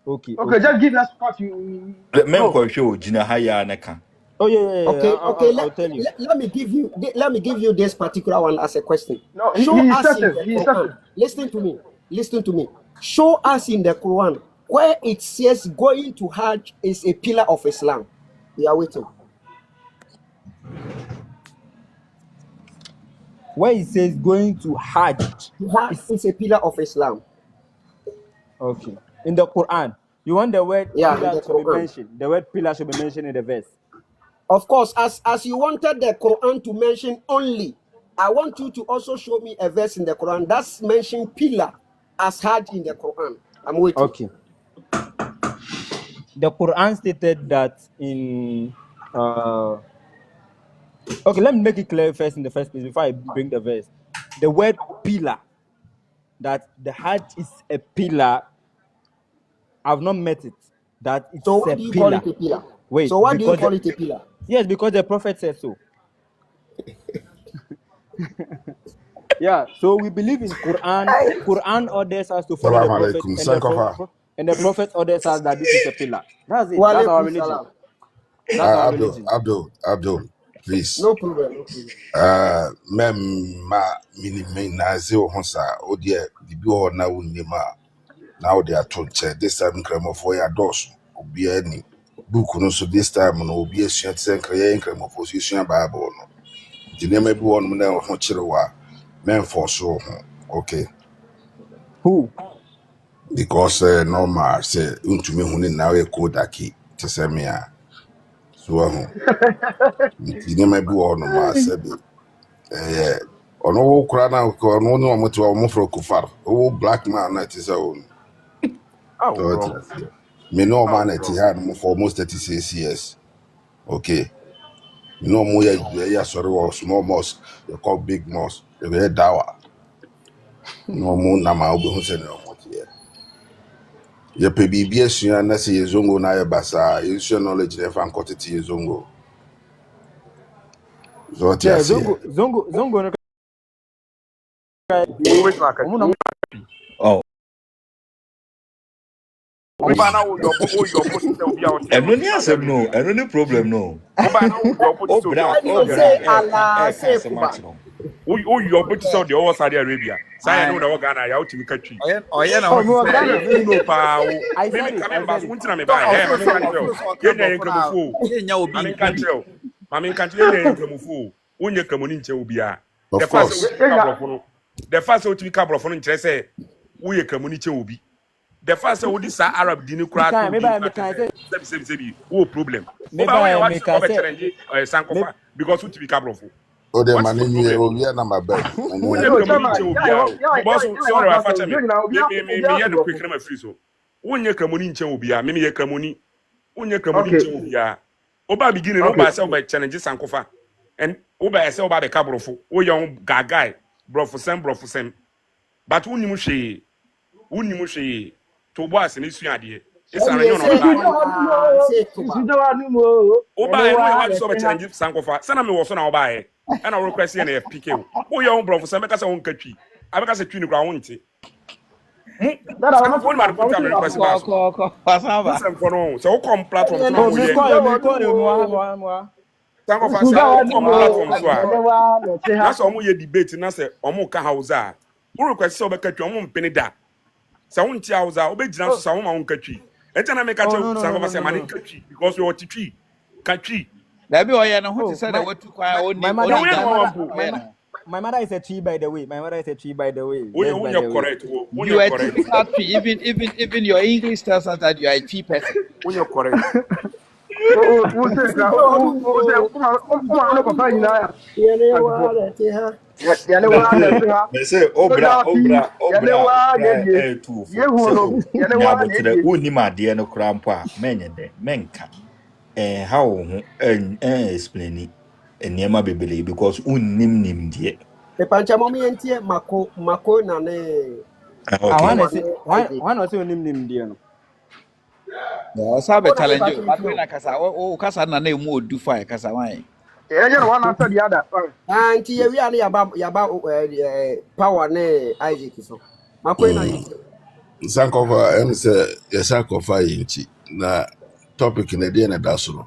okay, Okay, okay. just give us what you Men know. ko show Gina haya neka. Oh yeah. Okay, I'll tell you. let me give you this particular one as a question. No, Show he is us in certain. the He is Quran. certain. Listen to me. Show us in the Quran where it says going to Hajj is a pillar of Islam. We are waiting. Where it says going to Hajj Hajj is is a pillar of Islam. okay. In the Quran, you want the word Yeah, in pillar the to be Quran. mentioned. The word pillar should be mentioned in the verse. Of course, as you wanted the Quran to mention only, I want you to also show me a verse in the Quran that's mentioned pillar as Hajj in the Quran. I'm waiting. Okay. The Quran stated that in okay, let me make it clear first in the first place before I bring the verse. The word pillar, that the Hajj is a pillar, I've not met it. That So it's why a do you call pillar. it a pillar? Wait, So why do you because call it a pillar? yes, because the prophet said so. Yeah, so we believe in Quran. Quran orders us to follow the Salam prophet, alaikum. and Sankofa. the prophet orders us that this is a pillar. That's it. Wa That's our alaikum religion. salam. That's our religion. Abdul, please. No problem. Mem ma mini na ze o honsa o de bibi o na wonni ma na o de ato nche this time nkramofo ya dos obi ani book no so this time no obi asua tse nkra nkramofo so asua bible no dinema bi won na ho kire wa men for so ho okay Who? because normal say untumi huni na we kodaki tse me a so ho dinema bi won ma sabi ono wo kura na ko ono ni omo to omo fro kufar o black man na ti so Oh, to ti bro. me no man na ti had for almost 36 years okay me no mo ya sorry was small mosque they call big mosque they be dawa no mo na ma obi hu se no mo ti ye pe bibia sua na se yezongo na ye basa you knowledge dey fan quantity yezongo so ti Yeah, ase Zongo. Which market? Oh, Oba na wo your post say obi out here. and no asem no, and no problem no. Oba na wo your post Oh say obi bra, out When oh you here. bra, say Allah, can't say so Kuba. much no. Wo your post say the all Saudi Arabia. Say no I na wo Ghana ya utimi katwi. oye na Oh, ho no, say Ghana. Me no pa wo. I Me said it. come back untina me so ba. Hey, ofro mami so kan tell. ofro so Ye kan na bo yen for na kamufu. yenya obi Mami kan ntimi tell. Mami kan tell ye na yen kamufu. Wonye kamoni nche obi a. The of first course utimi kabrofo no. The first utimi kabrofo no nche say wo ye kamoni nche obi. The first wo di sa Arab dini kura to Me bi can na say sebi wo problem. me Oba we what me oba can say challenge sankofa because utimi kabrofo. o de What is mani the ni problem? o wi na mabam mani Wonye No, kamuni nche chairman. obi a. Boss sorry I facha me. You know, Me we have ya to no go. quick na free so. Wonye kamuni nche obi a. Me ye kamuni. Wonye kamuni Okay, nche obi a. Oba beginning okay. oba say oba challenge sankofa. And oba say oba be kabrofo. Wo yon gagai. Brofo sem. But wonimu hwe. Wonimu hwe. To boss ni suade. Isa When na you nyon no say ba. Allah, say Kuba. Oba e no e wa so be challenge sankofa. Sana me wo so na oba e. And I request you na FPK. Wo yon brofo sem be ka say won katwi. Abeka say twi ni kra won nti. That I want Sankofa ni ma request me request ba so. ko pasamba Musem ko no. So wo come platform so na oh wo me ye. call you mo. Sankofa say wo come platform so a. Na so omo ye debate na say omo ka hausa. Wo request say obeka twi omo mpene da. Sa won ti hausa obegina so sa wo ma won katwi. Enta na me ka che Sankofa say ma ne katwi because you titwi. Katwi. da bi oye na ho te Oh, say da watu kwa my mother, No, we are my one mother, my mother is a tree by the way. My mother is a tree by the way. When Just by you're the way. correct, when you you're are correct, typical tree. Even your English tells us that you are a tree person. when you're correct. who say, Usidoa who say, numo, papa, you know, yene wale teha. yɛne waa na ɛte ha Me say obra sojati obra yɛne obra waa na okra ɛdie tufo. yɛhu Say no oh yɛne nya waa na botre ɛdie woni ma de no kra mpo a menye de menka. How ho explain eniema bebele because unnim nim de. Mepancha mo mientie mako na ne I Okay. want to power say, ne why Isaac. not say name dear no? Na sabe Mako na challenge mepacha but ntio. when na kasa o kasa na na emu odu fine kasa wan. yɛyɛ no one after the other Anti ye wi ane yaba power ne Isaac so. Mako na Mm. yenti. Sankofa, Sankofa inchi. Na topic in the day na dasuro.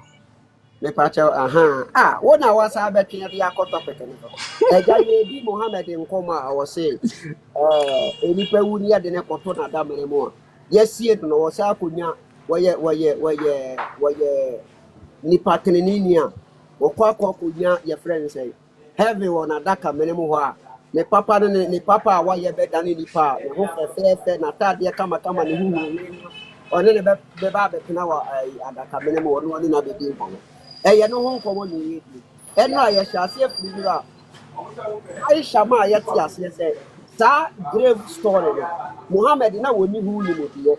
Mepacha aha wona wasa betwe de yakọ topic ne so. Eja ye bi Muhammad nkoma a wo say enipa wu ni ade ne koto na da mere mu a. Yesie no wo sa akonya woye nipa tenenini a wɔkɔ akɔnya yɛ friend sɛ heaven wɔ n'adaka mene mu hɔ a ne papa no ne papa a wayɛ bɛdane nipa a ne ho fɛfɛɛfɛ n'ataadeɛ kamakama ne ho huhu ɔne ne bɛba abɛtena wɔ adaka mene mu ɔne no abɛdi nkɔmmɔ ɛyɛ no ho nkɔmmɔ ne yɛdi ɛno a yɛhyɛ aseɛ firi mu a aisha ma a yɛte aseɛ sɛ saa grave story no Muhammad na wɔni hu nimdeɛ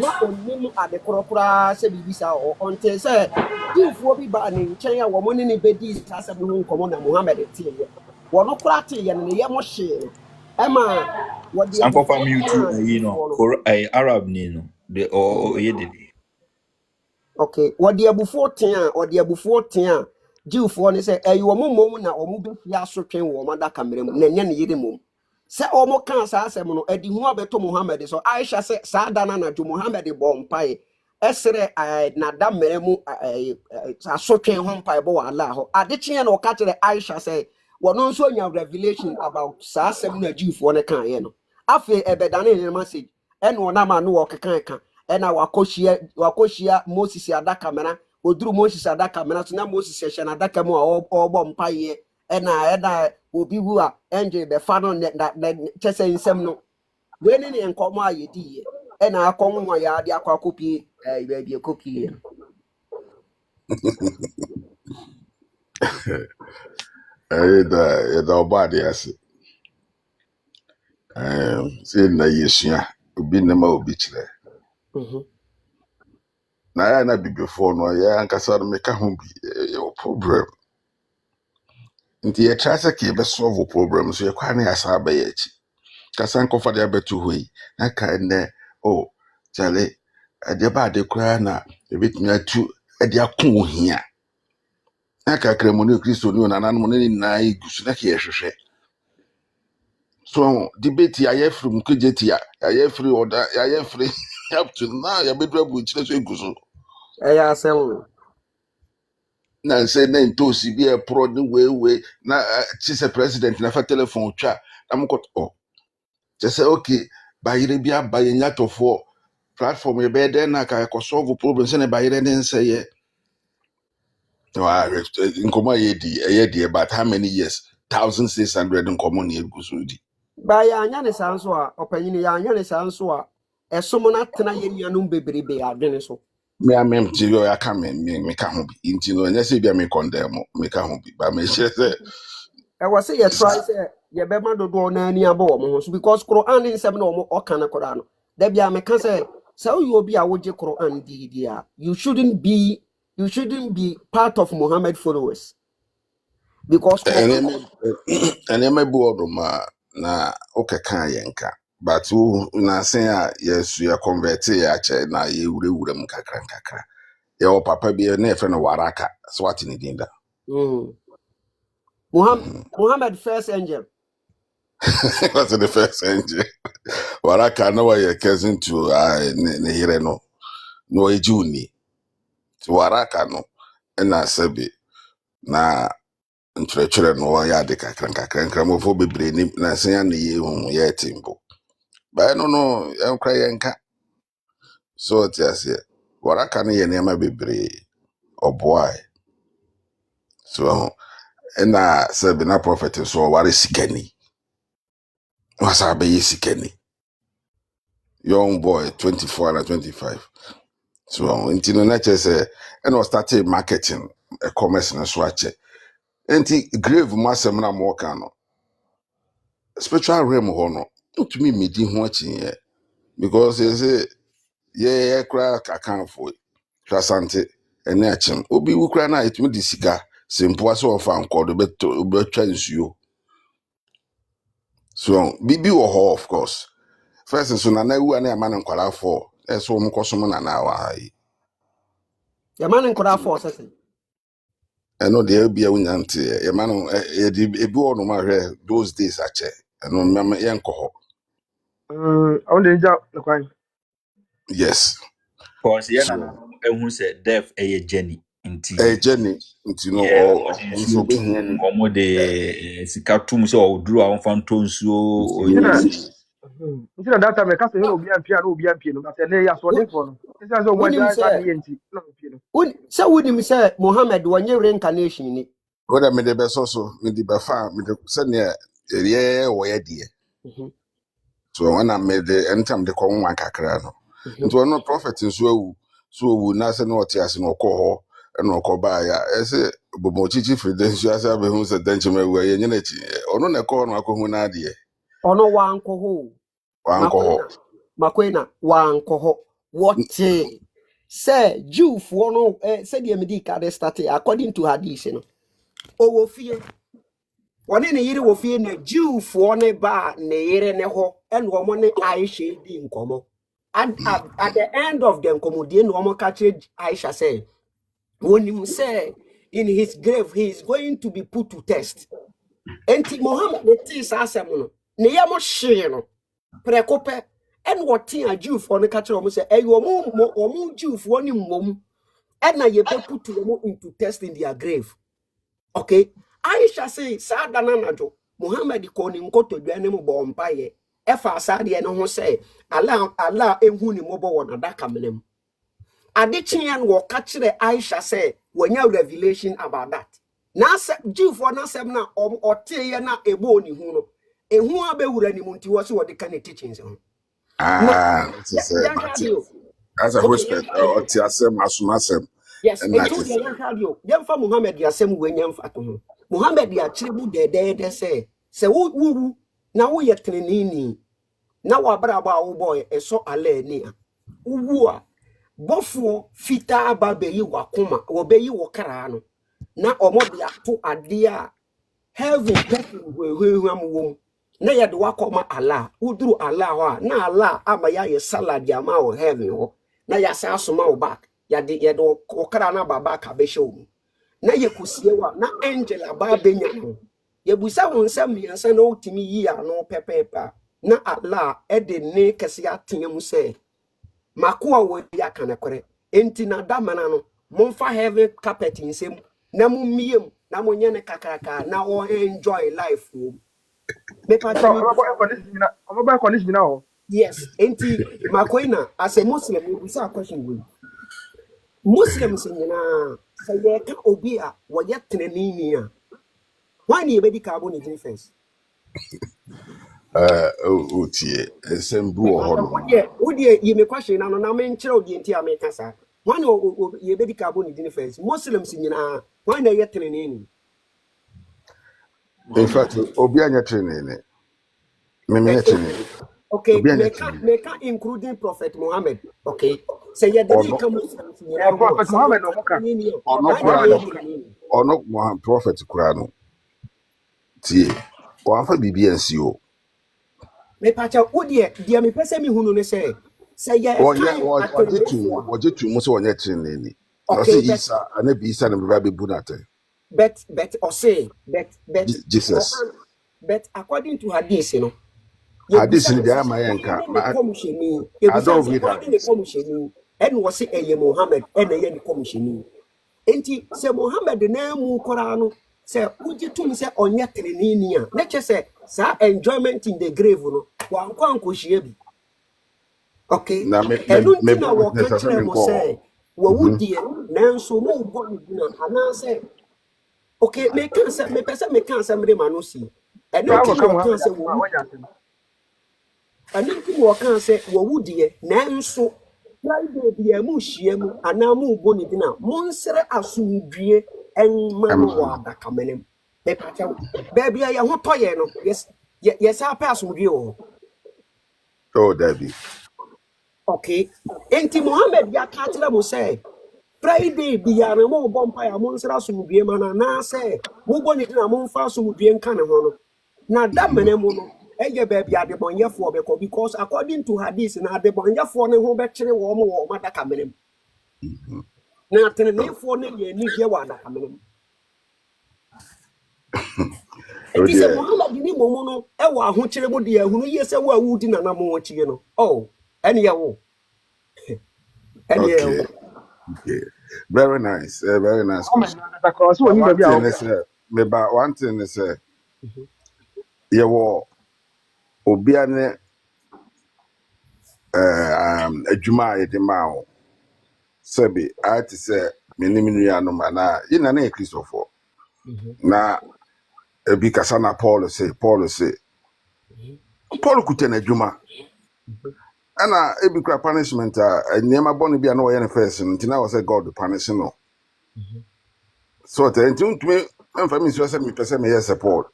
na onim ade korɔ koraa sɛ biribi saa ɔnte sɛ jiwfoɔ bi baa ne nkyɛn a wɔn ne ne bɛdi saa asɛm no ho nkɔmmɔ na Muhammad teeɛ wɔn koraa teeɛ no ne yɛ mo hyee no ɛma wɔde Sankofa abufuo mute kaa you know jiwfoɔ no Arab ni no the or ye okay wɔde abufuo tea a jiwfoɔ no sɛ ɛyɛ wɔn mmom na wɔn bɛfie asotwe wɔ wɔn adaka mmerɛ mu na ɛnyɛ ne yere mmom sɛ wɔn kaa saa asɛm no ɛde hu abɛto Muhammad so Aisha sɛ saa da na anadwo Muhammad bɔ mpae ɛsrɛ n'ada mmerɛ mu asotwe ho mpae bɔ wɔ Allah hɔ ade kyeɛ na ɔka kyerɛ Aisha sɛ wɔn nso anya revelation about saa asɛm na jiwfoɔ no kaeɛ no afei ɛbɛdane ne message ɛna ɔnam ano wɔ keka ɛna wakɔhyia Moses adaka mena oduru Moses adaka mena so na Moses hyɛ n'adaka mu a ɔbɔ mpaeɛ ɛna obi wu a ɛngye bɛfa no kyɛ sɛ nsɛm no wei ne nkɔmmɔ a yɛdiiɛ ɛna akɔnwo a yɛade akɔ akɔpie baabi akɔpie no Yɛda ɔbɔ ade ase. Sɛ na yɛsua obi nnɛma obi kyerɛ. Na yɛ na bibifoɔ no yɛ ankasa no meka ho bi yɛwɔ problem. Nti yɛtra sɛ ka yɛbɛsolve problem so yɛkɔ ne yɛasa abɛyɛ akyi. Kasa nkɔfa de abɛto hɔ yi na ka nnɛ kyale ɛdeɛ ba ade koraa na yɛbɛtumi atu ɛde ako wo hia. Na kakra mu ne Kristo ne nananom ne nyinaa yɛgu so na ka yɛhwehwɛ. So debate yɛayɛ firi mu kegyeti yɛayɛ firi ɔda yɛayɛ firi up to now yɛbɛduru abu kyerɛ so egu so. ɛyɛ asɛm Na nsɛ na ntosi bi ɛporɔ ne wei na kyi sɛ president na fa telephone twa na mokɔtɔ kyɛ sɛ okay bayerɛ bi aba yɛnya tɔfoɔ platform yɛbɛyɛ dɛn na ka ɛkɔ solve problem sɛ ne bayerɛ ne nsɛyɛ nkɔmmɔ a yɛdi ɛyɛ deɛ but how many years 1600 nkɔmmɔ ne ɛgu so di ba yɛanya ne saa nso a ɔpanyini yɛanya ne saa nso a ɛsom no atena yɛ nuanom bebrebe adwene so me nti yɛ aka meka ho bi nti no ɛnyɛ sɛ bia me condemn meka ho bi ba mehyɛ sɛ ɛwɔ sɛ yɛtry sɛ yɛbɛma dodoɔ no ani abɔ wɔ mo ho so because Quran ne nsɛm na ɔmo ɔka no koraa no da bia meka sɛ sɛ woyɛ obi a wogye Quran di a you shouldn't be part of Muhammad followers because ɛnɛma bi wɔ do ma na wokɛka yɛnka but nasen a yɛ convert yɛ akyɛ na yɛwurawura mu kakra yɛwɔ papa bi na yɛfrɛ no Waraka so wate ne din da Muhammad first angel what's the first angel Waraka na wɔyɛ cousin to ne yere no na wɔyɛ Juni Waraka no ɛna sɛbi na ntwerɛtwerɛ no wɔyɛ ade kakra nkramofo bebree ni na sen ya ne yɛhu yɛ timbo bae no yɛnkora yɛnka so te aseɛ Waraka no yɛ nneɛma bebree ɔboae so ɛna sɛbi na prophet so ɔware sikani wasa bɛyɛ sikani young boy 24 and 25 so nti no na kyerɛ sɛ ɛna ɔstarted marketing commerce no so akyɛ nti grave mu asɛm na mɔka no spiritual realm ho no to me medi ho achi because they say yeah kra kakanfo trasante ene achim obi wukra na etumi di sika simple so of anko do betwa nsuo so bibi wo ho of course first so na wu na ma nkwala for so mo kosom na na wa hai ya man nkoda force say eno de bia wunyante ye ma no e di ebi wo no ma hwe those days ache eno me yenko ho I want to enjoy. yes Cause yeah, so na who said death a journey into journey into no yeah, so be here ni omo de sikatum so oduru a won ntonsuo o You know, yes. you know that time I can't say no be ampia no be ampia no. But say yeah, so dey for no. It's as one wonim that say the enti no ampia no. wonim say Muhammad wonye reincarnation ni Oda me de beso so me di be fa me de se ne ye wo ye de so when I made the anytime they come one kakra no nti ono prophet nso awu na se no oti ase no kɔ hɔ no kɔ ba ya ese bobo chichi fredensu ase abehu se denche mewu ye nyina chi ono na kɔ no akɔhu na ade ono wanko ho wankɔ hɔ makwena wanko ho what say Jew for no say the medical they started according to hadith no owo fie woni ne yire wo fie na Jew for ne ba ne yire ne ho en wo mo ne Aisha di nkomo at the end of the nkomodie no mo ka kire Aisha say wonim say in his grave he is going to be put to test enti Muhammad ne tis asem no ne ya mo hye no prekope en wotin a Jew for no ka kire mo say eyo mo Jew for ni mmom en na ye be put them into test in their grave. Okay, Aisha say sada na najo Muhammad ko ni nkoto dwane mo bo mpaye efa asade no ho say Allah ehu ni mo bo wona daka menem adechia no ka kire Aisha say wanya revelation about that na say Jewfo na sem na oteye na ebo ni hu no ehu abewura ni munti wo se wo de ka ne teachings ho it's as a respect oti asem asumasem yes and and that is yemfa Muhammad yasem wenyamfa to ho Muhammad ya kire bu de say wo na wo yetrenini na wa braba wo boy eso ale ni a wu a bofo fita aba beyi wakoma wo beyi wo kara no na omo de ato ade a heaven person hwehu amwo na ye de wakoma Allah uduru Allah ho a na Allah ama ya ye salad ya ma wo heaven ho na ya sa asoma wo back ya de wo kara na baba ka be show na ye kusie wa na angel aba benya no ye busa won sam yansa na otimi yi ano pepepa na Allah e de ne kese ateam se makoa wo ya kanekore enti na damana no momfa heavy carpet insem na mumiem na monye ne kakraka na o enjoy life wo me pa timi I'm about condition now. yes enti makoina as a Muslim you busa question we Muslims nyina say ye ka obi a wo ye tenani ni a why ni be di carbon in first otie esem bu wo ho no Would you make question and na men chiro di enti America sa one ye be di carbon in first Muslims nyina why na ye tenani in fact obi anya training me training okay obi anya make training including Prophet Muhammad okay say ye dey come Muslims nyina Prophet Muhammad no muka. ono Muhammad prophet kura no tie wafa bibi ansio me pacha wodie dia me pese mi hunu ne say ye wajetu mo so wonye training no say Isa anabi Isa na baba be bunate but or say but Jesus but according to hadith you know hadith ni dia ma yenka I don't read that and was say e Muhammad and e ni komisheni enti say Muhammad na mu kora no say ujitum say onye trenini a na che say sa enjoyment in the grave no wa nkwanko hie bi okay na me wo ka kire mo say wo wudie nanso mo bo ni na ana say okay me kan say me pese me kan say me ma no si enu ti mo kan say wo anu ti mo kan say wo wudie nanso Friday bia mu hie mu ana mu bo ni na mo nsere asundue enma no wa adaka menem me pacha baby ya ho toye no yes Yes, I pass with you. Oh, Debbie. Okay. Enti Muhammad ya katila mo say Friday biya na mo bompa ya mo nsra sumdue mana na say mo boni na mo mfa sumdue nka ne ho no. Na da mene mu no eye ba bia de bonyefo obeko because according to hadith na de bonyefo ne ho be kire wo madaka mene. Na tenenefo ne ye ni ye wa adaka mene. Enti se Muhammad ni momo no e wa ho kire mu de ehunu ye se wa wudi na na mo chie no. Oh, ene ye wo. Okay. Okay. Very nice. Very nice question. So But ni one baby thing a is, you will obiane adwuma a yɛde ma wo sɛbi a te sɛ mene me nuanom anaa yɛna na yɛ Kristofo na ebi kasa na Paul say Paul kuta na adwuma ana ebi kura punishment a nneɛma bɔne bi a na wɔyɛ no first no nti na wɔ sɛ God punish no so nti ntumi mfa mi sɛ me pɛ sɛ meyɛ sɛ Paul.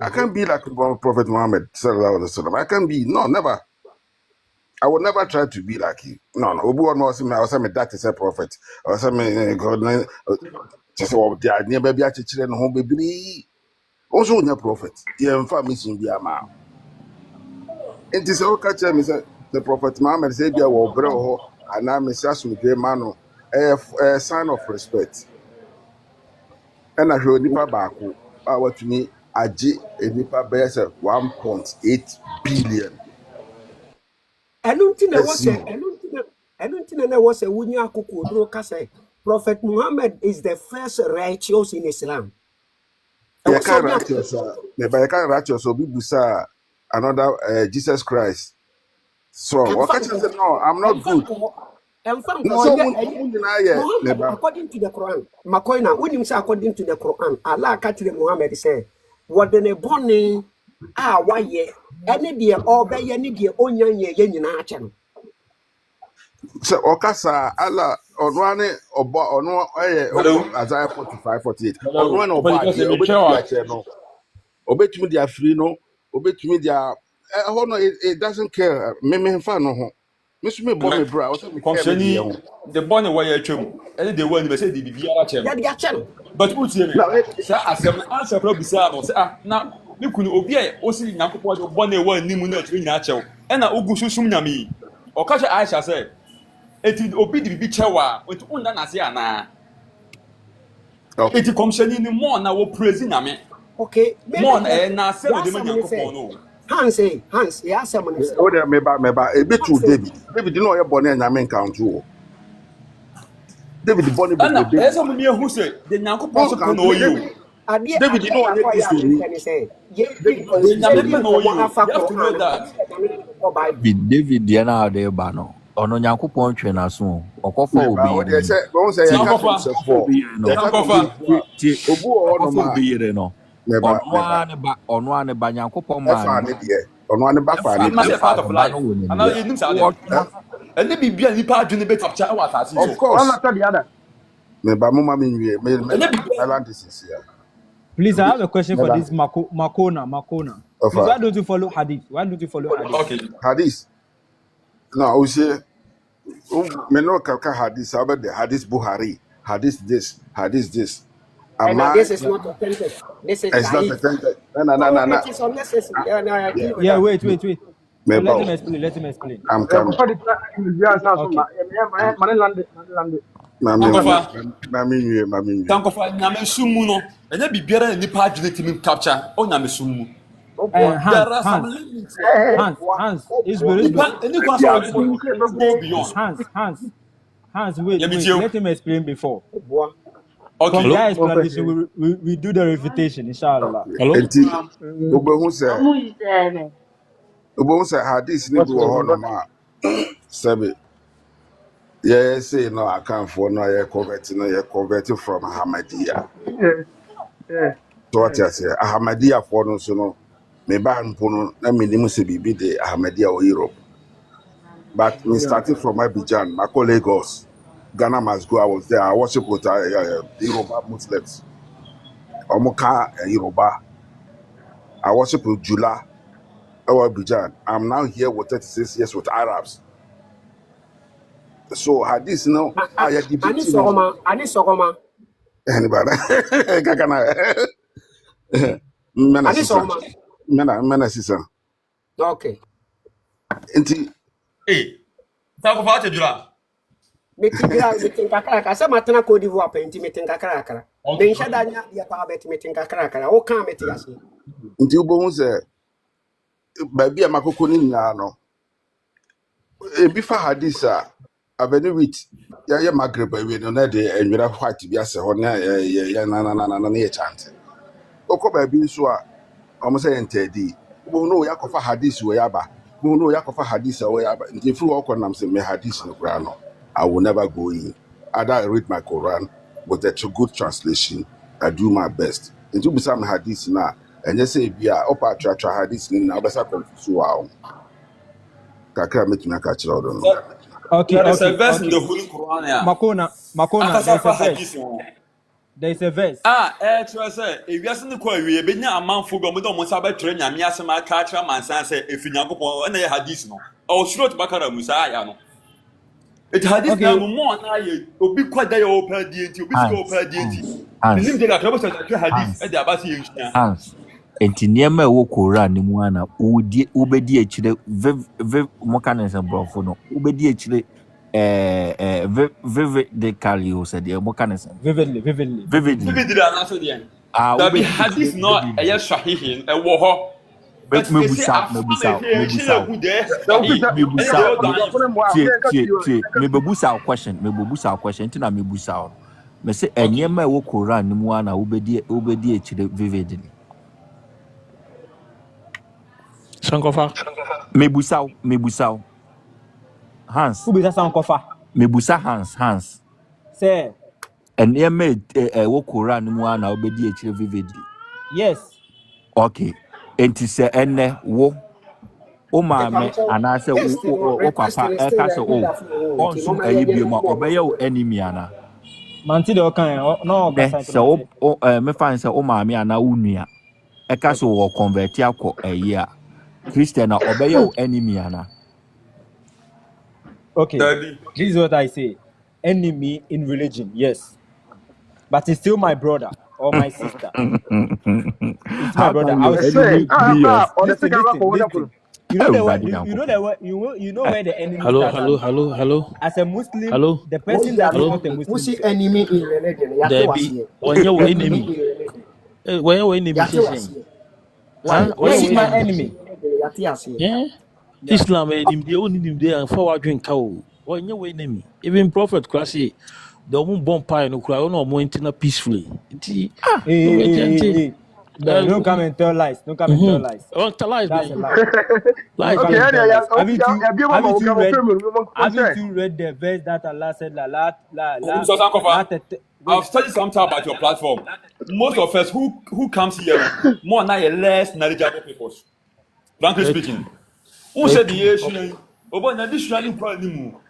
I can't be like Prophet Muhammad sallallahu alaihi wasallam. I can't be, no, never. I would never try to be like you. No. Obu one was me. I was saying that is a prophet. I was saying God. Just what the idea baby a children home baby. Also no prophet. Yeah, family soon be a man. It is all catch me say the Prophet Muhammad said be a bro and I'm a sasu man. A sign of respect. And I heard nipa baako. What to me. Aji nipa bɛyɛ 1.8 billion. Enunti na was a wunya kuku ka say Prophet Muhammad is the first righteous in Islam. You can't righteous, but you can't righteous. So people say another Jesus Christ. So what can you say? No, I'm not good. Muhammad, according to the Quran, Makoina, when you say according to the Quran, Allah Katri Muhammad say, what the bonny why ye, any dear or by any dear onion ye in action. So Okasa Allah on one or no Isaiah 45, 48. On one or bad, obey to me, they are free, no, obey to me, they are. It doesn't care. Me fan no. Miss me bomb me bro. I was the bonnet why you chum. And they want to say the BR but what's your name? Sir, as an answer probably say, now you could obey also Napo bonnet one nimunate in natural. And I ugu sumnami. Or catch I shall say. It will obey the bichawa with Undanasiana. It comes in the morning. I will praise in me. Okay, more and I said the Hans, yes, someone say. Oh, there me a bit too David. David, you know your bonnet and Yamen count you. David the bonnet. There's somebody who said the Nanko possible know you. David, you know what you say. David Diana de Bano. Ono Nyankopon twe na so okofo obi ye say won say you can't obu obi ye no ono ane ba Nyankopon ma ono ane ba fa ne part of life and you nim say and be bia nipa adwene be capture our asase of course one after the other me ba mama me nwie me island is here. Please, I have a question for this Makona. Please, why don't you follow Hadith? Okay. Hadith. No, we say me no kaka Hadith about the Hadith Buhari. Hadith this. And this is not authentic. This is not authentic. No. It is unnecessary. Yeah, wait. Let him explain. I'm coming. Tankofa nyame sumu no enya bibiara nipa adwene timi capture o nyame sumu Hans, wait, let him explain before. Okay. From that explanation, we do the refutation, inshallah. Hello? Obo say hadith ni go ho no ma sabe say no account for no ye convert from Ahmadiyya. Yeah. So what you say Ahmadiyya for no so no me ba mpo no na me nim se bibi de Ahmadiyya o Europe. But me starting from Abidjan, Mako Lagos, Ghana must go. I was there. I worship with Yoruba Muslims. Omoka Yoruba. I worship with Jula. our Bijan. I'm now here with 36 years with Arabs. So hadith now I Ani debate sogoma. anybody. Kakana. Mena Ani sisa. sogoma. Mena sisa. Okay. Inti Eh, tako fa te dura. Metin kakra sa matena Cote d'Ivoire penti metin kakra. Ben shada nya ya pa bet metin kakra. O kan meti ase. inti ubo hu se baby amakoko ni nya no. Ebi fa hadith a abeni wit ya Maghreb we no na de enwera white bi ase ho na ya na ye chant. Okọ baby nso a omo se entedi. Ubo no ya kofa hadith we ya ba. Ubo no ya kofa hadith we ya ba. Inti fru okọ nam se me hadith no kura no. I will never go in. Either I read my Quran with a good translation. I do my best. Into be some hadith now, and just say, "Yeah, upper try hadith now." But I confuse wow. Kakra make me catch it out on. Okay. There is a verse in the Holy Quran. Yeah. Makona, there's a verse. Try say, if you ask the question, we be na amanfo go mo do mo sabe tre nyame asem aka tra mansan say efinyankopon na ye hadith no. O shuro to bakara musa ya no. It hadith na mo na ye obi kwada ye opa die nti obi sika opa die nti. Nim de la krabo say hadith e de abasi ye nhia. Hans. Enti niema ewo Quran ni mu ana ubedi echire mechanism brofo no ubedi echire vividly o said the mechanism Vividly na so de that be hadith no e sahihin e wo ho but me bebusa question nti na me busa me say niema ewo Quran ni mu ana ubedi echire vividly Sankofa. Mebusao. Hans. Who be that Sankofa? Mebusa Hans. Say. And you made wo Quran mu ana obedi echire vividly. Yes. Okay. Enti se enne wo o ma me ana se o papa e ka se o onso ayibioma obeye o enemy ana. Manti de okan no ka sai. Se o me fan se o ma me ana unua. E ka se o convert akọ eyi Christian obey your enemy ana. Okay. This is what I say. Enemy in religion, yes. But it's still my brother or my sister. It's my brother. I was saying, listen. You know where the enemy Hello. As a Muslim, the person that is not a Muslim. Who's the enemy in religion? When your enemy. Where your enemy? Where is my enemy? Yeah, Islam they only him there and forward drink cow. Or in your way name. Even Prophet Classy, the woman bomb pie no cry no more internal peacefully. Don't come and tell lies. Don't come and tell lies. Don't tell lies. That's a lie. Haven't you read the verse that Allah said I've studied something about your platform. Most of us who comes here more now less knowledgeable people. Frankly speaking, who said the issue?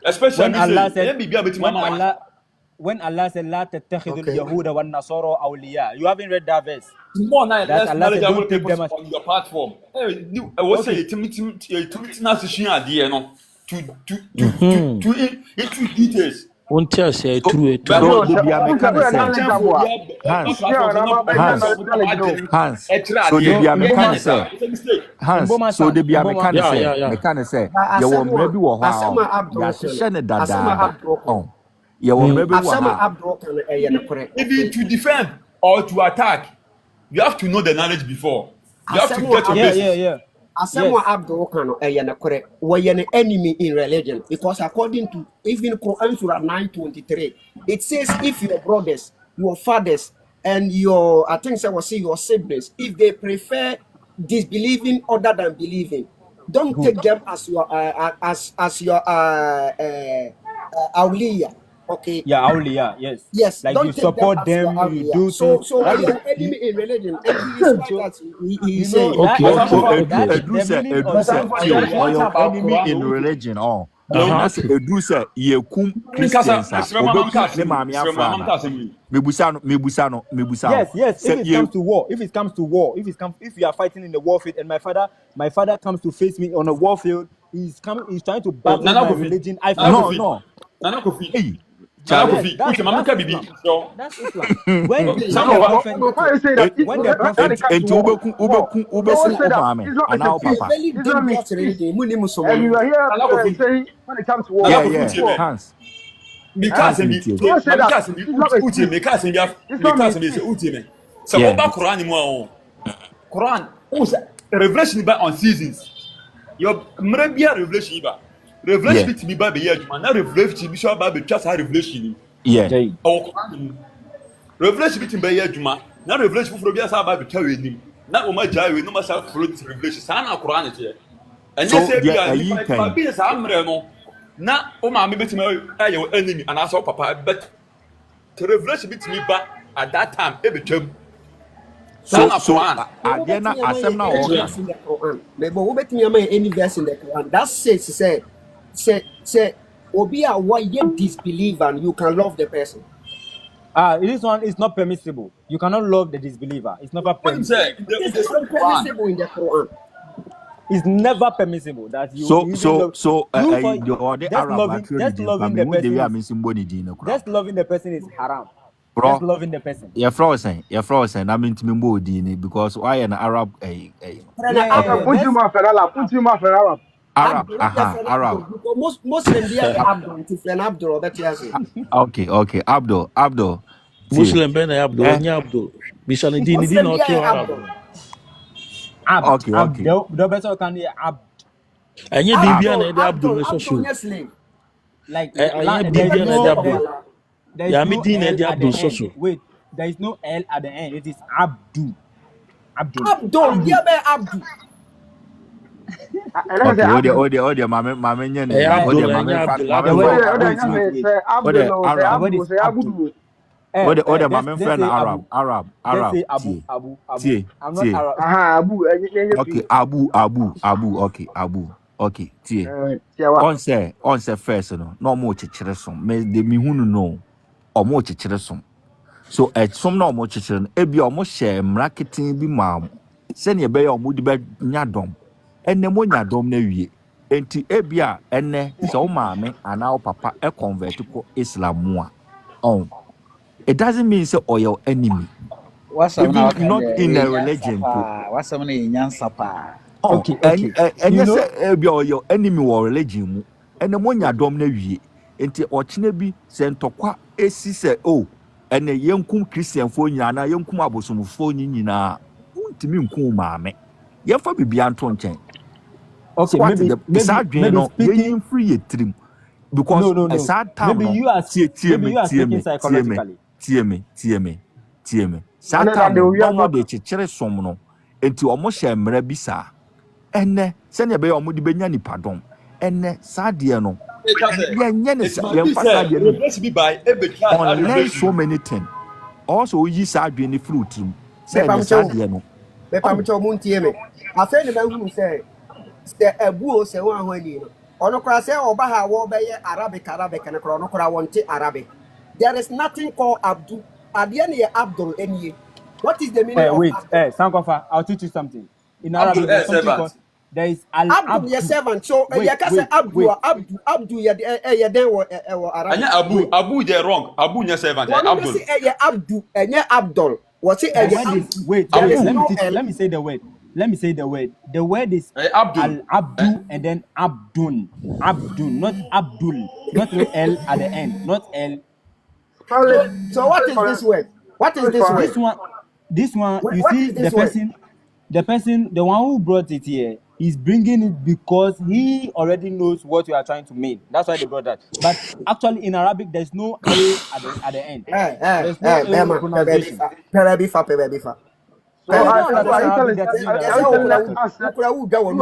Especially when Allah said la tattakhidul yahuda wan nasara awliya. You haven't read that verse. More now less knowledgeable people on your platform. I was say to details. Won't tell say true. Hans. So they be a mechanic say. Hans. So they be a mechanic say. Mechanic say. You will maybe wo ha. Ya shene dada. Oh. You will maybe wo ha. Even to defend or to attack, you have to know the knowledge before. You have to get to basics. Asamo Abdul Kano were enemy in religion, because according to even Quran Surah 9:23, it says if your brothers, your fathers, and your your siblings, if they prefer disbelieving other than believing, don't take them as your awliya. Okay. Yeah, awliya. Yes. Yes. Like you support them, you do so that is enemy in religion, and he is saying. Enemy in religion. Oh, na se edu se ye kum Christians obeku ne maami afra mebusa no yes if it comes to war if you are fighting in the warfield and my father comes to face me on a warfield, he's trying to battle my religion. No Nana Kofi. hey Nana Kofi. Okay, Mamika Bibi. That's Islam. When why you say that? when the prophet enti obeku maami ana o papa and you are here saying when it comes to war. yeah Hans Because so over Quran mo Quran revelation ba on seasons your mrebia revelation ba revelation to be ba be aduma na revelation bi so ba be twa sa revelation o Quran revelation bi be aduma na revelation fufuro bi sa ba be twa wenim na o ma ja we no ma sa follow this revelation sa na Quran te and you say bi sa amre no na o ma me betima ayo enemy and aso papa but the revelation bitimi ba at that time e betwam so again asem na o Quran me bo betimi am any verse in the Quran that says say obi a why disbelieve and you can love the person. This one is not permissible. You cannot love the disbeliever. It's never permissible. It's not permissible in the Quran. It's never permissible that you that's loving the person is haram. Just loving the person. You're frozen. I mean to me more because why an Arab Arab. Because Muslim they are Abdul to Abdul that okay Abdul Muslim Ben Abdul Abdul Bishan dini not Arab. Okay. The better can be Abd. And you Bibian and Abdul social. Like wait, there is no L at the end. It is Abdul. Yeah, Abdul. Arab. I'm not Arab. Okay, Abu. Okay. On say first no more chichere som. Me de mi hunu no. Omo chichere som. So some no more chichere no. Ebi omo share marketing bi ma. Se ne be omo di be nyadom. Enne mo nyadom na wie. Enti ebi a enne so maame ana o papa e convert ko Islam a. It doesn't mean say or your enemy. Even not in a religion. What's some nyansa pa? Okay. And you say your enemy or religion. And the one ya dom na wie. Enti ochine bi se ntokwa esi se and the yankum Christian fo nyina na yankum abosomfo nyina. Untimi nkum maame. Yefa bibia nto nchen. Okay, maybe speaking free a trim. Because a sad time. Maybe you are speaking psychologically. TM. Satan no more de chichere som no. Enti omo hye mra bi sa. Enne se ne be omo de benya ni pardon. Enne sadie no. Yenye ne sadie no. Unless so many things. Also yi sadie ni fruit. Se ne sadie no. Be pam cho mun tie me. Afa ne ba hu se ebu o se wan ho ani no. Ono kra se oba ha wo be ye Arabic ne kra ono kra wonte Arabic. There is nothing called Abdul. Abdul any. What is the meaning of Abdul? Sankofa, I'll teach you something. In Arabic, there is Abdul your servant. So you can say Abdul Abu they wrong. Abu your servant. Abdul Abdul. What's it? Wait. Let me say the word. The word is Abdul. Abdul and then Abdul, not Abdul, not with L at the end, not L. So what is this word? This one. You see the person, the one who brought it here, is bringing it because he already knows what you are trying to mean. That's why they brought that. But actually, in Arabic, there's no A at the end. There's no A pronunciation. So you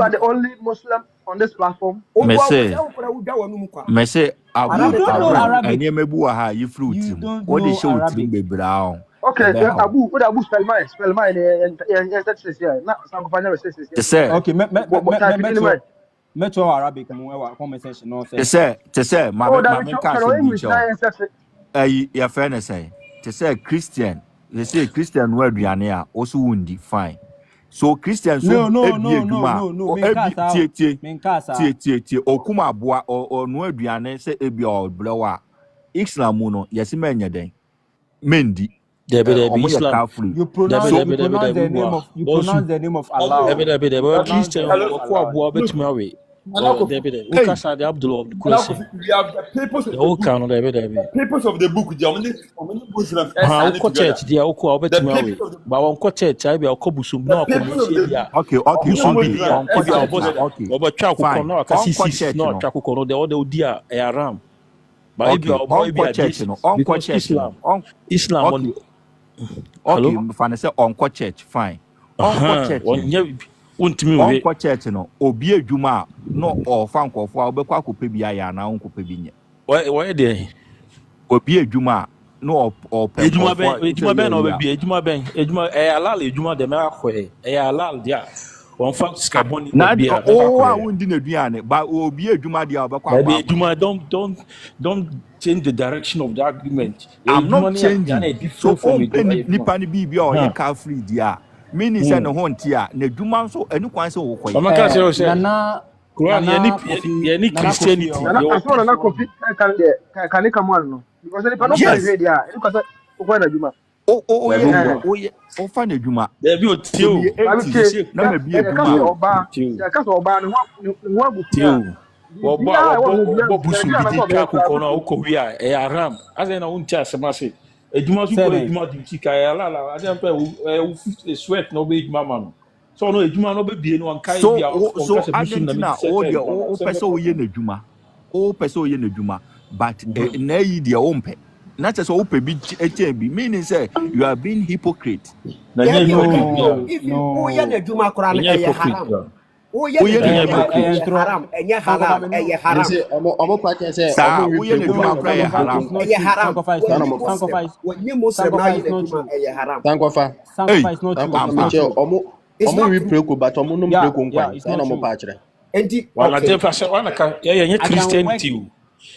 are the only Muslim on this platform. Me say Abu anye mebu ha yi fruit. What is show trim be brown. Okay, Abu, what Abu spell mine and that says yeah. Not some final says yeah. Okay, Metro Arabic mo comment section no say. Te say my English your friend say te say Christian. They say Christian no aduane a also wundi fine. So Christian so No. tie okuma aboa or no aduane say ebi o blewa Islam no yes menye den mendi Islam. You pronounce the name of Allah. Christian okwa betumi awe. We have the papers of the book. Islam. Okay, fine. Say on church, fine. On church. On church no obi adwuma no ofa nkofo a obekwa kope bia ya na onkope bi nye. Why there? Obi adwuma no ejuma ben no be ejuma halal ejuma de me akwe halal dia. One fact scarbon na wundi na duane ba obi adwuma dia obekwa kwa. Ejuma don't change the direction of the argument. I'm not changing. So nipa ni bibia o ye car free dia. Meaning say no honti a na dwuma so enu kwan se wo koyi. Amaka say na Quran ye Christianity. Na coffee can come on no. Because the pano pray dia, you cause ko na dwuma. O fa na dwuma. There be o tio. Na me bi dwuma. Ya ka so oba no ho agufu. Wo busu bi ka ko na o ko wi a haram. Azen na uncha semase. Ejuma su ko ejuma di chika ya la azen pe sweat no be ejuma man. So no ejuma no be bie no ankai bia o busu na mi se o person o ye na dwuma. O person o ye na dwuma but na yi dia o mpe. Na che so o pe bi eche bi meaning say you are being hypocrite. No. O ye na dwuma kora na ya haram. O ye na haram, enye halal, enye haram. Say omo pa say omo ye na dwuma kora ya haram. Enye haram. When you Muslim na ye na dwuma enye haram. Sacrifice not true. Omo we pray ko but omo no pray ko nkwan. Say na omo pa kire. Enti wala dey fashion wana ka ye Christianity.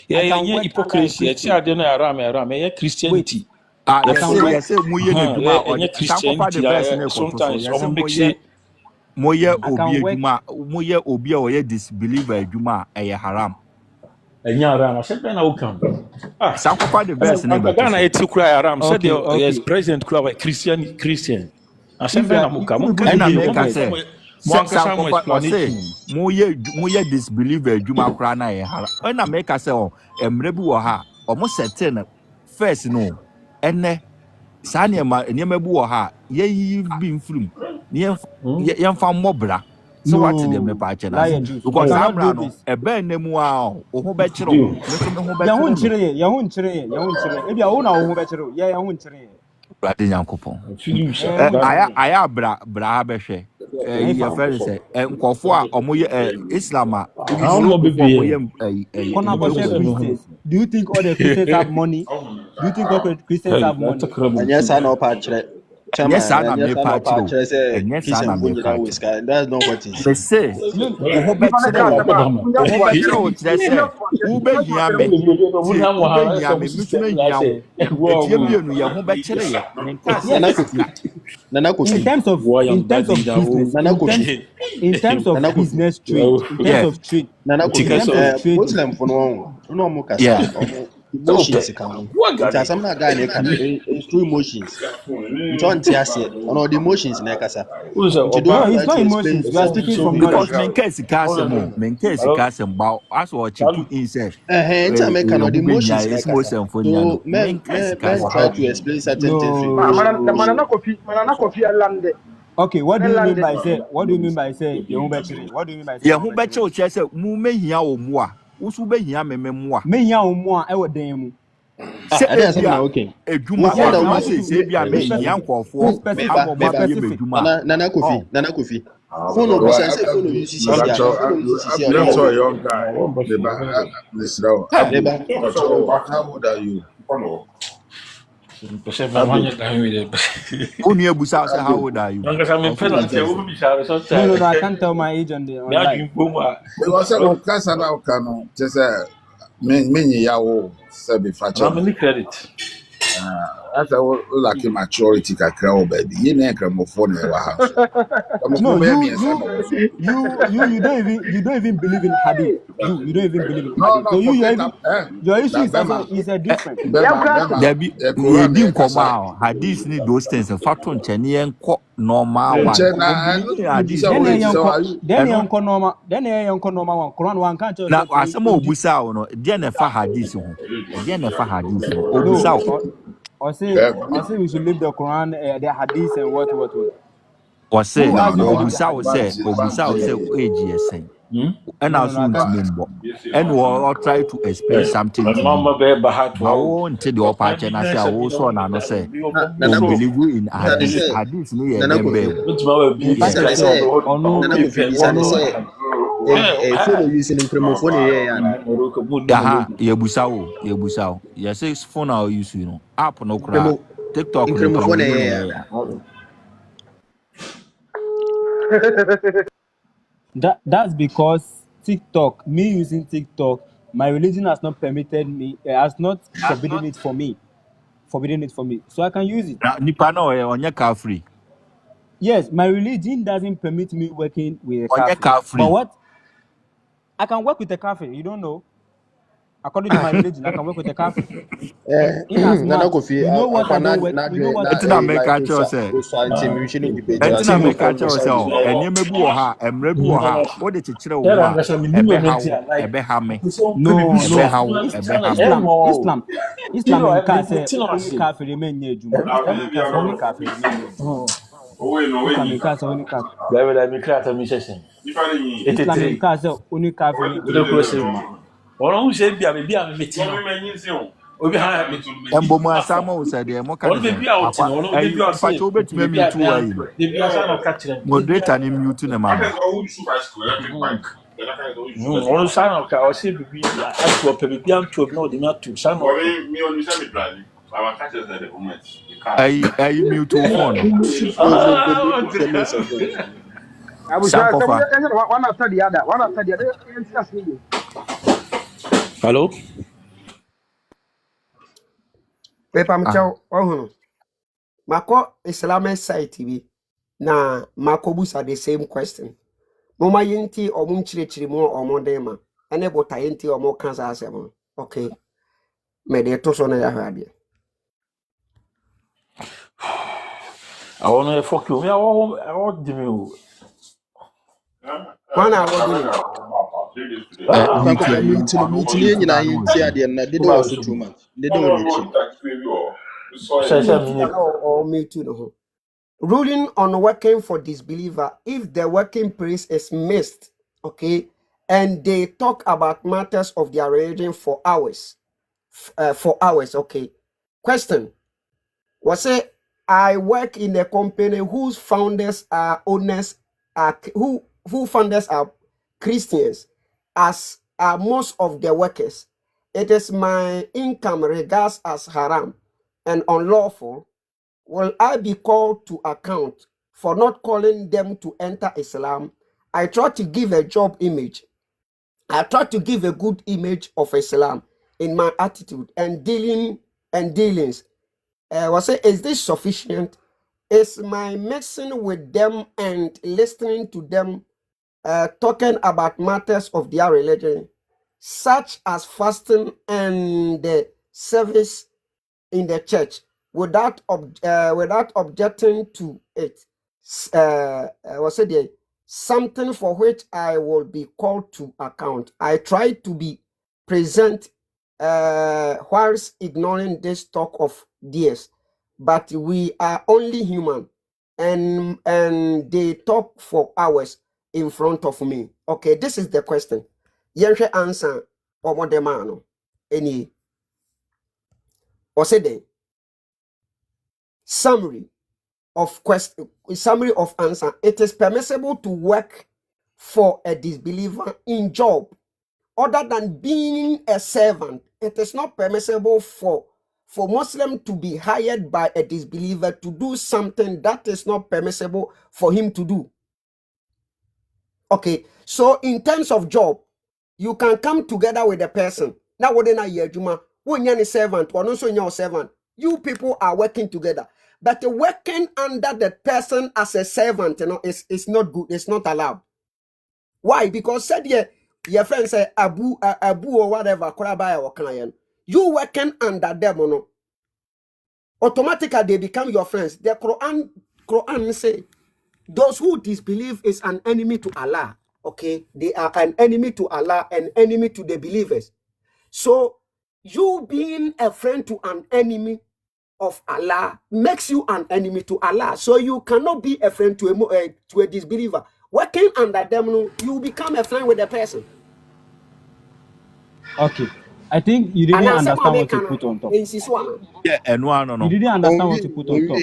Ye hypocrisy. Ti ade na haram ye Christianity. Yes, say mu ye na dwuma o Christianity. Sometimes omo make say moye obi a oye disbeliever adwuma eye haram. Enya haram asebe na ukam. Sankofa the verse na be. Ghana eti kura haram said the president kura Christian. Asebe na mukam. Na make say sankofa say moye disbeliever adwuma kura na eye haram. Na make say emre bi wo ha omo settle first no ene sa niema bi wo ha ye bi mfrum ye fa mobra so what the me pa che na because amra no e ben nemu a o ho be kire o me so me ho be kire ya hu nkire e bia wo na wo ho be kire ya hu nkire brade nyankopon aya bra be hwe ya friend say nkofo a omo ye Islam a do you think all the Christians have money? Do you think all Christians have money? Yes, I know pa kire. Yes, I am a part of it. Yes, I am a part. That's not what it is. They say, who better in terms of business trade, Muslim for no more emotions come. Some guy can through emotions. Don't just say on the emotions in Ekasa. It's not emotions. You are speaking from because men case casem bow as what you inside. Jamaican on the emotions is most so men try to explain certain things. Manana coffee land. Okay, what do you mean by say? What do you mean by say? What do you mean by say? Who bet you say mu me hia o mu a usu be hia me mu a me hia o mu a e wodan mu okay eduma say bia me hia nkofo nana kofi phone no say phone no use young guy how old are you? Only a busa say how old are you? No, I can't tell my age on the online. Because I will cast an outcome, just many yawo, Sabi Facha. credit. As I will like maturity, Kakao, baby. You make a phone in our house. No, you don't even believe in hadith. You don't even believe in hadith. So your issue is a different. Debbie, we didn't come out. Hadith need those things. In fact, on Chenny and normal one. Then you normal. Then you normal one. Quran one can't just. Now, as some more busa no, then fa hadith ho. Then fa hadith ho. Obusa. I say we should leave the Quran, the hadith, and what. Or say obusa will say AGSN. And I soon remember. And we'll try to explain something to you. I won't tell the upper chain. I say, I also want say, don't believe in hadith. Hadith, no, Yebusao. Yes, it's phone our use, you know. App no cry. TikTok. That's because TikTok, me using TikTok, my religion has not permitted me, has not forbidden it for me. So I can use it. Nipano on your car free. Yes, my religion doesn't permit me working with a car free. But what? I can work with a car free. You don't know. According to my religion, I can work with a car free. You know what I don't work. You know what it's not make a choice. It's not make a choice. And you may be ha, and rebu ha. What did you throw? Islam can't say only car free remain near you. Only car free remain. Islam can't say only car. Islam can't say only car free. Who said, "Be a meeting"? Emboma Samo said, "The moderator named you to the man. Hello? Pepa mchao ohunu. Mako Islamic site TV na mako busa the same question. Moma yinti omu chire mo omodema. Ene bota yinti omo kansa asemo. Okay. Me de to so na ya hade. I want to fuck you. I want to do. Mana wodi. Ruling on working for disbeliever, if the working place is missed, okay, and they talk about matters of their religion for hours, okay. Question: was it I work in a company whose founders are owners who founders are Christians, as are most of the workers. It is my income regards as haram and unlawful. Will I be called to account for not calling them to enter Islam? I try to give a job image. I try to give a good image of Islam in my attitude and dealings. Is this sufficient? Is my mixing with them and listening to them talking about matters of their religion, such as fasting and the service in the church, without objecting to it, something for which I will be called to account? I try to be present whilst ignoring this talk of theirs, but we are only human, and they talk for hours in front of me. Okay, this is the question. Yenche answer omodemano. Any osede summary of answer. It is permissible to work for a disbeliever in job other than being a servant. It is not permissible for for Muslim to be hired by a disbeliever to do something that is not permissible for him to do. Okay, so in terms of job, you can come together with a person. Now, what in a year, Juma, when you're a servant, or also your servant, you people are working together. But working under the person as a servant, is not good. It's not allowed. Why? Because said your friend say Abu or whatever, or client. You working under them, automatically they become your friends. The Quran say those who disbelieve is an enemy to Allah. Okay, they are an enemy to Allah, an enemy to the believers. So you being a friend to an enemy of Allah makes you an enemy to Allah. So you cannot be a friend to a disbeliever. Working under them, you become a friend with the person. Okay. I think you didn't understand what you put on top. Yeah, and no. You didn't understand what you put on top.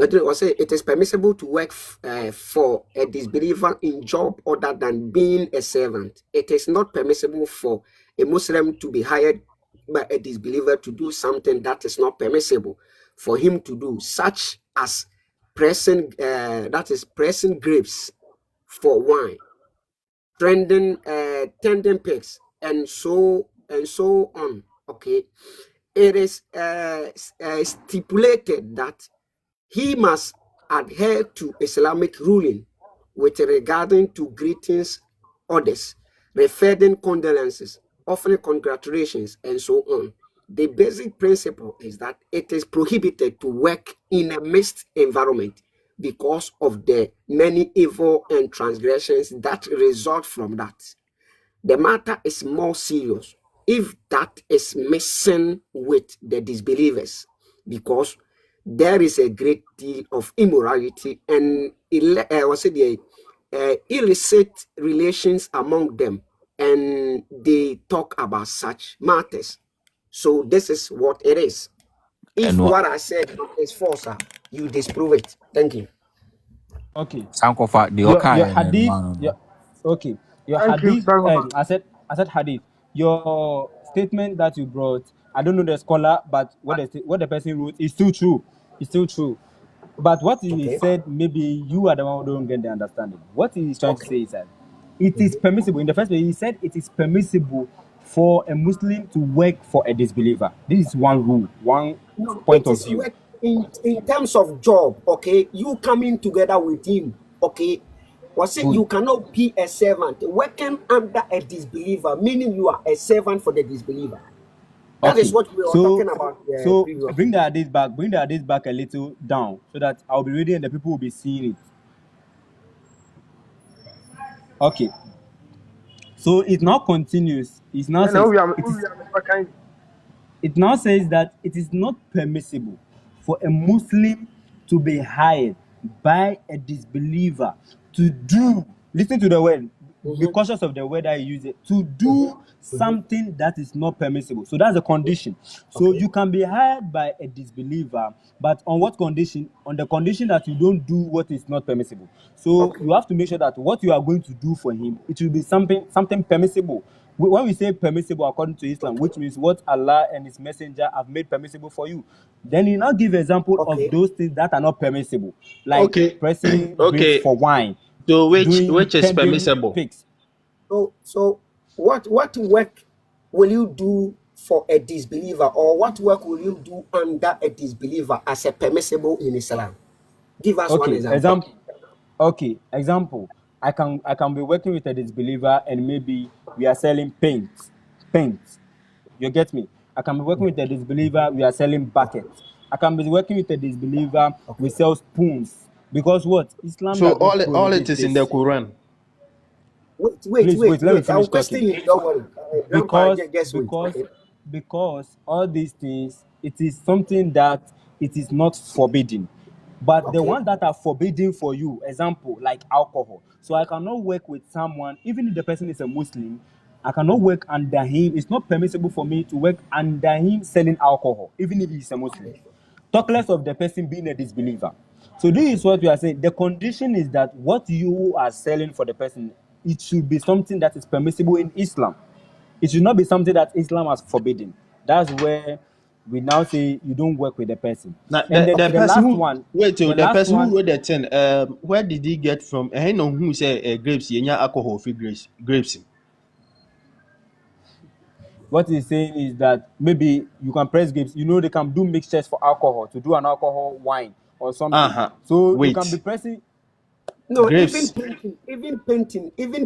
It is permissible to work for a disbeliever in job other than being a servant. It is not permissible for a Muslim to be hired by a disbeliever to do something that is not permissible for him to do, such as pressing grapes for wine, tending pigs, and so on. Okay, it is stipulated that he must adhere to Islamic ruling with regarding to greetings orders, referring condolences, offering congratulations, and so on. The basic principle is that it is prohibited to work in a mixed environment because of the many evil and transgressions that result from that. The matter is more serious if that is missing with the disbelievers, because there is a great deal of immorality and illicit relations among them, and they talk about such matters. So this is what it is. If what I said is false, you disprove it. Thank you. Okay. Sankofa, your hadith. Okay. Your hadith. I said hadith. Your statement that you brought, I don't know the scholar, but what the person wrote is still true. It's still true. But what he said, maybe you are the one who don't get the understanding. What he is trying to say is that it is permissible. In the first place, he said it is permissible for a Muslim to work for a disbeliever. This is one rule, one point of view. In terms of job, okay, you coming together with him, okay. You cannot be a servant working under a disbeliever, meaning you are a servant for the disbeliever. That is what we were talking about. So bring the hadith back a little down, so that I'll be reading and the people will be seeing it. Okay. So it now continues. It now says that it is not permissible for a Muslim to be hired by a disbeliever to do, listen to the word, be cautious of the word I use it, to do something that is not permissible. So that's a condition. So you can be hired by a disbeliever, but on what condition? On the condition that you don't do what is not permissible. So you have to make sure that what you are going to do for him, it will be something permissible. When we say permissible according to Islam, which means what Allah and His Messenger have made permissible for you, then He now give example of those things that are not permissible, like pressing grapes for wine. So which is permissible? Pigs. So what work will you do for a disbeliever, or what work will you do under a disbeliever as a permissible in Islam? Give us one example. Example. I can be working with a disbeliever and maybe we are selling paint. You get me? I can be working with a disbeliever, we are selling buckets. I can be working with a disbeliever, we sell spoons. Because what? Islam. So all it is in the Quran. Wait, let me finish talking. Because all these things, it is something that it is not forbidden. But the ones that are forbidden for you, example, like alcohol. So I cannot work with someone, even if the person is a Muslim, I cannot work under him. It's not permissible for me to work under him selling alcohol, even if he's a Muslim. Talk less of the person being a disbeliever. So this is what we are saying. The condition is that what you are selling for the person, it should be something that is permissible in Islam. It should not be something that Islam has forbidden. That's where we now say you don't work with the person. Now, And the the person last who one, wait till the person one, who wrote that thing, where did he get from? I know who say grapes, alcohol free grapes. what he's saying is that maybe you can press grapes. You know they can do mixtures for alcohol to do an alcohol wine or something. So you can be pressing. No, grapes. even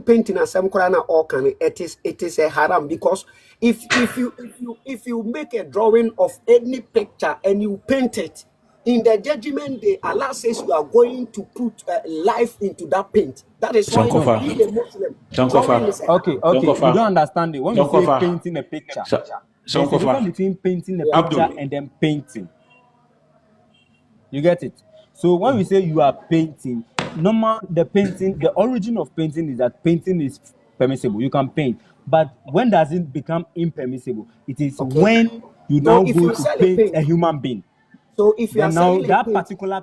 painting as some corner or can it is a haram, because if you make a drawing of any picture and you paint it, in the judgment day, Allah says you are going to put life into that paint. That is why being a Muslim, drawing is a haram. Okay, you don't understand it. When we say painting a picture, there's a difference between painting a picture and then painting. You get it? So when we say you are painting, the origin of painting is that painting is permissible. You can paint. But when does it become impermissible? It is when you now go to paint a human being. So if you are now that particular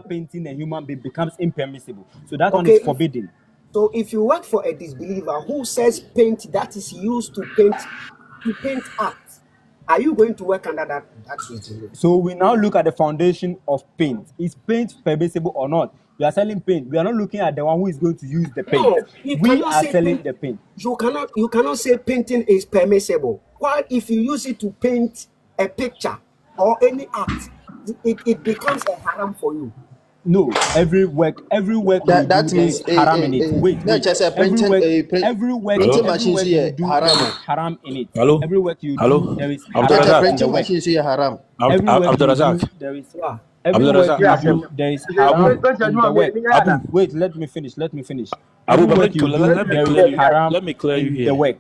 painting a human being becomes impermissible. So that one is forbidden. So if you work for a disbeliever who says paint that is used to paint art, are you going to work under that regime? So we now look at the foundation of paint. Is paint permissible or not? We are selling paint. We are not looking at the one who is going to use the paint. No, we are selling the paint. You cannot say painting is permissible. Why, if you use it to paint a picture or any art, it becomes a haram for you. No, every work that means haram in it. Wait. Every work you do haram in it. Hello? Every work you Hello? do, there is haram in the work. Haram. Every work you do, there is there is haram in the work. Abu, wait, let me finish. Every work you do, there is haram in the work.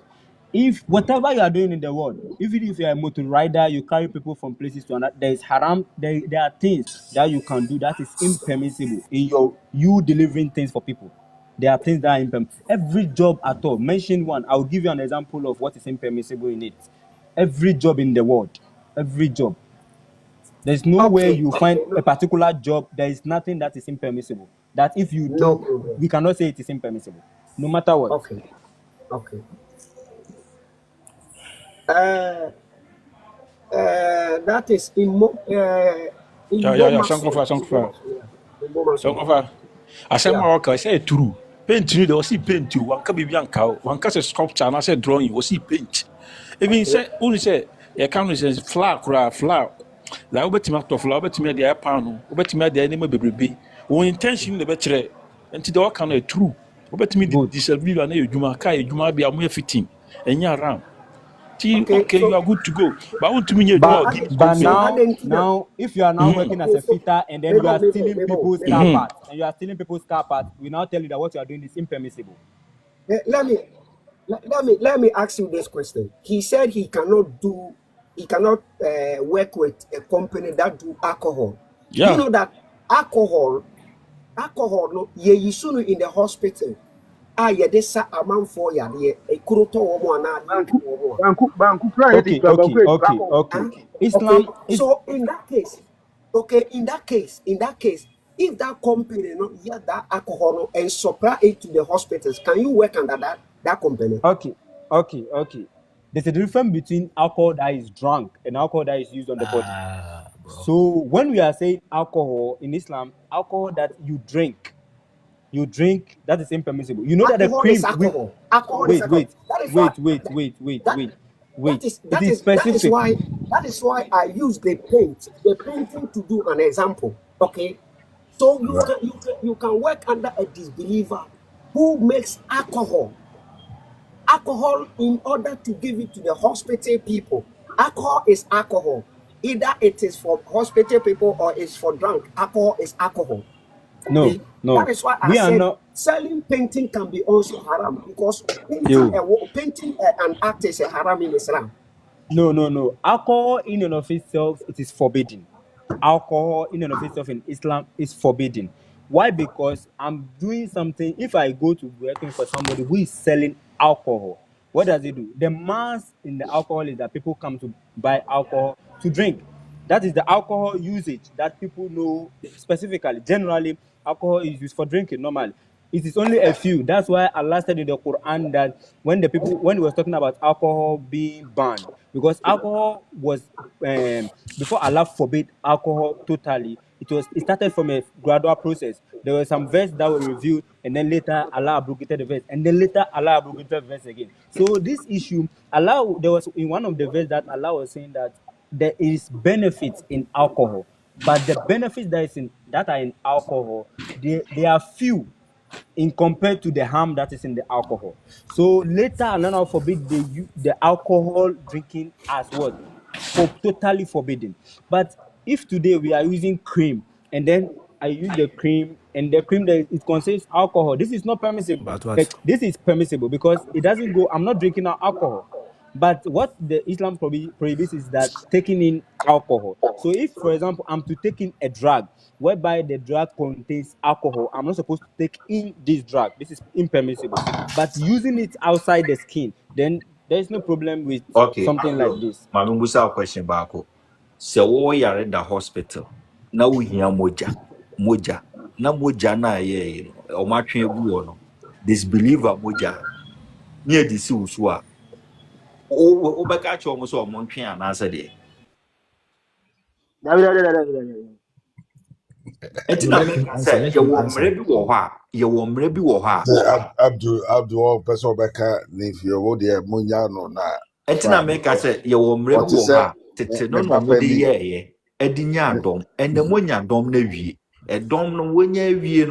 If whatever you are doing in the world, even if you are a motor rider, you carry people from places to another, there is haram. There are things that you can do that is impermissible in you delivering things for people. There are things that are impermissible. Every job at all. Mention one. I will give you an example of what is impermissible in it. Every job in the world. Every job. There's no way you find a particular job. There is nothing that is impermissible. That if you do, we cannot say it is impermissible. No matter what. Okay. That is Sankofa. Asema waka say true. Paint you dey see paint you. Wanka bibi anka. Wanka say sculpture na say drawing you see paint. Even say only say you can say flower. La obetimi to flower obetimi dey pan no. Obetimi dey name bebrebe. Wo intention dey be kire. Enti dey waka na true. Obetimi disagree na edwuma kai edwuma bia mo fitting. Enya ram. Okay, you are good to go. But I want to mean but now, if you are now working as a fitter and then you are stealing people's car parts, we now tell you that what you are doing is impermissible. Let me ask you this question. He said he cannot work with a company that do alcohol. Yeah. You know that alcohol no ye yisunu in the hospital. Yedesa amount for ya de ekuroto wo ana okay. Islam so in that case, if that company not that alcohol and supply it to the hospitals, can you work under that company? Okay. There's a difference between alcohol that is drunk and alcohol that is used on the body. So when we are saying alcohol in Islam, alcohol that you drink, that is impermissible. You know alcohol that the cream. Is alcohol. Alcohol wait. That is specific. That is why I use the painting to do an example. Okay, so you can work under a disbeliever who makes alcohol in order to give it to the hospital people. Alcohol is alcohol. Either it is for hospital people or it's for drunk. Alcohol is alcohol. No. That is why I said selling painting can be also haram, because painting an art is a haram in Islam. No. Alcohol in and of itself, it is forbidden. Alcohol in and of itself in Islam is forbidden. Why? Because I'm doing something. If I go to working for somebody who is selling alcohol, what does it do? The mass in the alcohol is that people come to buy alcohol to drink. That is the alcohol usage that people know specifically. Generally, alcohol is used for drinking normally. It is only a few. That's why Allah said in the Quran that when he was talking about alcohol being banned, because alcohol was before Allah forbade alcohol totally, it started from a gradual process. There were some verses that were revealed, and then later Allah abrogated the verse, and then later Allah abrogated the verse again. So this issue, there was in one of the verses that Allah was saying that there is benefits in alcohol, but the benefits that are in alcohol, they are few in compared to the harm that is in the alcohol. So later Allah forbid the alcohol drinking as what? Totally forbidden. But if today we are using cream, and then I use the cream, and the cream that it contains alcohol, this is not permissible. But what? This is permissible because it doesn't go. I'm not drinking alcohol. But what the Islam prohibits is that taking in alcohol. So if, for example, I'm to take in a drug whereby the drug contains alcohol, I'm not supposed to take in this drug. This is impermissible. But using it outside the skin, then there is no problem with something like this. Mami Musa question back. So we are in the hospital. Now we hear moja. Na moja na ye o ma twen egu no. Disbeliever moja. Near the usua. O be ka cho mo so mo twen anasa de. Etina me say you mre bi wo ha. You mre bi wo ha. Abdul person beka if you wo de munya no na. Etina me ka say you mre bi wo ha. Tete no no mo de ye. Edinya dom. Ene monya dom na wie. Edom no wonya wie no